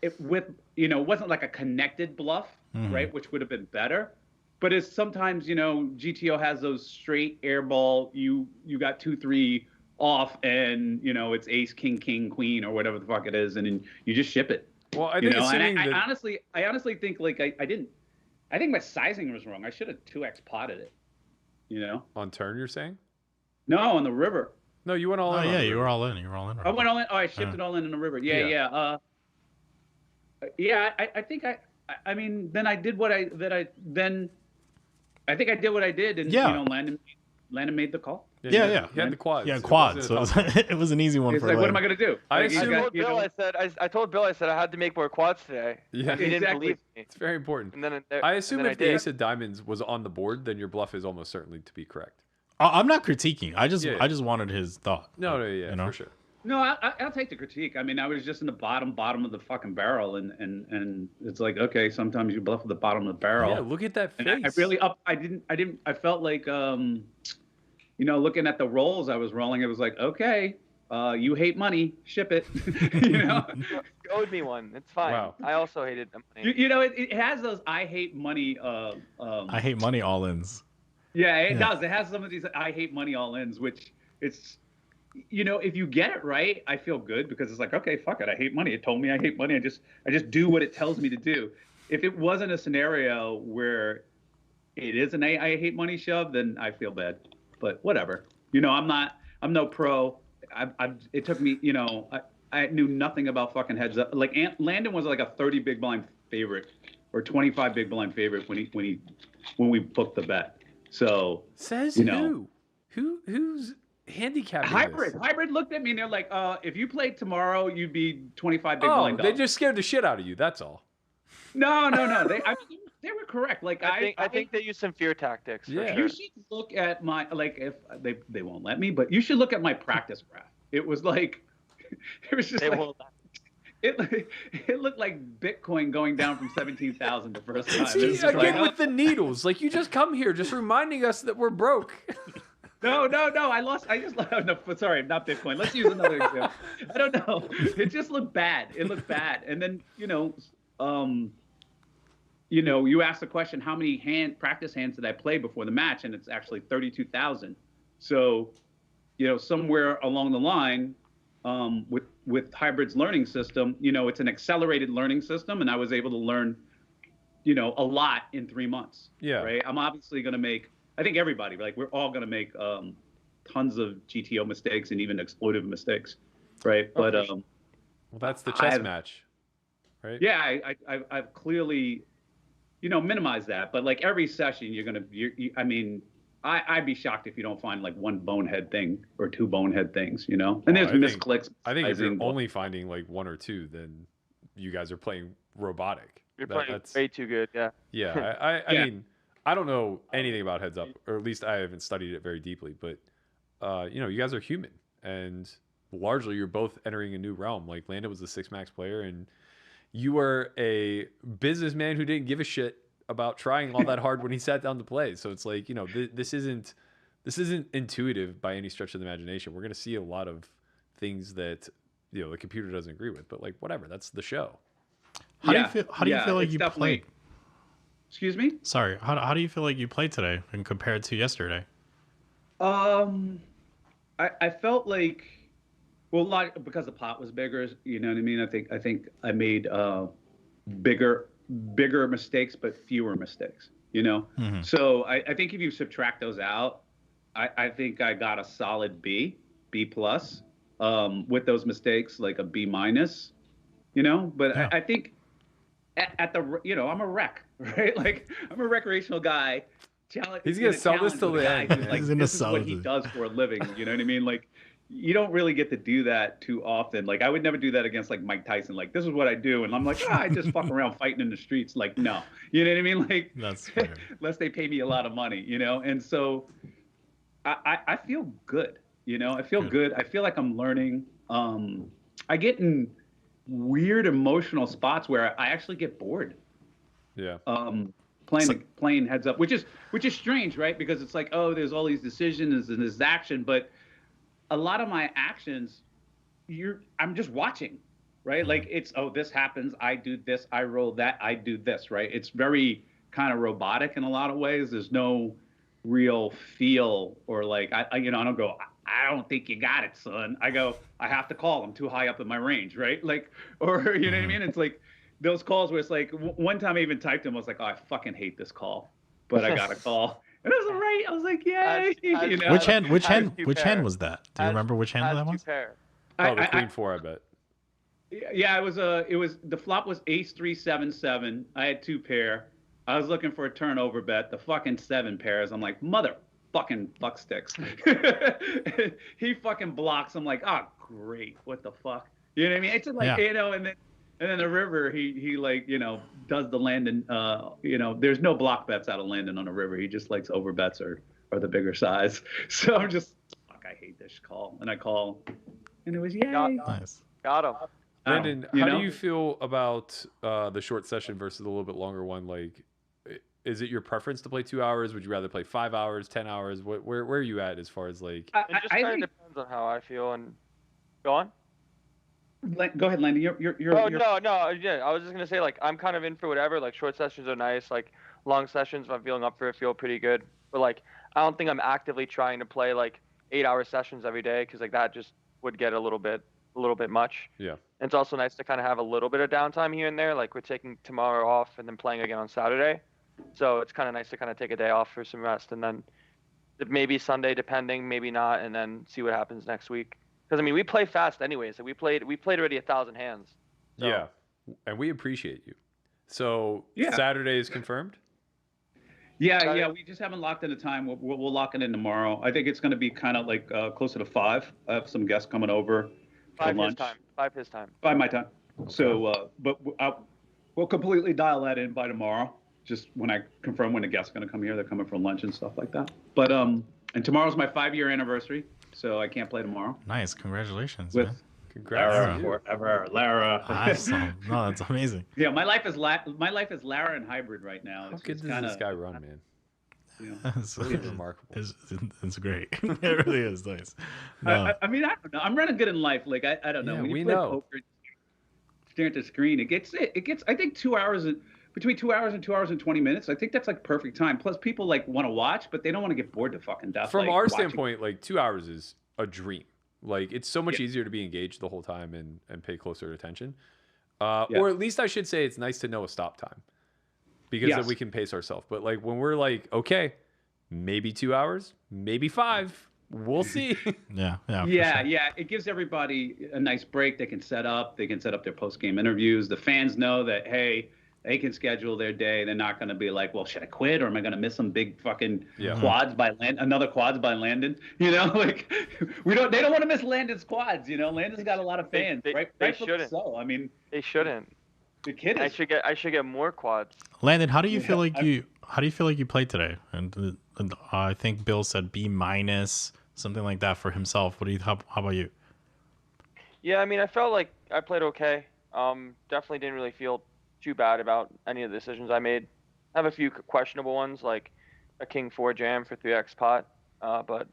it wasn't like a connected bluff, right? Which would have been better. But it's sometimes, you know, GTO has those straight air ball, you got 2-3 off, and you know, it's ace, king, queen, or whatever the fuck it is, and then you just ship it. Well, I think I honestly think like I think my sizing was wrong. I should have 2x potted it. You know? on turn, you're saying? No, on the river. No, you went all in. Yeah, on you the were river. all in. You were all in. I went all in. Oh, I shipped it all in the river. Yeah. I think I mean, then I did what I think I did, and Yeah. you know, Landon made the call. Yeah. He had the quads. Yeah, It quad. wasn't So a tough one. it was an easy one It's for like, what Landon. am I gonna do? I Like, you assume- I got- told you Bill, know- I told Bill, I said I had to make more quads today. Yeah. He didn't Exactly. believe me. It's very important. And then I assume and then if the did. ace of diamonds was on the board, then your bluff is almost certainly to be correct. I'm not critiquing. I just Yeah. wanted his thought. No, you know? for sure. No, I'll take the critique. I mean, I was just in the bottom of the fucking barrel, and it's like, okay, sometimes you bluff at the bottom of the barrel. Yeah, look at that And face. I felt like, you know, looking at the rolls I was rolling, it was like, okay, you hate money, ship it. You know, You owed me one. It's fine. Wow. I also hated the money. you know, it has those I hate money. I hate money all ins. Yeah, it Yeah. does. It has some of these I hate money all ins, which it's, you know, if you get it right, I feel good because it's like, okay, fuck it, I hate money. It told me I hate money. I just do what it tells me to do. If it wasn't a scenario where it is an I hate money shove, then I feel bad. But whatever. You know, I'm no pro. It took me, you know, I knew nothing about fucking heads up. Like Landon was like a 30 big blind favorite or 25 big blind favorite when we booked the bet. So Says you know. who's handicapping Hybrid. this? Hybrid looked at me and they're like, if you played tomorrow, you'd be 25 big Oh, blind they dogs. just scared the shit out of you. That's all. No. They were correct. Like I think they used some fear tactics. For Yeah. sure. you should look at my, like, if they won't let me, but you should look at my practice graph. It was like, it was just They like, won't. it looked like Bitcoin going down from 17,000 the first time. See, It's just again like, with the needles. Like, you just come here just reminding us that we're broke. No. I just no, sorry, not Bitcoin. Let's use another example. I don't know. It just looked bad. It looked bad. And then, you know, you asked the question, how many practice hands did I play before the match? And it's actually 32,000. So, you know, somewhere along the line, with Hybrid's learning system, you know, it's an accelerated learning system, and I was able to learn, you know, a lot in 3 months. Yeah. Right. I'm obviously going to make, I think everybody, like, we're all going to make tons of GTO mistakes and even exploitive mistakes. Right. Oh, But, for sure. Well, that's the chess I've- match, right? yeah, I've clearly, you know, minimized that. But like every session, I mean, I'd be shocked if you don't find like one bonehead thing or two bonehead things, you know. And Well, there's I think- misclicks. I think if you're sizing, only finding like one or two, then you guys are playing robotic. You're That- playing that's- way too good. Yeah. Yeah, I Yeah. mean, I don't know anything about heads up, or at least I haven't studied it very deeply. But you know, you guys are human, and largely you're both entering a new realm. Like Landon was the 6 max player, and you were a businessman who didn't give a shit about trying all that hard when he sat down to play. So it's like, you know, this isn't this isn't intuitive by any stretch of the imagination. We're going to see a lot of things that the computer doesn't agree with, but like whatever, that's the show. How do you feel? How do you feel like it's you definitely- played? Excuse me. Sorry. How do you feel like you played today and compared to yesterday? I felt like, well, because the pot was bigger. You know what I mean? I think I made bigger mistakes, but fewer mistakes. You know. Mm-hmm. So I think if you subtract those out, I think I got a solid B plus. With those mistakes, like a B minus. You know, but Yeah. I think at the I'm a wreck, right? Like I'm a recreational guy. He's gonna sell this till the end. Like, He's gonna this is sell what he it. does for a living. You know what I mean? Like you don't really get to do that too often. Like I would never do that against like Mike Tyson. Like this is what I do, and I'm like, I just fuck around fighting in the streets. Like no, you know what I mean? Like That's fair. unless they pay me a lot of money, you know. And so I feel good. You know, I feel good. I feel like I'm learning. I get in weird emotional spots where I actually get bored. Yeah. Playing heads up, which is strange, right? Because it's like, oh, there's all these decisions and this action, but a lot of my actions, I'm just watching, right? Like it's, oh, this happens, I do this, I roll that, I do this, right? It's very kind of robotic in a lot of ways. There's no real feel or like I don't go, I don't think you got it, son. I go, I have to call. I'm too high up in my range, right? Like, or you know what I mean? It's like those calls where it's like one time I even typed him. I was like, oh, I fucking hate this call, but I got a call, and it was all right. I was like, yay! You know? Which hand was that? Do you remember which hand that was? Oh, the queen four, I bet. Yeah, it was the flop was ace 3-7-7. I had 2 pair. I was looking for a turnover bet. The fucking 7 pairs. I'm like, mother fucking fuck sticks. He fucking blocks. I'm like, oh great, what the fuck? You know what I mean? It's just like and then the river, he like, does the Landon, there's no block bets out of Landon on the river. He just likes over bets or the bigger size. So I'm just, fuck, I hate this call. And I call, and it was, yay. Nice. Got him. Landon, how do you feel about the short session versus the little bit longer one? Like, is it your preference to play 2 hours? Would you rather play 5 hours, 10 hours? Where are you at as far as like? It just kind of depends on how I feel. And go on. Go ahead, Landon. No. Yeah, I was just gonna say like I'm kind of in for whatever. Like short sessions are nice. Like long sessions, if I'm feeling up for it, feel pretty good. But like I don't think I'm actively trying to play like 8-hour sessions every day because like that just would get a little bit much. Yeah. And it's also nice to kind of have a little bit of downtime here and there. Like we're taking tomorrow off and then playing again on Saturday. So it's kind of nice to kind of take a day off for some rest and then maybe Sunday depending, maybe not, and then see what happens next week. Because I mean, we play fast anyways. So we played already 1,000 hands. So. Yeah, and we appreciate you. So Saturday is confirmed. Yeah. We just haven't locked in the time. We'll lock it in tomorrow. I think it's going to be kind of like closer to 5. I have some guests coming over for 5 lunch. 5 his time. 5 my time. So, but we'll completely dial that in by tomorrow. Just when I confirm when the guests are going to come here, they're coming for lunch and stuff like that. But and tomorrow's my 5-year anniversary, so I can't play tomorrow. Nice, congratulations, With man. Congrats, Lara. Awesome. No, that's amazing. Yeah, my life is Lara and hybrid right now. How good does this guy run, man? It's Really remarkable. It's great. It really is nice. No. I mean, I don't know. I'm running good in life. Like I don't know. Yeah, when you we play know. poker, stare at the screen, it gets. I think 2 hours between 2 hours and 2 hours and 20 minutes. I think that's like perfect time. Plus, people like want to watch, but they don't want to get bored to fucking death. From like, our watching. standpoint, like 2 hours is a dream. Like it's so much easier to be engaged the whole time and pay closer attention. Or at least I should say it's nice to know a stop time because then we can pace ourselves. But like when we're like, okay, maybe 2 hours, maybe 5, we'll see. Yeah. It gives everybody a nice break. They can set up their post-game interviews. The fans know that, hey, they can schedule their day. They're not going to be like, well, should I quit or am I going to miss some big fucking quads by another quads by Landon? You know, like they don't want to miss Landon's quads. You know, Landon's got a lot of fans. They shouldn't. So I mean, they shouldn't. The kid is. I should get more quads. Landon, how do you feel like you played today? And I think Bill said B minus, something like that for himself. How about you? Yeah, I mean, I felt like I played okay. Definitely didn't really feel too bad about any of the decisions I made. I have a few questionable ones, like a king 4 jam for 3x pot. but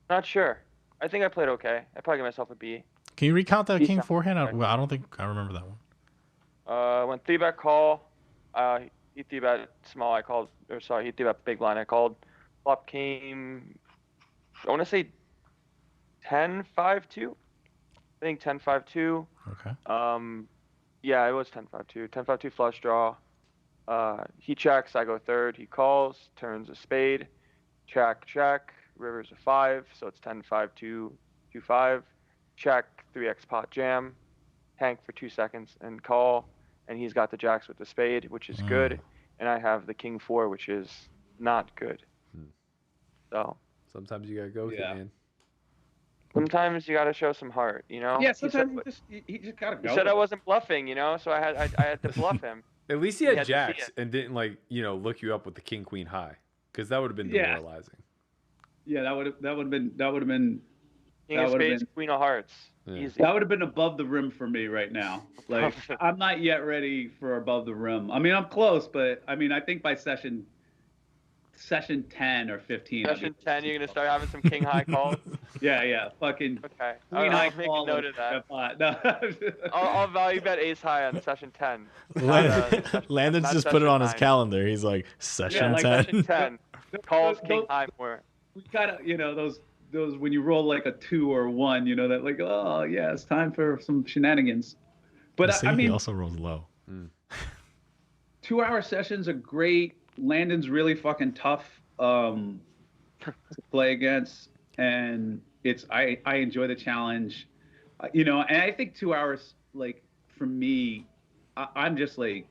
not sure. I think I played okay. I probably give myself a B. Can you recount that king Decent. forehand? Okay. Well, I don't think I remember that one. Went 3-bet call. He 3-bet small. He 3-bet big blind. I called. Flop came. I want to say 10-5-2. I think 10-5-2. Okay. Yeah, it was 10-5-2. 10-5-2 flush draw. He checks. I go third. He calls. Turns a spade. Check. River's a 5, so it's 10-5-2, 2-5. Check, 3x pot jam. Tank for 2 seconds and call. And he's got the jacks with the spade, which is good. And I have the king 4, which is not good. So Sometimes you gotta go with it, man. sometimes you got to show some heart, you know? Yeah, sometimes he just gotta go. He said I wasn't bluffing, you know, so I had to bluff him. At least he He had had to see jacks it. and didn't look you up with the king queen high, because that would have been demoralizing. Yeah, that would have been King of spades, queen of hearts. Yeah. Easy. that would have been above the rim for me right now. Like I'm not yet ready for above the rim. I mean, I'm close, but I mean, I think by session 10 or 15. Session 10, you're gonna start having some king high calls. Yeah, fucking. Okay. Queen I'll high make a call note of that. No. I'll value bet ace high on session 10. Landon's not just put it session on his 9. calendar. He's like, session like 10. Session 10. Calls king high more. We kind of, those when you roll like a 2 or 1, that like, oh yeah, it's time for some shenanigans. But See, I he mean, also rolls low. 2-hour sessions are great. Landon's really fucking tough to play against, and I enjoy the challenge, and I think 2 hours, like, for me, I'm just like,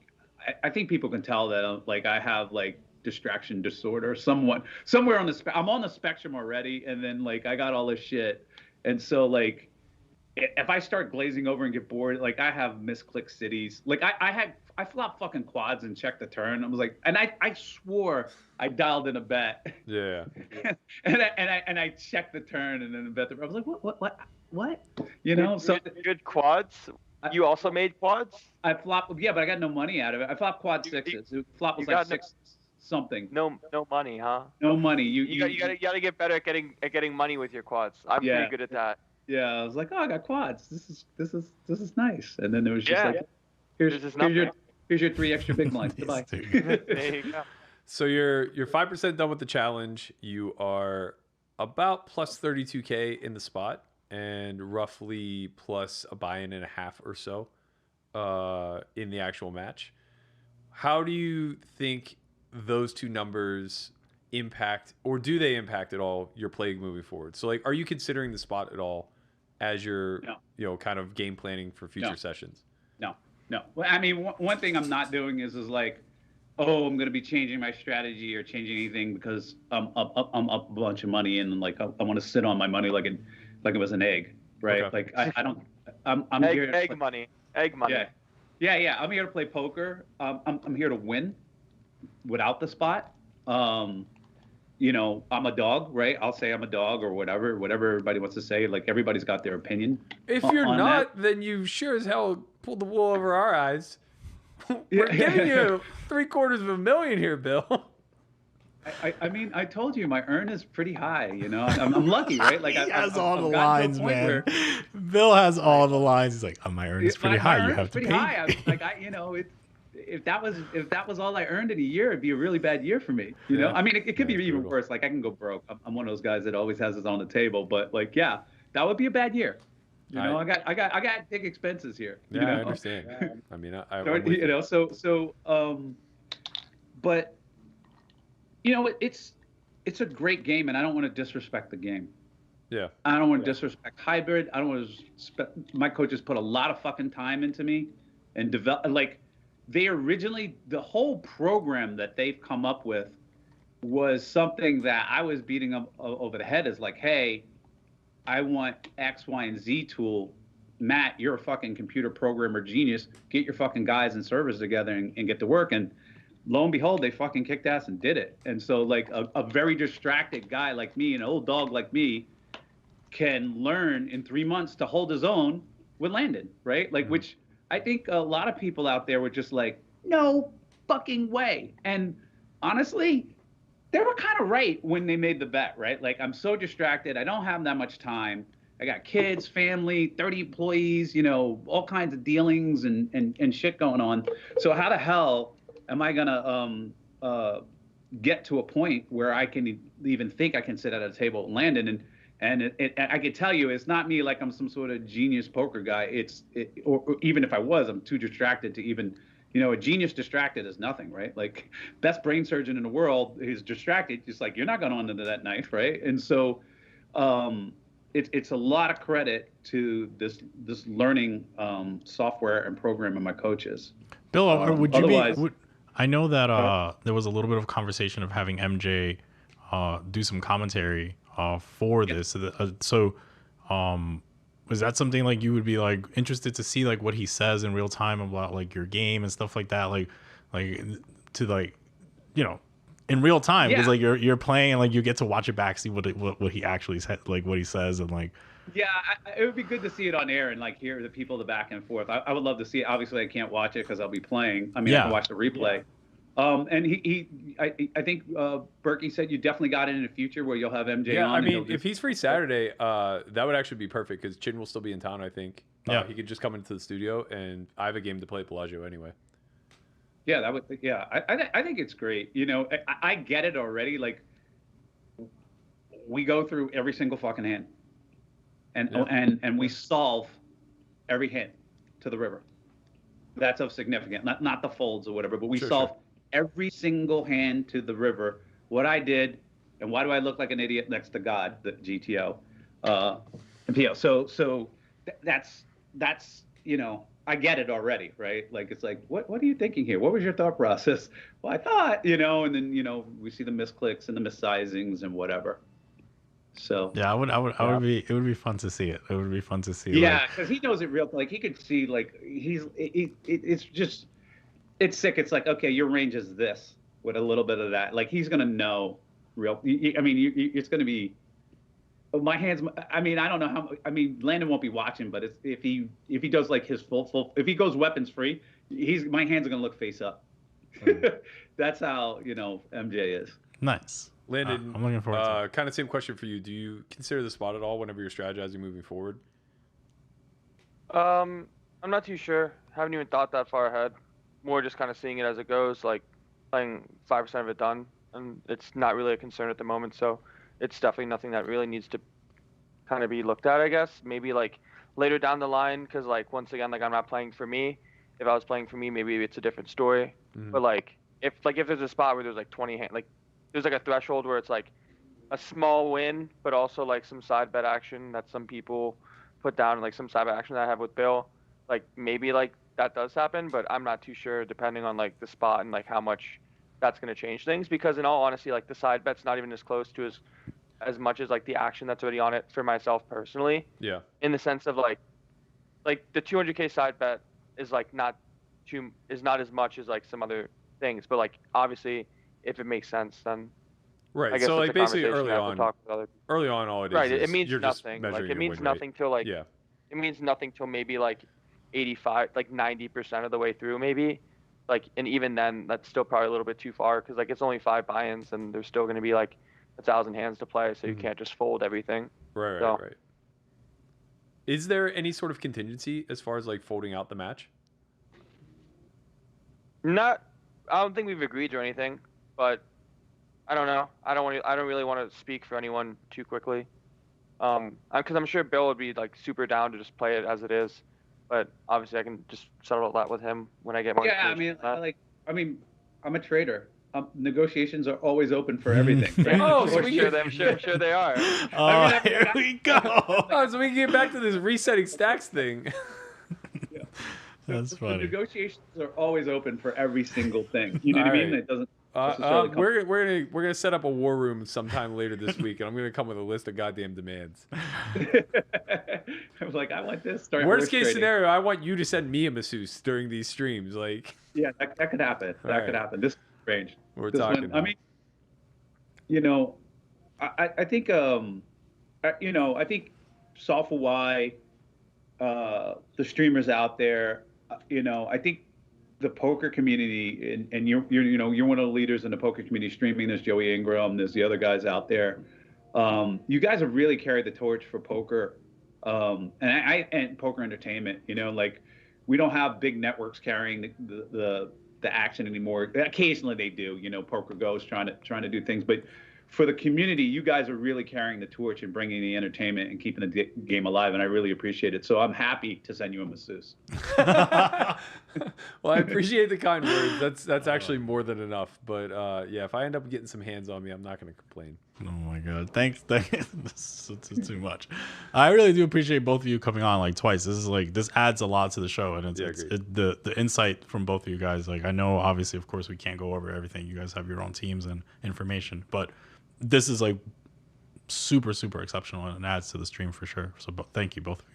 I think people can tell that I have like distraction disorder somewhere on the I'm on the spectrum already, and then like I got all this shit, and so like if I start glazing over and get bored, like I have misclick cities. Like I flopped fucking quads and checked the turn. I was like, and I swore I dialed in a bet. Yeah. and I checked the turn and then the bet. I was like, what? So Good quads. You also made quads? I flopped. Yeah, but I got no money out of it. I flopped quad sixes. Flop was like 6 something. No money, huh? No money. You gotta get better at getting money with your quads. I'm pretty good at that. Yeah, I was like, oh, I got quads. This is nice. And then there was just like, here's your 3 extra big blinds. Goodbye. There you go. So you're 5% done with the challenge. You are about plus 32K in the spot, and roughly plus a buy-in and a half or so in the actual match. How do you think those two numbers impact, or do they impact at all your play moving forward? So like, are you considering the spot at all as your kind of game planning for future sessions? No. Well, I mean, one thing I'm not doing is like, oh, I'm going to be changing my strategy or changing anything because I'm up a bunch of money and like I want to sit on my money like it was an egg, right? Okay. Like I don't. I'm egg, here. Egg money. Yeah. I'm here to play poker. I'm here to win without the spot. I'm a dog, right? I'll say I'm a dog or whatever everybody wants to say. Like everybody's got their opinion. If you're not, then you sure as hell pulled the wool over our eyes. We're giving you $750,000 here, Bill. I mean, I told you my earn is pretty high. I'm lucky, right? Like He has all the lines, man. Bill has all the lines. He's like, oh, my earn is pretty high. You have to pay. High. If that was all I earned in a year, it'd be a really bad year for me. Yeah. I mean, it could be even brutal. worse. Like I can go broke. I'm one of those guys that always has it on the table. But like, yeah, that would be a bad year. I got big expenses here. Yeah, I understand. I mean, but it's a great game, and I don't want to disrespect the game. Yeah. I don't want to disrespect hybrid. I don't want to. My coaches put a lot of fucking time into me, and develop like. They originally, the whole program that they've come up with was something that I was beating them over the head as like, hey, I want X, Y, and Z tool. Matt, you're a fucking computer programmer genius. Get your fucking guys and servers together and get to work. And lo and behold, they fucking kicked ass and did it. And so like a very distracted guy like me, an old dog like me, can learn in 3 months to hold his own with Landon, right? Like, which I think a lot of people out there were just like, no fucking way. And honestly, they were kind of right when they made the bet, right? Like, I'm so distracted. I don't have that much time. I got kids, family, 30 employees, all kinds of dealings and shit going on. So how the hell am I gonna get to a point where I can even think I can sit at a table at Landon? And I can tell you, it's not me like I'm some sort of genius poker guy. Or even if I was, I'm too distracted to even, a genius distracted is nothing, right? Like, best brain surgeon in the world is distracted. It's like, you're not going on into that night, right? And so, it's a lot of credit to this learning software and program and my coaches. Bill, would you Otherwise, I know that there was a little bit of conversation of having MJ do some commentary for this. Was that something like you would be like interested to see like what he says in real time about like your game and stuff like that, like to like in real time, because like you're playing and like you get to watch it back, see what he actually said, like what he says, and like it would be good to see it on air and like hear the people, the back and forth. I would love to see it. Obviously, I can't watch it because I'll be playing. I can watch the replay. And I think Berkey said you definitely got it in the future where you'll have MJ on. Yeah, I mean, if he's free Saturday, that would actually be perfect because Chin will still be in town, I think. He could just come into the studio, and I have a game to play at Bellagio anyway. Yeah, that would. Yeah, I think it's great. I get it already. Like, we go through every single fucking hand, and we solve every hand to the river. That's of significance, not the folds or whatever, but we solve every single hand to the river. What I did, and why do I look like an idiot next to God, the GTO, and PO? So that's I get it already, right? Like, it's like, what are you thinking here? What was your thought process? Well, I thought, and then we see the misclicks and the missizings and whatever. So yeah, it would be fun to see it. It would be fun to see. Yeah, because he knows it real. Like, he could see, like, it's sick. It's like, okay, your range is this with a little bit of that. Like, he's gonna know real. I mean, it's gonna be. My hands. I mean, I don't know how. I mean, Landon won't be watching, but if he does like his full, if he goes weapons free, my hands are gonna look face up. That's how MJ is. Nice. Landon, I'm looking forward to it. Kind of same question for you. Do you consider the spot at all whenever you're strategizing moving forward? I'm not too sure. Haven't even thought that far ahead. More just kind of seeing it as it goes, like playing 5% of it done, and it's not really a concern at the moment. So it's definitely nothing that really needs to kind of be looked at, I guess. Maybe like later down the line, because like once again, like I'm not playing for me. If I was playing for me, maybe it's a different story. Mm-hmm. But like if there's a spot where there's like 20 hand, like there's like a threshold where it's like a small win, but also like some side bet action that some people put down, like some side bet action that I have with Bill. Like maybe like that does happen, but I'm not too sure depending on like the spot and like how much that's going to change things. Because in all honesty, like the side bet's not even as close to as much as like the action that's already on it for myself personally. Yeah. In the sense of like the 200K side bet is like not as much as like some other things, but like obviously if it makes sense, then right. I guess So like basically early on, all it is. Right. Is it means you're nothing. Just like it means nothing till like yeah. It means nothing till maybe like 85, like 90% of the way through maybe. Like, and even then, that's still probably a little bit too far because like it's only 5 buy-ins and there's still going to be like 1,000 hands to play, so you can't just fold everything. Right. Is there any sort of contingency as far as like folding out the match? I don't think we've agreed or anything, but I don't know. I don't really want to speak for anyone too quickly. Because I'm sure Bill would be like super down to just play it as it is, but obviously I can just settle that with him when I get more. Yeah, I mean, I'm a trader. Negotiations are always open for everything. Right? I'm sure they are. Oh, here we go. So we can get back to this resetting stacks thing. Yeah. That's funny. The negotiations are always open for every single thing. You know what I mean? It doesn't. We're gonna set up a war room sometime later this week, and I'm gonna come with a list of goddamn demands. I was like, I want this. Worst case scenario, I want you to send me a masseuse during these streams. Like, yeah, that could happen. That could happen. This is strange. We're talking. I mean, I think I think Soulful Y, the streamers out there, I think the poker community, and you're you're one of the leaders in the poker community streaming. There's Joey Ingram, there's the other guys out there. You guys have really carried the torch for poker, and poker entertainment. Like we don't have big networks carrying the action anymore. Occasionally they do. Poker Go's trying to do things, but for the community, you guys are really carrying the torch and bringing the entertainment and keeping the game alive, and I really appreciate it. So I'm happy to send you a masseuse. Well, I appreciate the kind words. That's actually more than enough. But yeah, if I end up getting some hands on me, I'm not going to complain. Oh my god, thanks. This is too much. I really do appreciate both of you coming on like twice. This adds a lot to the show, and the insight from both of you guys. Like I know, obviously, of course, we can't go over everything. You guys have your own teams and information, but this is like super exceptional and adds to the stream for sure. So thank you both of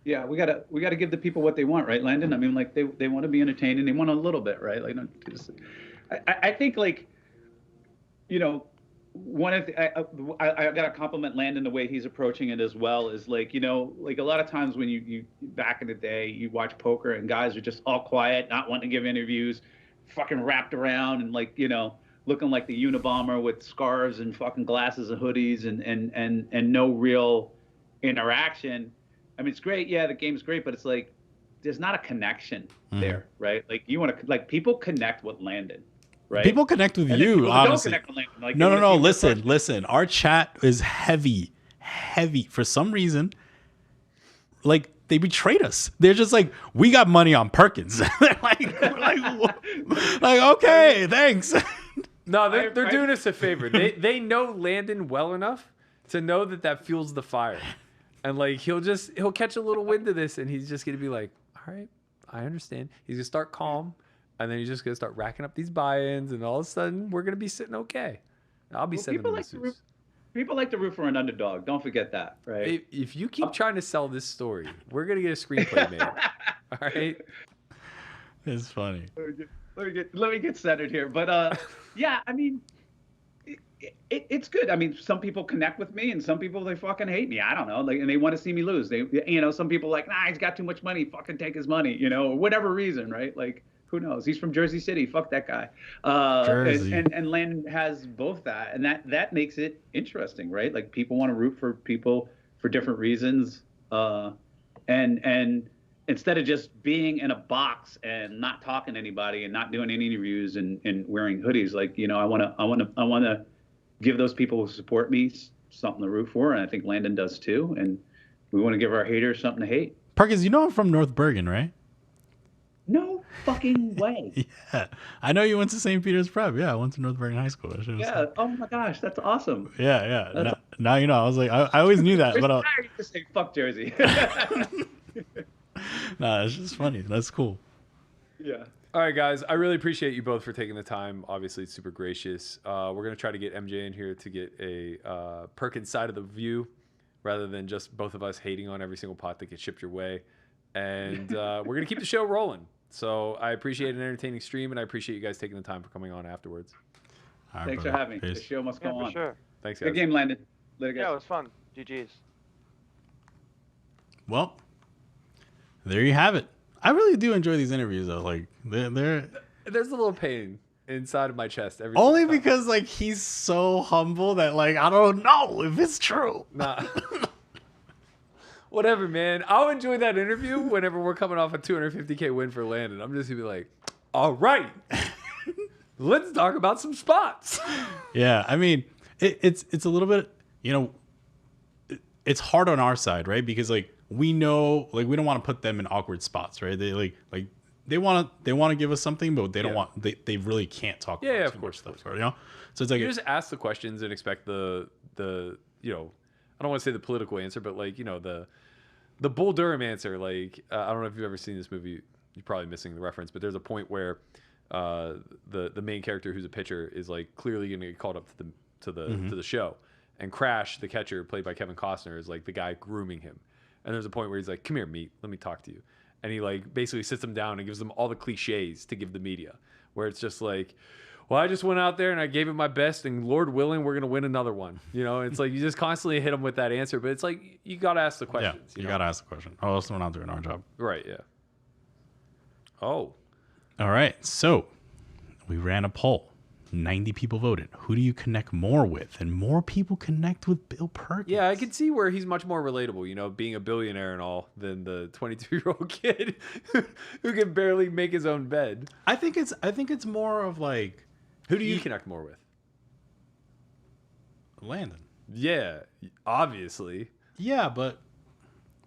you. Yeah, we gotta give the people what they want, right, Landon? I mean, like they want to be entertained and they want a little bit, right? Like, I think like, one of I gotta compliment Landon the way he's approaching it as well. Is like, like a lot of times when you back in the day you watch poker and guys are just all quiet, not wanting to give interviews, fucking wrapped around and like looking like the Unabomber with scarves and fucking glasses and hoodies and no real interaction. I mean, it's great. Yeah, the game's great, but it's like there's not a connection there, right? Like you want to like people connect with Landon, right? People connect with and you, honestly. Don't connect with Landon. Like, no. Listen. Our chat is heavy for some reason. Like they betrayed us. They're just like, we got money on Perkins. They're like, okay, thanks. No, they're doing us a favor. They know Landon well enough to know that fuels the fire. And like he'll catch a little wind of this and he's just gonna be like, all right, I understand. He's gonna start calm and then he's just gonna start racking up these buy-ins and all of a sudden we're gonna be sitting okay. I'll be sending them messages. People like to root for an underdog. Don't forget that, right? If you keep trying to sell this story, we're gonna get a screenplay made. All right. It's funny. Let me get centered here, but yeah, I mean, it's good. I mean, some people connect with me, and some people they fucking hate me. I don't know, like, and they want to see me lose. They, some people like, nah, he's got too much money. Fucking take his money, or whatever reason, right? Like, who knows? He's from Jersey City. Fuck that guy. Jersey. And Landon has both that, and that makes it interesting, right? Like, people want to root for people for different reasons, and instead of just being in a box and not talking to anybody and not doing any interviews and wearing hoodies, like, I want to give those people who support me something to root for. And I think Landon does too. And we want to give our haters something to hate. Perkins, I'm from North Bergen, right? No fucking way. Yeah. I know you went to St. Peter's Prep. Yeah. I went to North Bergen High School. Yeah. Oh my gosh. That's awesome. Yeah. Now you know. I was like, I always knew that. But I used to say, fuck Jersey. Nah, it's just funny. That's cool. Yeah. All right, guys. I really appreciate you both for taking the time. Obviously, it's super gracious. We're going to try to get MJ in here to get a Perkins side of the view rather than just both of us hating on every single pot that gets shipped your way. And we're going to keep the show rolling. So I appreciate an entertaining stream, and I appreciate you guys taking the time for coming on afterwards. All right, Thanks brother. for having me. The show must go on. For sure. Thanks, guys. Good game, Landon. Later, guys. Yeah, it was fun. GG's. Well, there you have it. I really do enjoy these interviews though. Like they're There's a little pain inside of my chest every only time. because like he's so humble that like I don't know if it's true. Nah. Whatever, man. I'll enjoy that interview whenever we're coming off a 250K win for Landon. I'm just gonna be like, all right, let's talk about some spots. Yeah, I mean it's a little bit, it's hard on our side, right? Because like we know, like we don't want to put them in awkward spots, right? They like they want to give us something, but they don't want they really can't talk about of too course, much stuff, So it's like you just ask the questions and expect the I don't want to say the political answer, but like the Bull Durham answer. Like I don't know if you've ever seen this movie. You're probably missing the reference, but there's a point where the main character who's a pitcher is like clearly going to get called up to the show, and Crash, the catcher played by Kevin Costner, is like the guy grooming him. And there's a point where he's like, come here, meat, let me talk to you. And he like basically sits them down and gives them all the cliches to give the media, where it's just like, well, I just went out there and I gave it my best, and Lord willing, we're going to win another one. It's like you just constantly hit them with that answer, but it's like you got to ask the questions. Yeah, you got to ask the question. Oh, else we're not doing our job. Right, yeah. Oh. All right. So we ran a poll. 90 people voted. Who do you connect more with? And more people connect with Bill Perkins. Yeah, I can see where he's much more relatable, being a billionaire and all, than the 22-year-old kid who can barely make his own bed. I think it's more of like, Who do you connect more with? Landon. Yeah, obviously. Yeah, but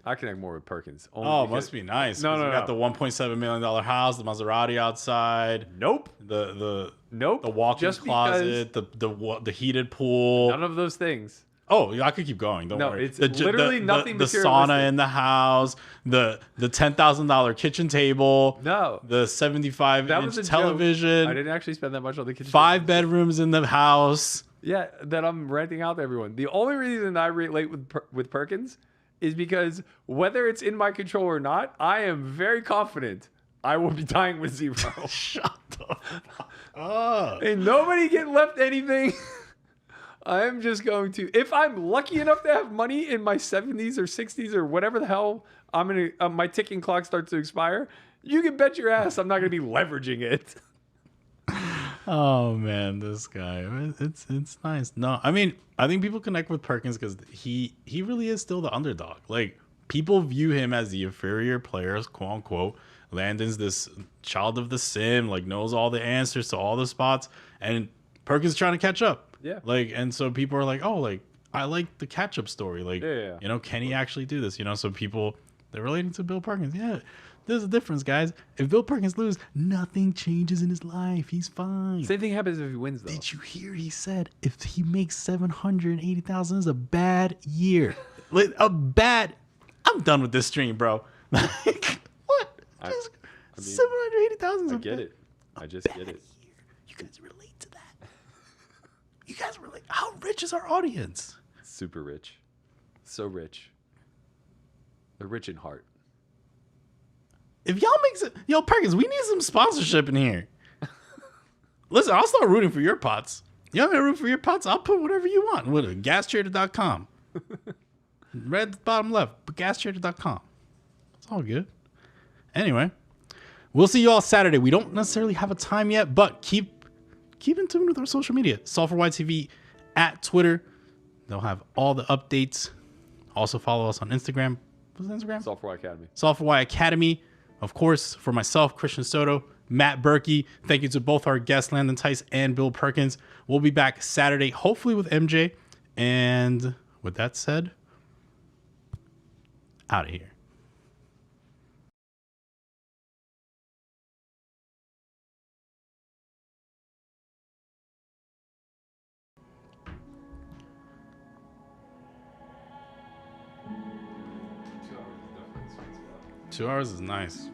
I connect more with Perkins. it must be nice. No, no, you got no. the $1.7 million house, the Maserati outside. Nope. The walk-in closet, the heated pool. None of those things. Oh, I could keep going. Don't worry. It's literally nothing The materialistic. sauna in the house, the $10,000 kitchen table. No. The 75-inch a television. joke. I didn't actually spend that much on the kitchen. 5 bedrooms in the house. Yeah, that I'm renting out to everyone. The only reason I relate with Perkins is because whether it's in my control or not, I am very confident I will be dying with zero. Shut the fuck up. Ain't nobody getting left anything. I'm just going to, if I'm lucky enough to have money in my 70s or 60s or whatever the hell, my ticking clock starts to expire. You can bet your ass I'm not going to be leveraging it. Oh man, this guy. It's nice. No, I mean, I think people connect with Perkins because he really is still the underdog. Like, people view him as the inferior players, quote unquote. Landon's this child of the sim, like knows all the answers to all the spots, and Perkins trying to catch up. Yeah. Like, and so people are like, oh, like I like the catch up story. Like, Yeah. Can he actually do this? So people, they're relating to Bill Perkins. Yeah. There's a difference, guys. If Bill Perkins loses, nothing changes in his life. He's fine. Same thing happens if he wins, though. Did you hear he said if he makes 780,000 is a bad year? Like, I'm done with this stream, bro. Like, what? Just 780,000. I get it. I just get it. Year. You guys relate to that? You guys relate? How rich is our audience? Super rich. So rich. They're rich in heart. If y'all makes it, Perkins, we need some sponsorship in here. Listen, I'll start rooting for your pots. Y'all gonna root for your pots? I'll put whatever you want. What gastrader.com. Red bottom left, but gastrader.com. It's all good. Anyway, we'll see you all Saturday. We don't necessarily have a time yet, but keep in tune with our social media. Solve for YTV at Twitter. They'll have all the updates. Also follow us on Instagram. What's Instagram? Solve for Y Academy. Solve for Y Academy. Of course, for myself, Christian Soto, Matt Berkey. Thank you to both our guests, Landon Tice and Bill Perkins. We'll be back Saturday, hopefully with MJ. And with that said, out of here. Two hours is nice.